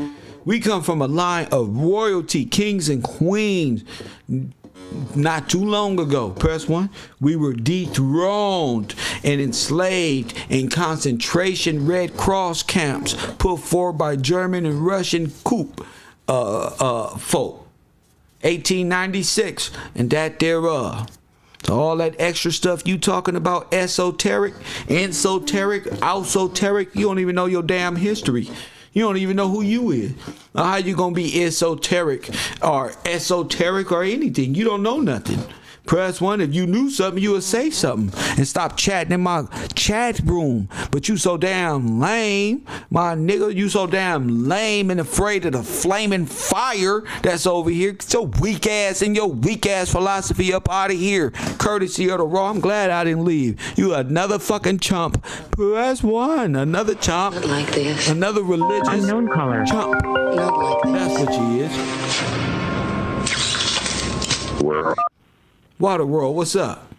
We come from a line of royalty, kings and queens. not too long ago, press 1, we were dethroned and enslaved in concentration Red Cross camps put forward by German and Russian folk. 1896 and that thereof. So all that extra stuff you talking about, esoteric, esoteric, ousoteric, you don't even know your damn history. You don't even know who you is. How you gonna be esoteric or anything? You don't know nothing. Press 1. If you knew something, you would say something and stop chatting in my chat room. But you so damn lame, my nigga. You so damn lame and afraid of the flaming fire that's over here. Get your weak ass and your weak ass philosophy up out of here. Courtesy of the Raw. I'm glad I didn't leave. You another fucking chump. Press 1. Another chump. Not like this. Another religious Unknown caller. chump. Not like this. That's what she is. Well, Water World, what's up?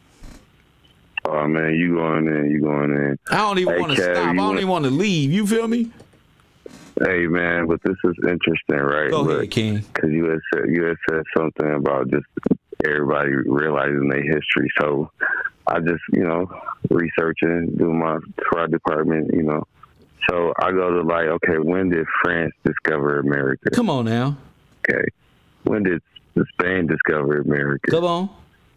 Oh man, you going in. I don't even want to stop. I don't even want to leave. You feel me? Hey man, but this is interesting, right? Go ahead, King. Because you had said something about just everybody realizing their history. So I just, researching, doing my fraud department, So I go to okay, when did France discover America? Come on now. Okay. When did Spain discover America? Come on.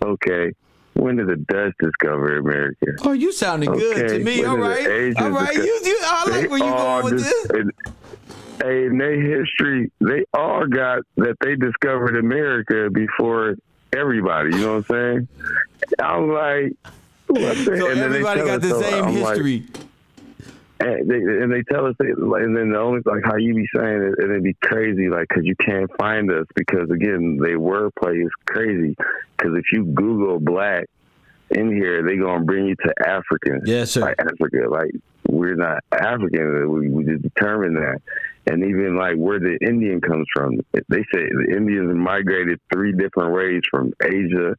Okay. When did the Dutch discover America? Oh, you sounding good to me. All right. All right. I like where you going with this. Hey, in their history, they all got that they discovered America before everybody. You know what I'm saying? I'm like, what the So and everybody got the same history. And they tell us, and then the only how you be saying it, and it'd be crazy, because you can't find us because again, they wordplay is crazy. Because if you Google black in here, they gonna bring you to African. Yes, sir. Africa, we're not African. We just determined that. And even where the Indian comes from, they say the Indians migrated 3 different ways from Asia,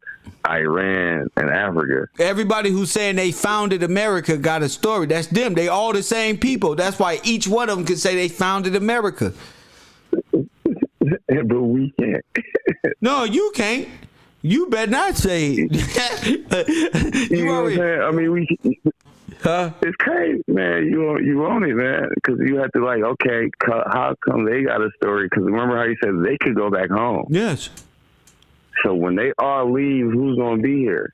Iran, and Africa. Everybody who's saying they founded America got a story. That's them. They all the same people. That's why each one of them can say they founded America. But we can't. No, you can't. You better not say it. you know what I'm saying? I mean, it's crazy, man. You own it, man, because you have to okay, how come they got a story? Because remember how you said they could go back home. Yes. So when they all leave, who's gonna be here?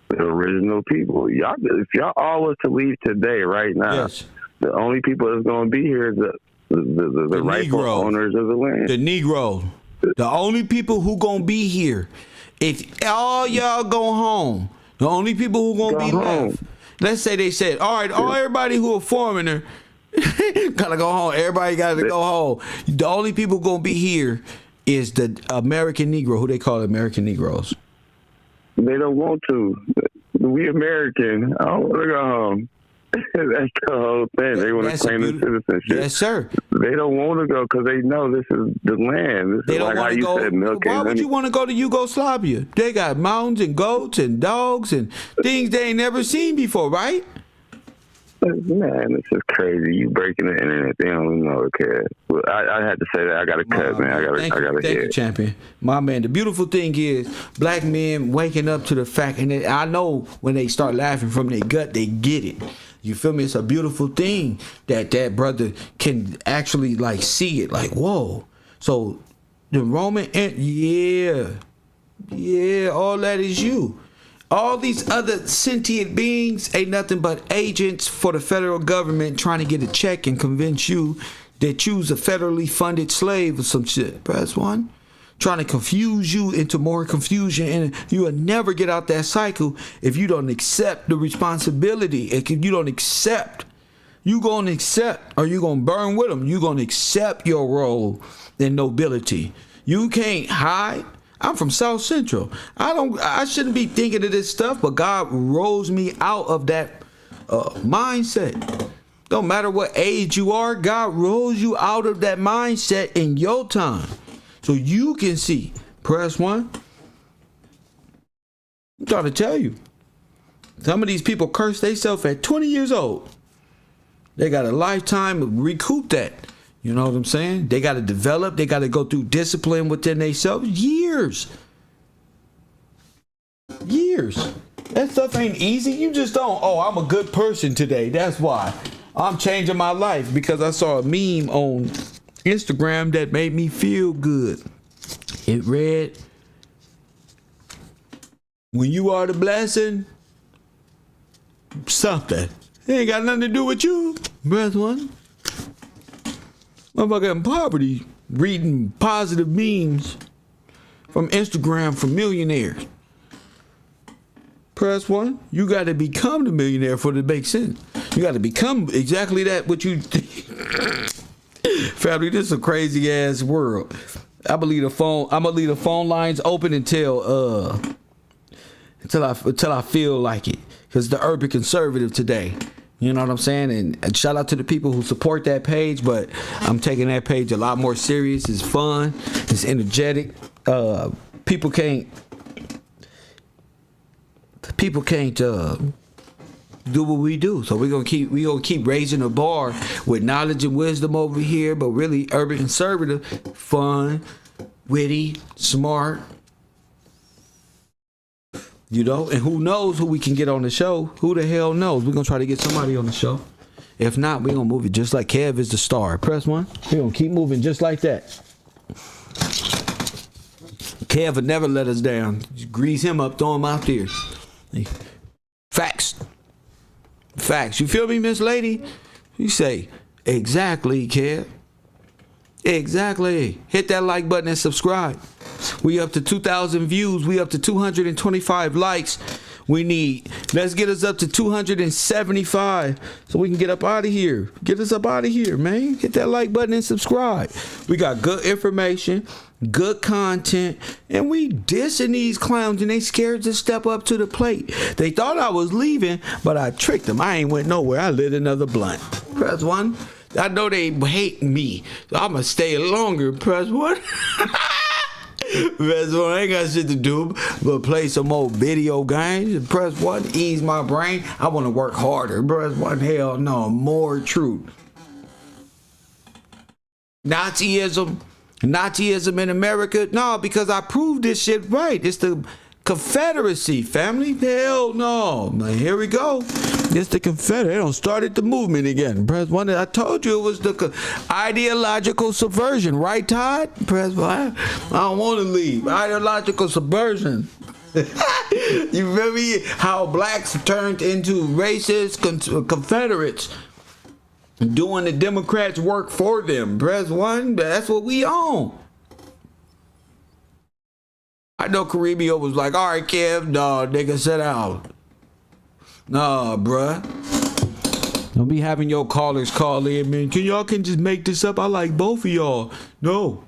The original people. Y'all, if y'all all was to leave today, right now, yes, the only people that's gonna be here is the rightful Negro. owners of the land. The Negro. The only people who gonna be here. If all y'all go home, the only people who gonna be left. Let's say they said, all right, everybody who a foreigner gotta go home. Everybody gotta go home. The only people gonna be here is the American Negro, who they call American Negroes. They don't want to. We American. I don't want to go home. That's the whole thing. They want to claim the citizenship. Yes, sir. They don't want to go because they know this is the land. This they is don't how you said milk Why and would honey. you want to go to Yugoslavia? They got mountains and goats and dogs and things they ain't never seen before, right? Man, this is crazy. You breaking the internet. They don't even know it, kid. Well, I had to say that. I got to cut, man. I got to Thank you, champion. My man, the beautiful thing is black men waking up to the fact, and I know when they start laughing from their gut, they get it. You feel me? It's a beautiful thing that brother can actually see it. Whoa. So the Roman, yeah, all that is you. All these other sentient beings ain't nothing but agents for the federal government trying to get a check and convince you that you's a federally funded slave or some shit. Press 1. Trying to confuse you into more confusion, and you will never get out that cycle if you don't accept the responsibility. If you don't accept, you gonna accept, or you gonna burn with them. You gonna accept your role in nobility. You can't hide. I'm from South Central. I shouldn't be thinking of this stuff, but God rose me out of that mindset. Don't matter what age you are, God rose you out of that mindset in your time. So you can see. Press 1. I'm trying to tell you. Some of these people curse themselves at 20 years old. They got a lifetime to recoup that. You know what I'm saying? They got to develop. They got to go through discipline within themselves. Years. Years. That stuff ain't easy. You just don't, oh, I'm a good person today. That's why. I'm changing my life because I saw a meme on Instagram that made me feel good. It read, when you are the blessing, something. It ain't got nothing to do with you. Breath one. Motherfucker in poverty reading positive memes from Instagram from millionaires. Press one. You got to become the millionaire for it to make sense. You got to become exactly that what you think. Family, this is a crazy ass world. I'm gonna leave the phone lines open until I feel like it. Cause the urban conservative today. You know what I'm saying? And shout out to the people who support that page, but I'm taking that page a lot more serious. It's fun. It's energetic. People can't do what we do. So we're gonna keep raising the bar with knowledge and wisdom over here, but really urban conservative, fun, witty, smart. You know, and who knows who we can get on the show? Who the hell knows? We're gonna try to get somebody on the show. If not, we're gonna move it just like Kev is the star. Press one. We're gonna keep moving just like that. Kev would never let us down. Just grease him up, throw him out there. Facts. You feel me, Miss Lady? You say, exactly, Kev. Exactly. Hit that like button and subscribe. We up to 2,000 views. We up to 225 likes. Let's get us up to 275 so we can get up out of here. Get us up out of here, man. Hit that like button and subscribe. We got good information, good content, and we dissing these clowns and they scared to step up to the plate. They thought I was leaving, but I tricked them. I ain't went nowhere. I lit another blunt. Press one. I know they hate me, so I'm gonna stay longer. Press one. Press one. I ain't got shit to do but play some more video games. Press one. Ease my brain. I want to work harder. Press one. Hell no. More truth. Nazism in America? No, because I proved this shit right. It's the Confederacy, family. Hell no. Now, here we go. It's the Confederate. They don't started the movement again. Press one. I told you it was the ideological subversion, right, Todd? Press one. I don't want to leave. Ideological subversion. You feel me? How blacks turned into racist Confederates, doing the Democrats' work for them. Press one. That's what we own. I know Caribbean was like, all right, Kev, no, nigga, sit down. Nah, bruh. Don't be having your callers call in, man. Y'all just make this up? I like both of y'all. No.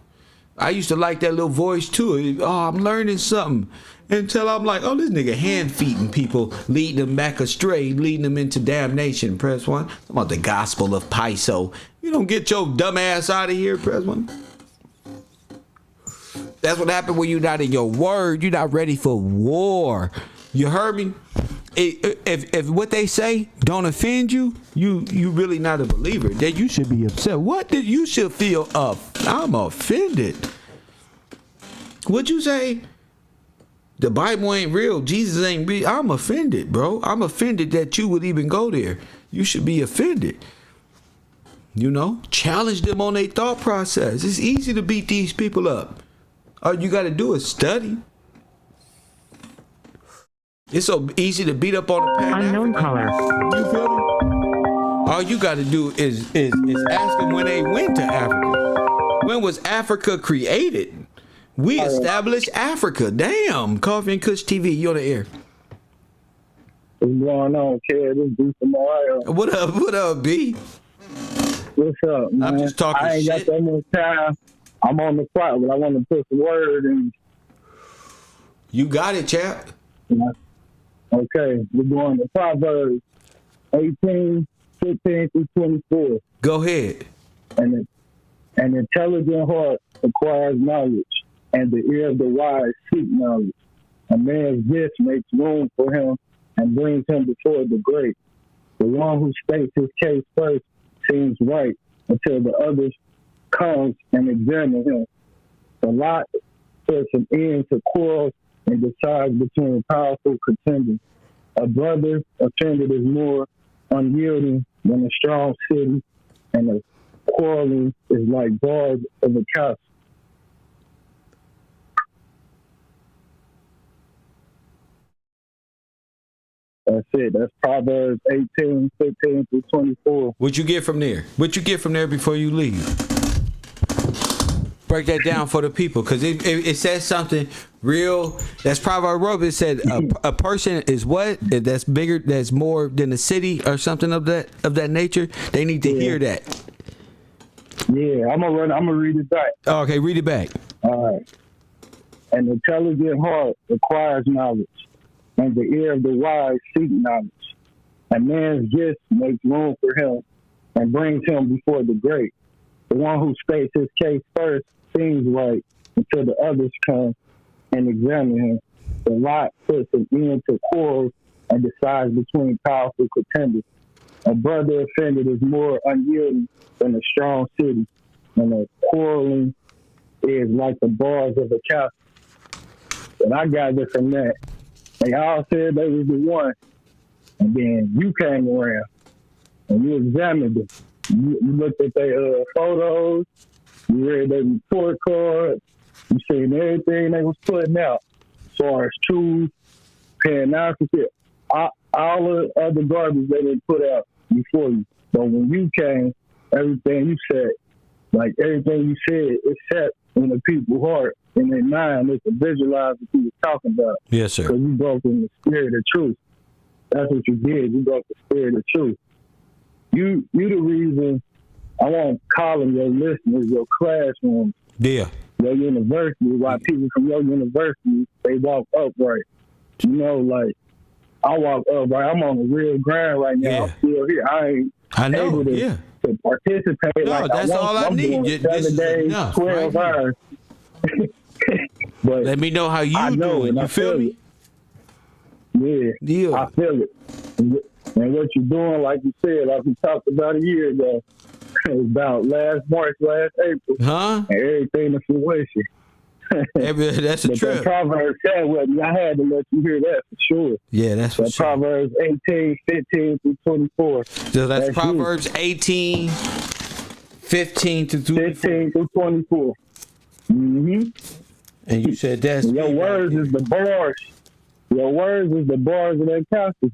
I used to like that little voice too. Oh, I'm learning something. Until I'm like, oh, this nigga hand-feeding people, leading them back astray, leading them into damnation. Press one. I'm about the gospel of Piso. You don't get your dumb ass out of here. Press one. That's what happened when you're not in your word. You're not ready for war. You heard me? If what they say don't offend you, you really not a believer. Then you should be upset. What did you should feel up? I'm offended. What'd you say? The Bible ain't real. Jesus ain't real. I'm offended, bro. I'm offended that you would even go there. You should be offended. You know? Challenge them on their thought process. It's easy to beat these people up. All you got to do is study. It's so easy to beat up on the unknown caller. You feel me? All you got to do is ask them when they went to Africa. When was Africa created? We established Africa. Damn. Coffee and Kush TV, you on the air. What's going on, kid? This B from Ohio. What up? What up, B? What's up, man? I'm just talking I ain't shit. got that much time. I'm on the clock, but I want to put the word in. You got it, chap. Okay, we're going to Proverbs 18, 15 through 24. Go ahead. An intelligent heart acquires knowledge, and the ear of the wise seek knowledge. A man's gift makes room for him and brings him before the great. The one who states his case first seems right until the others comes and examine him. The lot puts an end to quarrels and decides between powerful contenders. A brother offended is more unyielding than a strong city, and a quarreling is like bars of a castle. That's it. That's Proverbs 18, 15 through 24. What you get from there? What you get from there before you leave? Break that down for the people, because it says something real. That's Proverbs. It said a person is what? That's bigger. That's more than a city or something of that nature. They need to hear that. Yeah, I'm gonna read it back. Oh, okay, read it back. All right. An intelligent heart acquires knowledge, and the ear of the wise seek knowledge. A man's gift makes room for him and brings him before the great. The one who states his case first seems right until the others come and examine him. The lot puts an end to quarrels and decides between powerful contenders. A brother offended is more unyielding than a strong city, and a quarreling is like the bars of a castle. And I gathered from that, they all said they was the one, and then you came around and you examined them. You looked at their photos, you read their report card, you seen everything they was putting out as far as truth, paying out for shit, all the other garbage they didn't put out before you. But when you came, everything you said, like everything you said, it set in the people's heart, in their mind, they could visualize what you was talking about. Yes, sir. Because you broke in the spirit of truth. That's what you did. You broke the spirit of truth. You the reason I want to call them your listeners, your classroom, your university. Why people from your university, they walk upright. You know, like I walk upright. I'm on a real grind right now. Yeah. I'm still here. I know. Able to participate. No, like that's all I need. 7 days, 12 hours. But let me know how you doing. You feel me? Yeah, I feel it. And what you're doing, like you said, like we talked about a year ago, about last March, last April, and everything to fruition. That's a trip. That Proverbs said with me, I had to let you hear that for sure. Yeah, that's for sure. Proverbs 18, 15 through 24. So that's Proverbs 18, 15 to 24. 15 through 24. Mm-hmm. And you said that's... Your words is the bars. Your words is the bars of that castle.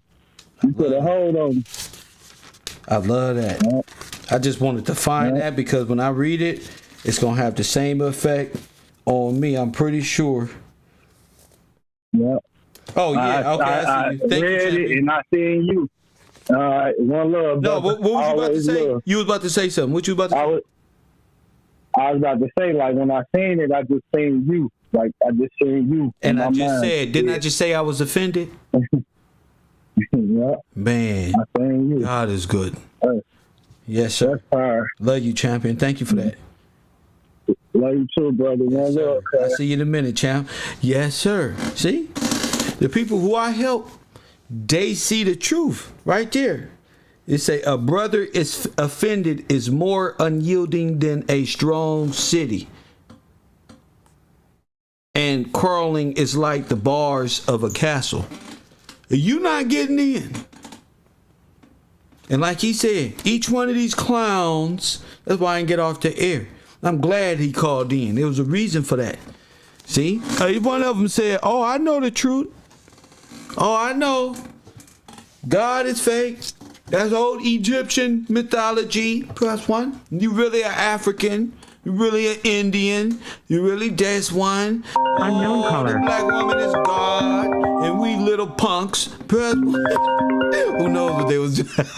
You put a hold on them. I love that. Yeah. I just wanted to find that because when I read it, it's going to have the same effect on me, I'm pretty sure. Yeah. Oh, yeah. I read it and I seen you. One love. No, what was you about to say? Love. You was about to say something. What you about to say? I was about to say, like, when I seen it, I just seen you. Like, I just seen you. And I just said, didn't I just say I was offended? Yeah. Man, I seen you. God is good. Yes, sir. That's fire. Love you, champion. Thank you for that. Love you too, brother. Yes, sir. I'll see you in a minute, champ. Yes, sir. See? The people who I help, they see the truth right there. It say a brother is offended is more unyielding than a strong city. And quarreling is like the bars of a castle. You not getting in. And like he said, each one of these clowns, that's why I didn't get off the air. I'm glad he called in. There was a reason for that. See? One of them said, oh, I know the truth. Oh, I know. God is fake. That's old Egyptian mythology. Plus one. You really are African. You really an Indian. You really this one. Unknown caller. The black woman is God. And we little punks. Plus one. Who knows what they was doing?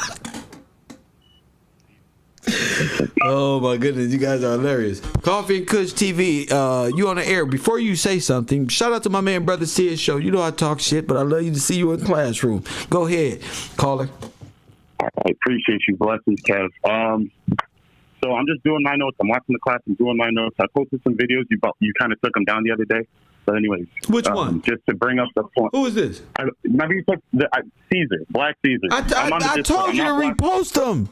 Oh my goodness, you guys are hilarious. Coffee and Kush TV, you on the air. Before you say something, shout out to my man Brother Sid's show. You know I talk shit, but I love you to see you in the classroom. Go ahead, caller. I appreciate you. Blessings, Kev. So I'm just doing my notes. I'm watching the class and doing my notes. I posted some videos. You kind of took them down the other day. But anyways. Which one? Just to bring up the point. Who is this? Maybe you took Caesar, Black Caesar. I told you to repost them.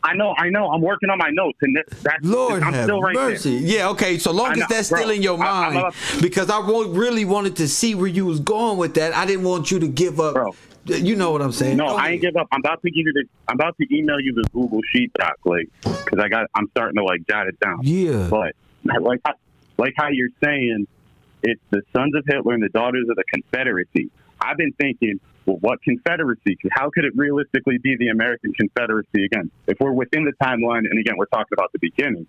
I know. I'm working on my notes, and that's Lord I'm have still right mercy. there. Yeah, okay. So long as that's still in your mind, because I really wanted to see where you was going with that. I didn't want you to give up. Bro. You know what I'm saying? No, I ain't give up. I'm about to give you I'm about to email you the Google Sheet doc, like, because I'm starting to like jot it down. Yeah. But like how you're saying, it's the sons of Hitler and the daughters of the Confederacy. I've been thinking, well, what Confederacy? How could it realistically be the American Confederacy again? If we're within the timeline, and again, we're talking about the beginning.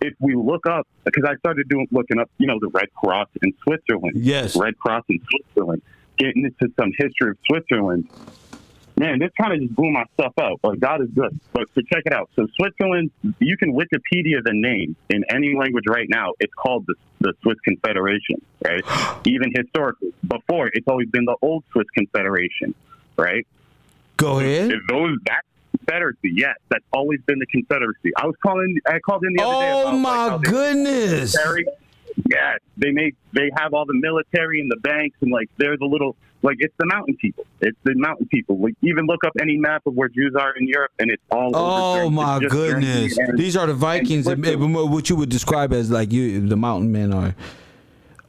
If we look up, because I started looking up, the Red Cross in Switzerland. Yes. Red Cross in Switzerland. Getting into some history of Switzerland. Man, this kind of just blew my stuff out. Like, God is good. But so check it out. So Switzerland, you can Wikipedia the name in any language right now. It's called the Swiss Confederation, right? Even historically. Before, it's always been the old Swiss Confederation, right? Go ahead. That Confederacy, yes, that's always been the Confederacy. I called in the other day. Oh, my goodness. Yes, they have all the military and the banks, and like there's a little, like, it's the mountain people. It's the mountain people. Like, even look up any map of where Jews are in Europe, and it's all over. Oh my goodness! These are the Vikings, what you would describe as like the mountain men are.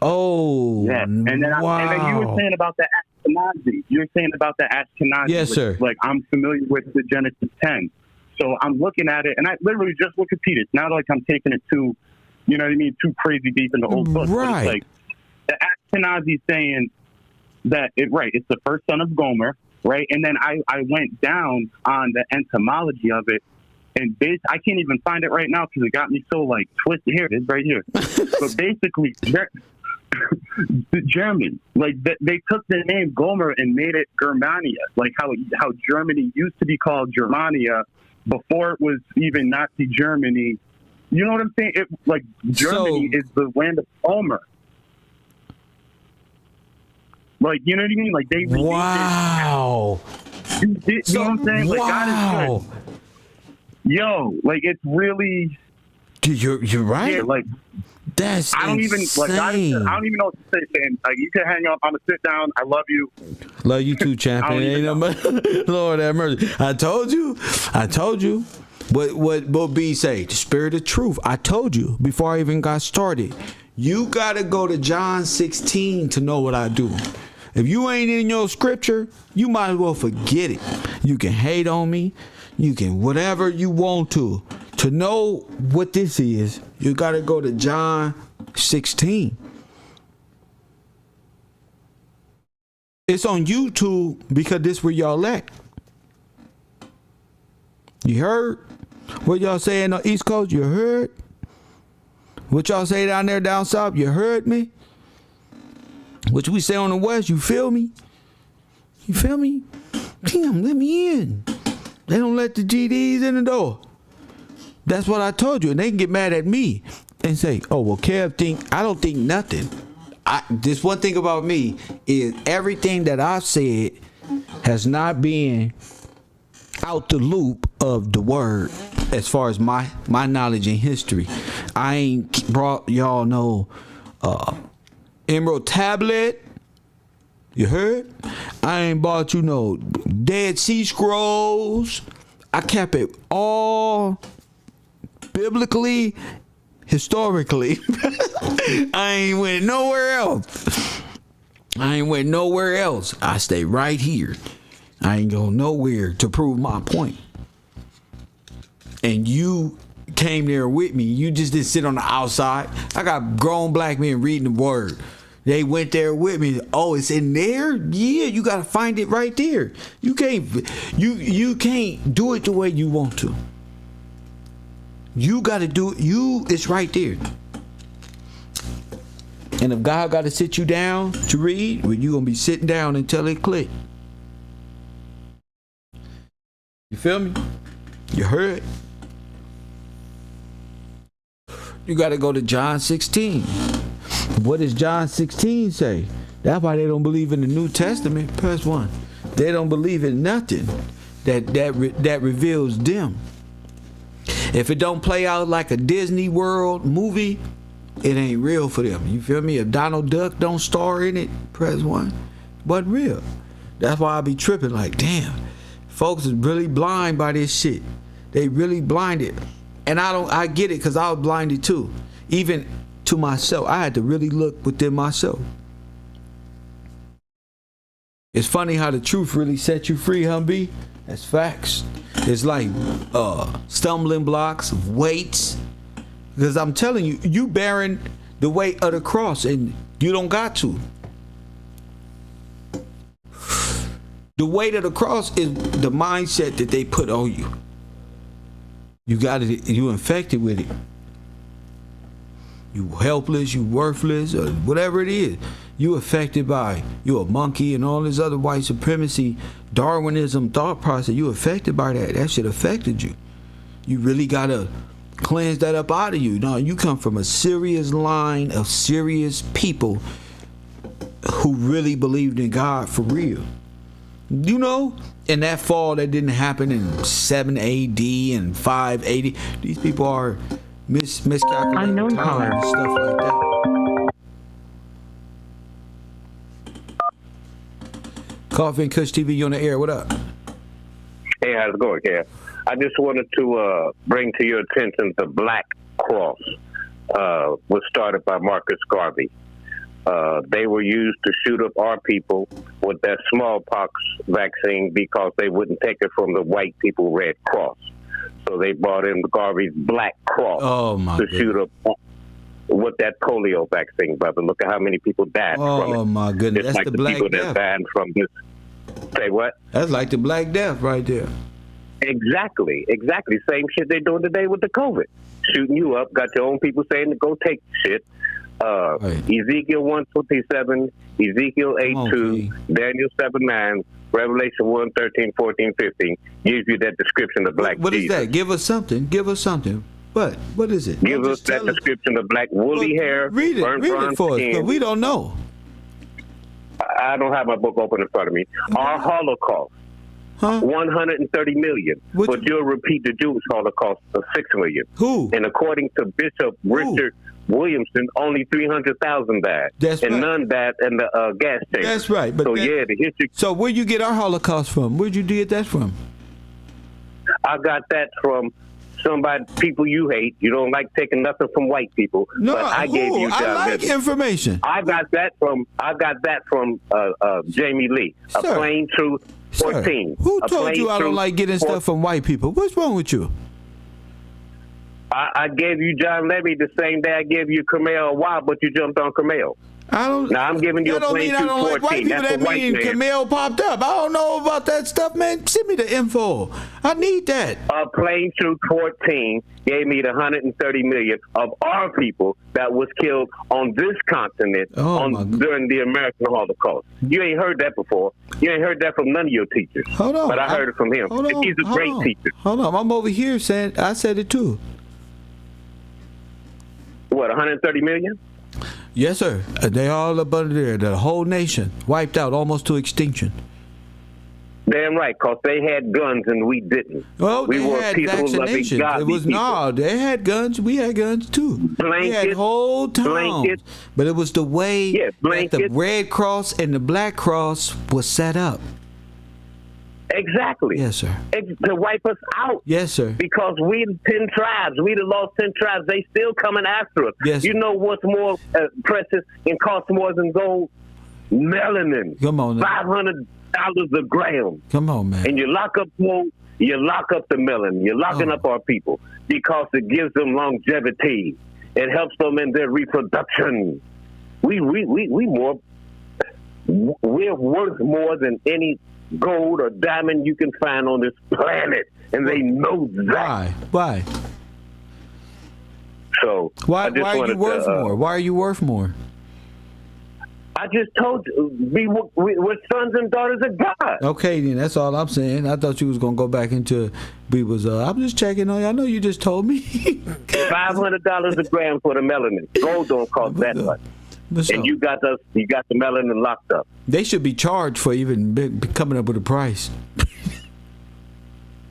Oh, yeah. And then you were saying about the Ashkenazi. You were saying about the Ashkenazi. Yes, sir. Like, I'm familiar with the Genesis 10, so I'm looking at it, and I literally just Wikipedia. It's not like I'm taking it too. You know what I mean? Too crazy deep in the old book. Right. But it's like the Ashkenazi saying that it's the first son of Gomer, right? And then I went down on the etymology of it, and I can't even find it right now because it got me so like twisted. Here it is, right here. But basically, German, like they took the name Gomer and made it Germania, like how Germany used to be called Germania before it was even Nazi Germany. You know what I'm saying? Germany is the land of Gomer. Like, you know what I mean? Like, they wow. You know what I'm saying? Like, wow. God is good. Yo, like, it's really. Dude, you're right. Yeah, like, that's I don't insane. even like. I don't even know what to say, man. Like, you can hang up. I'm gonna sit down. I love you. Love you too, champion. Ain't no Lord have mercy. I told you. What B say? The spirit of truth. I told you before I even got started. You gotta go to John 16 to know what I do. If you ain't in your scripture, you might as well forget it. You can hate on me. You can whatever you want to. To know what this is, you gotta go to John 16. It's on YouTube because this where y'all at. You heard? What y'all say in the East Coast? You heard? What y'all say down there down south? You heard me? What we say on the West? You feel me? You feel me? Damn, let me in. They don't let the GDs in the door. That's what I told you. And they can get mad at me and say, oh, well, Kev I don't think nothing. This one thing about me is everything that I've said has not been out the loop of the word as far as my knowledge and history. I ain't brought y'all no Emerald Tablet. You heard? I ain't bought you no Dead Sea Scrolls. I kept it all biblically, historically. I ain't went nowhere else. I stay right here. I ain't go nowhere to prove my point. And you came there with me. You just didn't sit on the outside. I got grown black men reading the word. They went there with me. Oh, it's in there? Yeah, you gotta find it right there. You can't do it the way you want to. You gotta do it. It's right there. And if God gotta sit you down to read, well, you gonna be sitting down until it click. You feel me? You heard? You got to go to John 16. What does John 16 say? That's why they don't believe in the New Testament. Press 1. They don't believe in nothing that reveals them. If it don't play out like a Disney World movie, it ain't real for them. You feel me? If Donald Duck don't star in it, press 1. But real. That's why I be tripping like, damn. Folks is really blind by this shit. They really blinded. And I get it, because I was blinded too. Even to myself. I had to really look within myself. It's funny how the truth really set you free, Humby. That's facts. It's like stumbling blocks, weights. Because I'm telling you, you bearing the weight of the cross, and you don't got to. The weight of the cross is the mindset that they put on you. You got it. You infected with it. You helpless. You worthless, or whatever it is. You affected by. You a monkey and all this other white supremacy, Darwinism thought process. You affected by that. That shit affected you. You really gotta cleanse that up out of you. Now you come from a serious line of serious people who really believed in God for real. You know, in that fall that didn't happen in 7 AD and 5 AD. These people are miscalculating Unknown caller. and stuff like that. Coffee and Kush TV, you on the air. What up? Hey, how's it going, Kev? I just wanted to bring to your attention the Black Cross was started by Marcus Garvey. They were used to shoot up our people with that smallpox vaccine because they wouldn't take it from the white people Red Cross. So they brought in Garvey's Black Cross to shoot up with that polio vaccine, brother. Look at how many people died from it. Oh, my goodness. It's That's like the the Black people Death. that died from this. Say what? That's like the Black Death right there. Exactly. Same shit they're doing today with the COVID. Shooting you up, got your own people saying to go take shit. Ezekiel 1:27, Ezekiel 8:2, Daniel 7:9, Revelation 1:13, 14, 15 gives you that description of black What is Jesus. that? Give us something. Give us something. What is it? Give us that description of black woolly hair, Read burnt it bronze for us, skin. but we don't know. I don't have my book open in front of me. Our Holocaust, 130 million. But you'll repeat the Jewish Holocaust of 6 million. Who? And according to Bishop Richard Williamson, only 300,000 died. That's and right. none died in the gas chamber. That's right. But so, the history. So where'd you get our Holocaust from? Where'd you get that from? I got that from people you hate. You don't like taking nothing from white people. No, but I gave you I like information. I got that from Jamie Lee. A Plain Truth 14. Who told you I don't like getting stuff from white people? What's wrong with you? I gave you John Levy the same day I gave you Kamel Wah, but you jumped on Kamel. I don't. Now I'm giving you That a don't Plain mean I Truth don't 14. like white people. That's That a white mean man. Camille popped up. I don't know about that stuff, man. Send me the info. I need that. A Plain Truth 14 gave me the 130 million of our people that was killed on this continent during the American Holocaust. You ain't heard that before. You ain't heard that from none of your teachers. Hold on. But I heard it from him. He's a great teacher. Hold on. I'm over here saying I said it too. What, 130 million? Yes, sir. They all up under there. The whole nation wiped out almost to extinction. Damn right, because they had guns and we didn't. Well, we they were had peaceful-loving, vaccinations. godly It was people. they had guns. We had guns too. We had whole towns. But it was the way that the Red Cross and the Black Cross was set up. Exactly. Yes, sir. To wipe us out. Yes, sir. Because we the 10 tribes. We the lost 10 tribes. They still coming after us. Yes. You know what's more precious and costs more than gold? Melanin. Come on. $500 a gram. Come on, man. And you lock up gold, you lock up the melanin. You're locking up our people because it gives them longevity. It helps them in their reproduction. We're worth more than any gold or diamond you can find on this planet, and they know that. Why? So why are you worth more? Why are you worth more? I just told you we're sons and daughters of God. Okay, then that's all I'm saying. I thought you was gonna go back into we was. I'm just checking on you. I know you just told me. $500 a gram for the melanin. Gold don't cost that much. And you got the melanin locked up. They should be charged for even coming up with a price.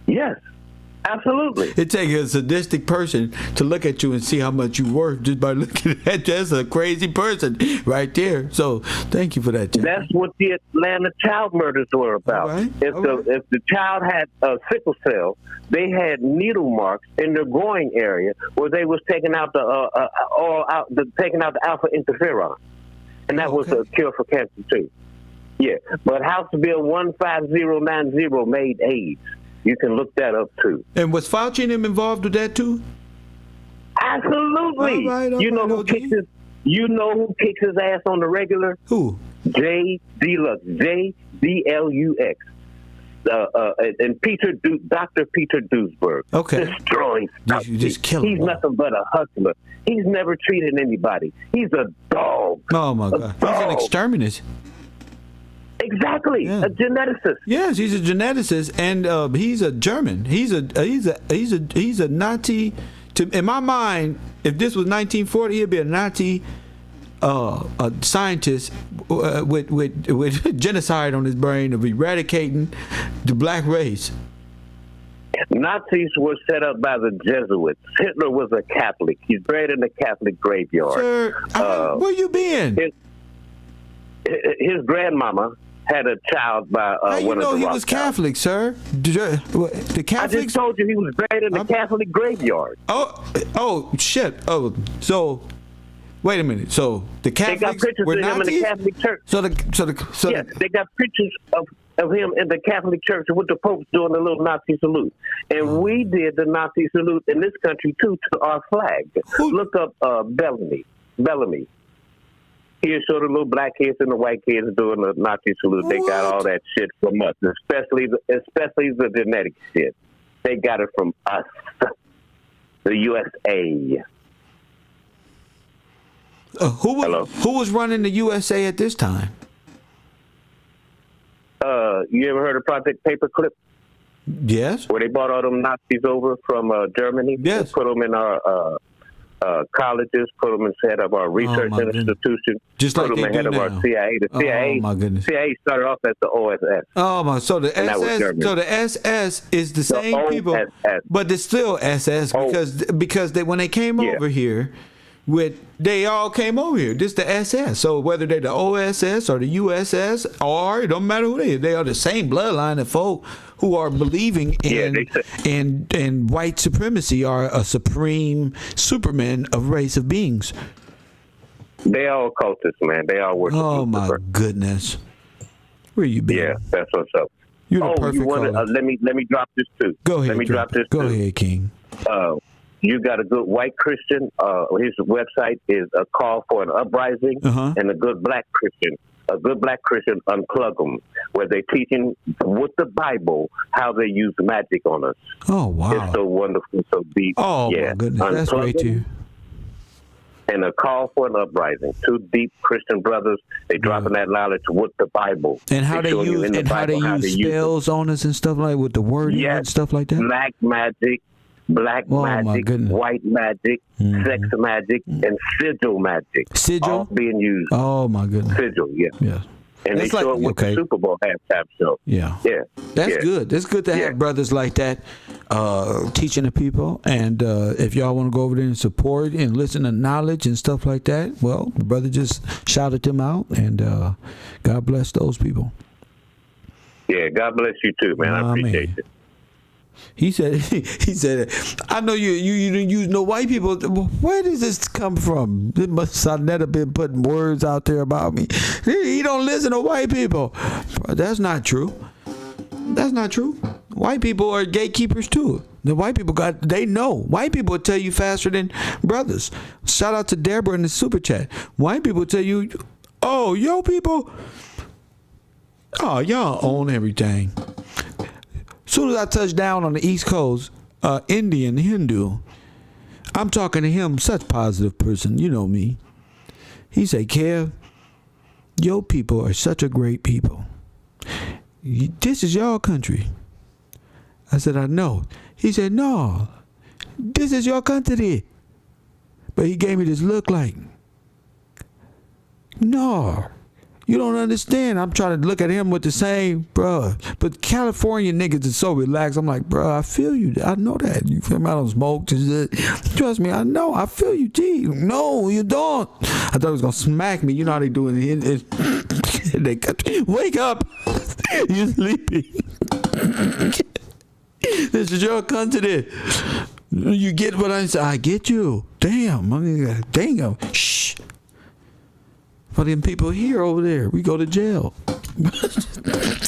Yes. Absolutely. It takes a sadistic person to look at you and see how much you worth just by looking at you. That's a crazy person right there. So thank you for that, Jack. That's what the Atlanta child murders were about. If the child had sickle cell, they had needle marks in their groin area where they was taking out taking out the alpha interferon, and that was a cure for cancer too. Yeah, but House Bill 15090 made AIDS. You can look that up too. And was Fauci and him involved with that too? Absolutely. You know who kicks his ass on the regular? Who? Deluxe. JDLUX. And Dr. Peter Duesberg. Okay. Destroying stuff. You just kill him. He's nothing but a hustler. He's never treated anybody. He's a dog. Oh my God. He's an exterminist. Exactly, a geneticist. Yes, he's a geneticist, and he's a German. He's a Nazi. In my mind, if this was 1940, he'd be a Nazi, a scientist with genocide on his brain of eradicating the black race. Nazis were set up by the Jesuits. Hitler was a Catholic. He's buried in the Catholic graveyard. Sir, where you been? His grandmama had a child by How you one know of the he was Catholic, sir? The Catholics? I just told you he was buried in the Catholic graveyard. Oh, shit. Oh, so wait a minute. So the Catholics they got pictures were of him Nazis? in the Catholic Church. So they got pictures of him in the Catholic Church with the Pope doing the little Nazi salute, and we did the Nazi salute in this country too to our flag. Look up Bellamy. Here, show the little black kids and the white kids doing the Nazi salute. They got all that shit from us, especially the genetic shit. They got it from us, the USA. Who was running the USA at this time? You ever heard of Project Paperclip? Yes. Where they brought all them Nazis over from Germany? Yes. And put them in our colleges, put them instead of our research institutions, just put like them they ahead do of now. our CIA. The CIA, oh my goodness. CIA started off as the OSS. Oh my! So the And that was SS, Germany. so the SS is the same people, but it's still SS because when they came over here, they all came over here. This the SS. So whether they're the OSS or the USS, or it don't matter who they are the same bloodline of folk who are believing in white supremacy, are a supreme superman of race of beings. They all cultists, man. They all worship Oh Lucifer. my goodness, where you been? Yeah, that's what's up. You're the perfect you wanna, caller. let me drop this too. Go ahead. Let me drop this. Go ahead, King. You got a good white Christian. His website is A Call for an Uprising, and a good black Christian. A good black Christian, Unplug Them, where they're teaching with the Bible how they use magic on us. Oh wow! It's so wonderful, so deep. Oh yeah. my goodness, that's Unplug great Them, too. And A Call for an Uprising. Two deep Christian brothers. They dropping that knowledge with the Bible. And how they showing you use in the how they Bible use spells on us and stuff like with the wording and stuff like that. Black magic, white magic, sex magic, and sigil magic. Sigil? All being used. Oh my goodness. Sigil, yeah. Yeah. And That's they show it with the Super Bowl halftime show. Yeah. Yeah. That's Yeah. good. That's good to have brothers like that teaching the people. And if y'all want to go over there and support and listen to knowledge and stuff like that, well, the brother just shouted them out, and God bless those people. Yeah, God bless you too, man. I appreciate it. He said, I know you didn't use no white people. Where does this come from? It must have never been putting words out there about me. He don't listen to white people. That's not true. That's not true. White people are gatekeepers too. The white people they know. White people will tell you faster than brothers. Shout out to Deborah in the super chat. White people tell you, oh, yo people, oh, y'all own everything. Soon as I touch down on the East Coast, Indian, Hindu, I'm talking to him, such positive person, you know me. He said, Kev, your people are such a great people. This is your country. I said, I know. He said, no, this is your country. But he gave me this look like, no, You don't understand. I'm trying to look at him with the same, bruh. But California niggas is so relaxed. I'm like, bruh, I feel you. I know that. You feel me? I don't smoke. Trust me, I know. I feel you, G. No, you don't. I thought he was going to smack me. You know how they do it. They wake up. You sleepy. This is your country. You get what I say? I get you. Damn. I mean, damn. Shh. For them people here over there, we go to jail.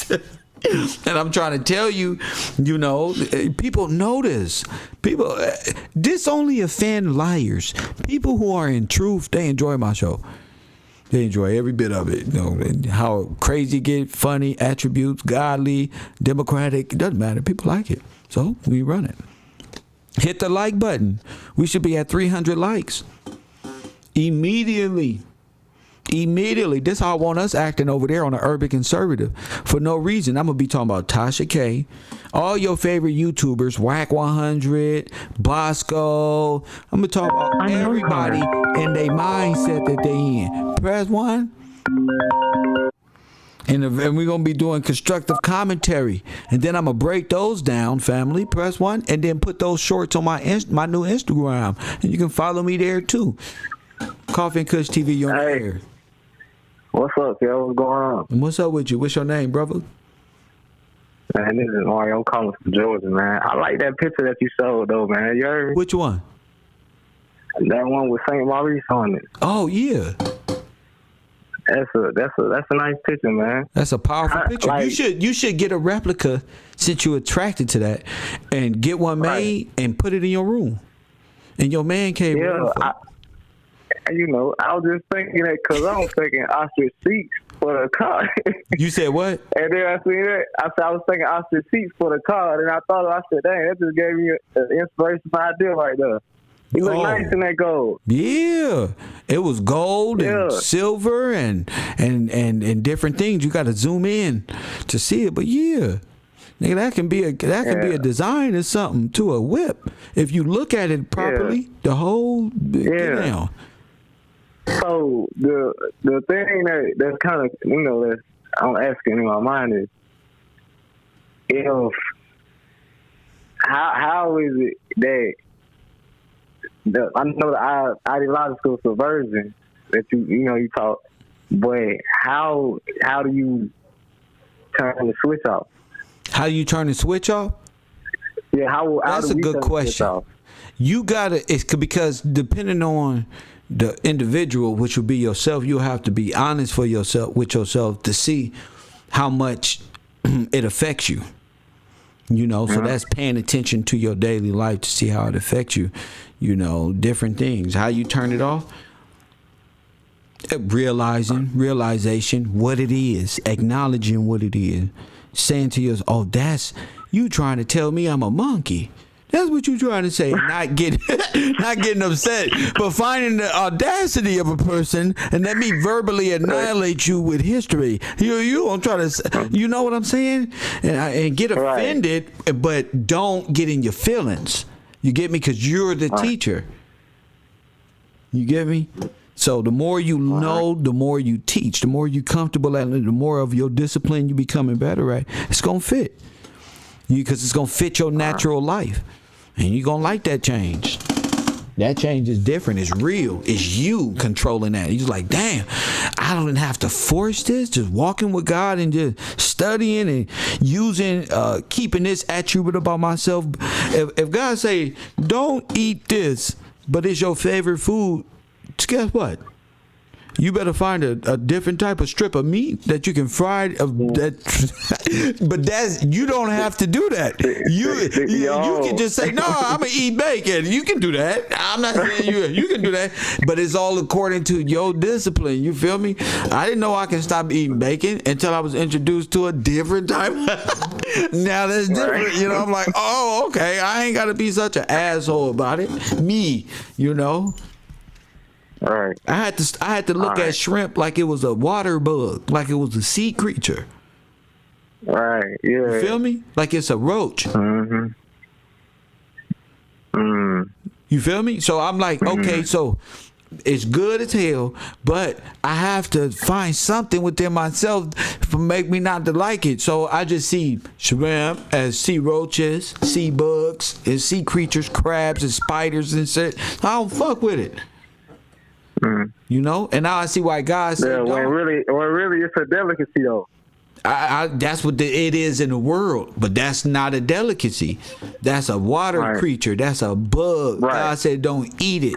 And I'm trying to tell you, you know, people notice. People, this only offend liars. People who are in truth, they enjoy my show. They enjoy every bit of it. You know, how crazy it get, funny, attributes, godly, democratic. It doesn't matter. People like it. So we run it. Hit the like button. We should be at 300 likes. Immediately. This how I want us acting over there on the Urban Conservative. For no reason. I'm going to be talking about Tasha K. All your favorite YouTubers. Whack 100. Bosco. I'm going to talk about everybody and their mindset that they in. Press 1. And we're going to be doing constructive commentary. And then I'm going to break those down, family. Press 1. And then put those shorts on my new Instagram. And you can follow me there, too. Coffee and Kush TV, you're on the air. What's up, yo? What's going on? And what's up with you? What's your name, brother? Man, this is Mario. I'm calling from Georgia, man. I like that picture that you showed, though, man. You heard me? Which one? That one with St. Maurice on it. Oh, yeah. That's a nice picture, man. That's a powerful picture. Like, you should get a replica since you're attracted to that, and get one made and put it in your room, in your man cave. Yeah, you know, I was just thinking that because I was thinking ostrich seats for the car. You said what? And then I seen that. I was thinking ostrich seats for the car, and I thought, I said, dang, that just gave me an inspirational idea right there. You look nice in that gold. Yeah, it was gold and silver and different things. You got to zoom in to see it, but yeah. Nigga, that can be a design or something to a whip if you look at it properly. The whole get down. So the thing that's kind of, you know, that I'm asking in my mind is, if how is it that I know the ideological subversion that you talk, but how do you turn the switch off? How do you turn the switch off? Yeah, that's a good question. You gotta, it's because depending on the individual, which will be yourself, you'll have to be honest with yourself to see how much it affects you. You know, so that's paying attention to your daily life to see how it affects you. You know, different things. How you turn it off? Realization, what it is, acknowledging what it is, saying to yourself, "Oh, that's you trying to tell me I'm a monkey." That's what you're trying to say. Not getting upset, but finding the audacity of a person and let me verbally annihilate you with history. You don't try to, you know what I'm saying? And get offended, but don't get in your feelings. You get me? Because you're the teacher. You get me? So the more you know, the more you teach. The more you comfortable at it, the more of your discipline you becoming better at. It's gonna fit you because it's gonna fit your natural life. And you're going to like that change. That change is different. It's real. It's you controlling that. You're like, damn, I don't have to force this. Just walking with God and just studying and using, keeping this attribute about myself. If God say, don't eat this, but it's your favorite food, guess what? You better find a different type of strip of meat that you can fry. But you don't have to do that. You can just say, no, I'm going to eat bacon. You can do that. I'm not saying you can do that. But it's all according to your discipline. You feel me? I didn't know I can stop eating bacon until I was introduced to a different type. Now that's different. You know, I'm like, oh, okay. I ain't got to be such an asshole about it. Me, you know. All right. I had to look at shrimp like it was a water bug, like it was a sea creature. Right. Yeah. You feel me? Like it's a roach. Mm-hmm. You feel me? So I'm like, okay, so It's good as hell, but I have to find something within myself to make me not to like it. So I just see shrimp as sea roaches, sea bugs, and sea creatures, crabs and spiders and shit. I don't fuck with it. You know? And now I see why God said, yeah, when really it's a delicacy though. That's what it is in the world, but that's not a delicacy. That's a water creature. That's a bug. Right. God said don't eat it.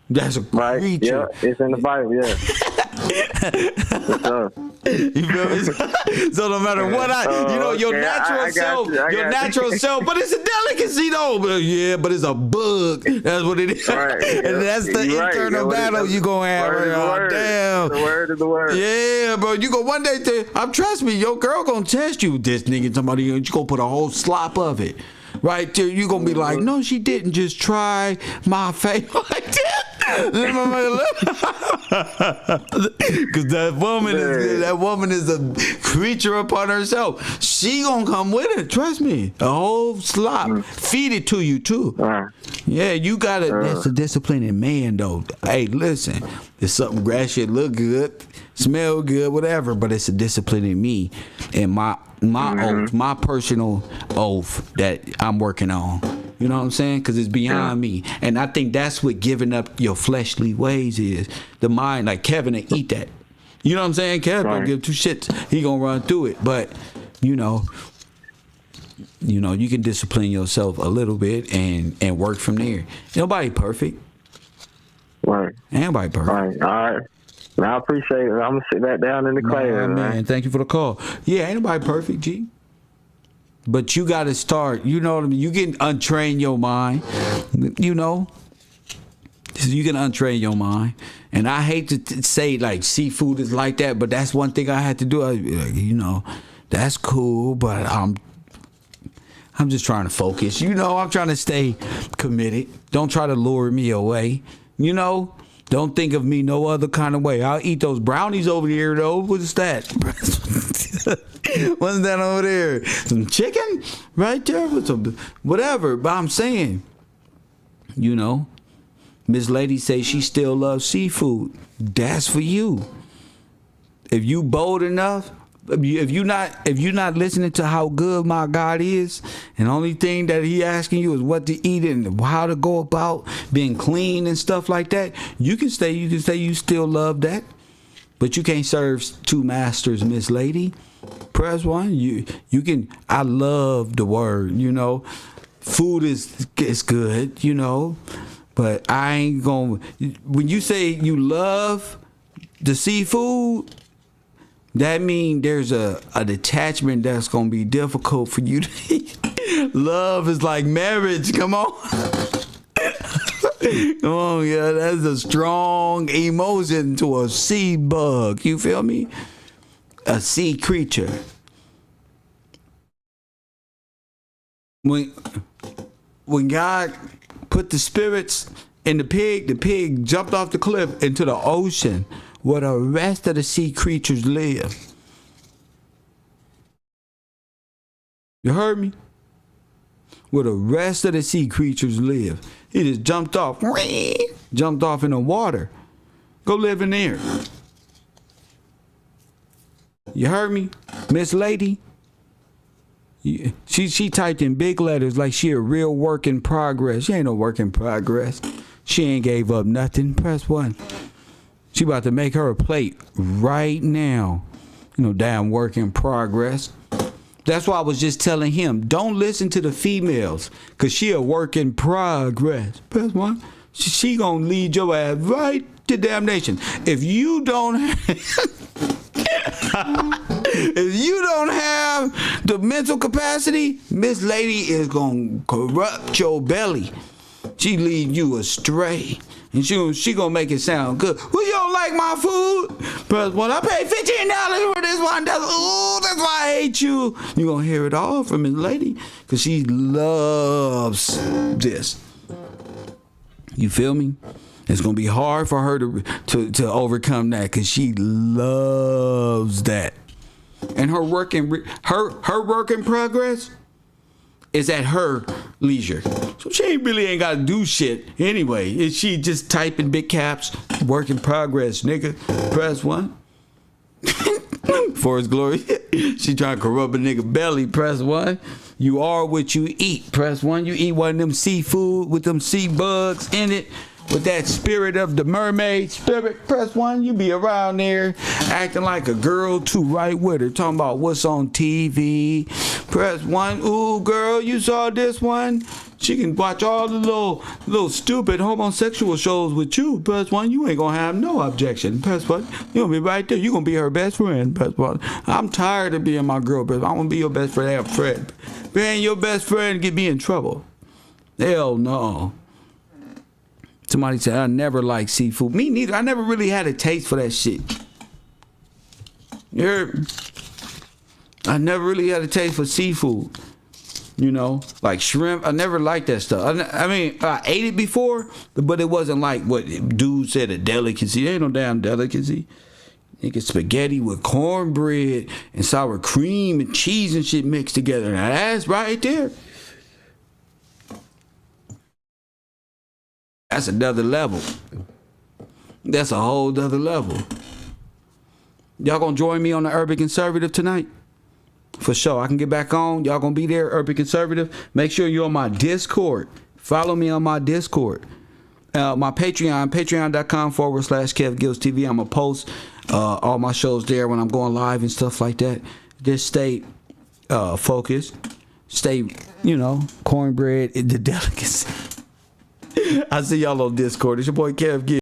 That's a creature. Yeah, it's in the Bible. Yeah. You feel me? So no matter what your natural self, natural self, but it's a delicacy though. But it's a bug. That's what it is. Right, and that's the internal battle you gonna have. Damn. The word is the word. Yeah, bro. You go one day. Trust me, your girl gonna test you. This nigga, somebody, you gonna put a whole slop of it. Right there, you gonna be like, no, she didn't just try my face like that. Because that woman is a creature upon herself. She gonna come with it. Trust me, a whole slop. Feed it to you too. Yeah, you gotta. That's a disciplining man, though. Hey, listen, it's something grass shit look good, smell good, whatever, but it's a disciplining me and my oath, my personal oath that I'm working on. You know what I'm saying? Because it's beyond me. And I think that's what giving up your fleshly ways is. The mind, like Kevin, to eat that. You know what I'm saying? Kevin don't give two shits. He gonna run through it. But, you can discipline yourself a little bit and work from there. Nobody perfect. Right. Ain't perfect. Right. All right. I appreciate it. I'm gonna sit back down in the class, man. Thank you for the call. Yeah, ain't nobody perfect, G. But you got to start. You know what I mean? You can untrain your mind. You know, you can untrain your mind. And I hate to say like seafood is like that, but that's one thing I had to do. That's cool, but I'm just trying to focus. I'm trying to stay committed. Don't try to lure me away. Don't think of me no other kind of way. I'll eat those brownies over here, though. What's that? What's that over there? Some chicken right there with some whatever. But I'm saying, Miss Lady say she still loves seafood. That's for you. If you bold enough, if you're not listening to how good my God is, and the only thing that He asking you is what to eat and how to go about being clean and stuff like that, you can say you still love that, but you can't serve two masters, Miss Lady. Press one. You can. I love the word. Food is good. But I ain't gonna. When you say you love the seafood, that means there's a detachment that's gonna be difficult for you to eat. Love is like marriage. Come on. Come on, yeah. That's a strong emotion to a sea bug. You feel me? A sea creature. When God put the spirits in the pig jumped off the cliff into the ocean where the rest of the sea creatures live. You heard me? Where the rest of the sea creatures live. He just jumped off in the water. Go live in there. You heard me, Miss Lady? She typed in big letters like she a real work in progress. She ain't no work in progress. She ain't gave up nothing. Press one. She about to make her a plate right now. Damn work in progress. That's why I was just telling him, don't listen to the females, because she a work in progress. Press one. She gonna lead your ass right to damnation. If you don't have the mental capacity, Miss Lady is gonna corrupt your belly. She lead you astray. And she gonna make it sound good. Well, you don't like my food? Press one. I paid $15 for this one. That's why I hate you. You gonna hear it all from Miss Lady, because she loves this. You feel me? It's gonna be hard for her to overcome that, because she loves that. And her work in progress is at her leisure. So she really ain't got to do shit anyway. Is she just typing big caps? Work in progress, nigga. Press 1. For his glory. She trying to corrupt a nigga belly. Press 1. You are what you eat. Press 1. You eat one of them seafood with them sea bugs in it. With that spirit of the mermaid spirit, press 1. You be around there acting like a girl too, right with her. Talking about what's on TV. Press 1. Ooh, girl, you saw this one? She can watch all the little stupid homosexual shows with you. Press 1. You ain't gonna have no objection. Press 1. You gonna be right there. You gonna be her best friend. Press 1. I'm tired of being my girl. Press 1. I wanna be your best friend. Fred. Being your best friend get me in trouble. Hell no. Somebody said, I never liked seafood. Me neither. I never really had a taste for that shit. You heard? I never really had a taste for seafood. You know, like shrimp. I never liked that stuff. I mean, I ate it before, but it wasn't like what dude said, a delicacy. It ain't no damn delicacy. Nigga, spaghetti with cornbread and sour cream and cheese and shit mixed together. Now that's right there. That's another level. That's a whole other level. Y'all gonna join me on the Urban Conservative tonight? For sure. I can get back on. Y'all gonna be there, Urban Conservative. Make sure you're on my Discord. Follow me on my Discord. My Patreon, patreon.com/KevGillsTV. I'm gonna post all my shows there when I'm going live and stuff like that. Just stay focused. Stay, cornbread, the delicacy. I see y'all on Discord. It's your boy Kev Gill.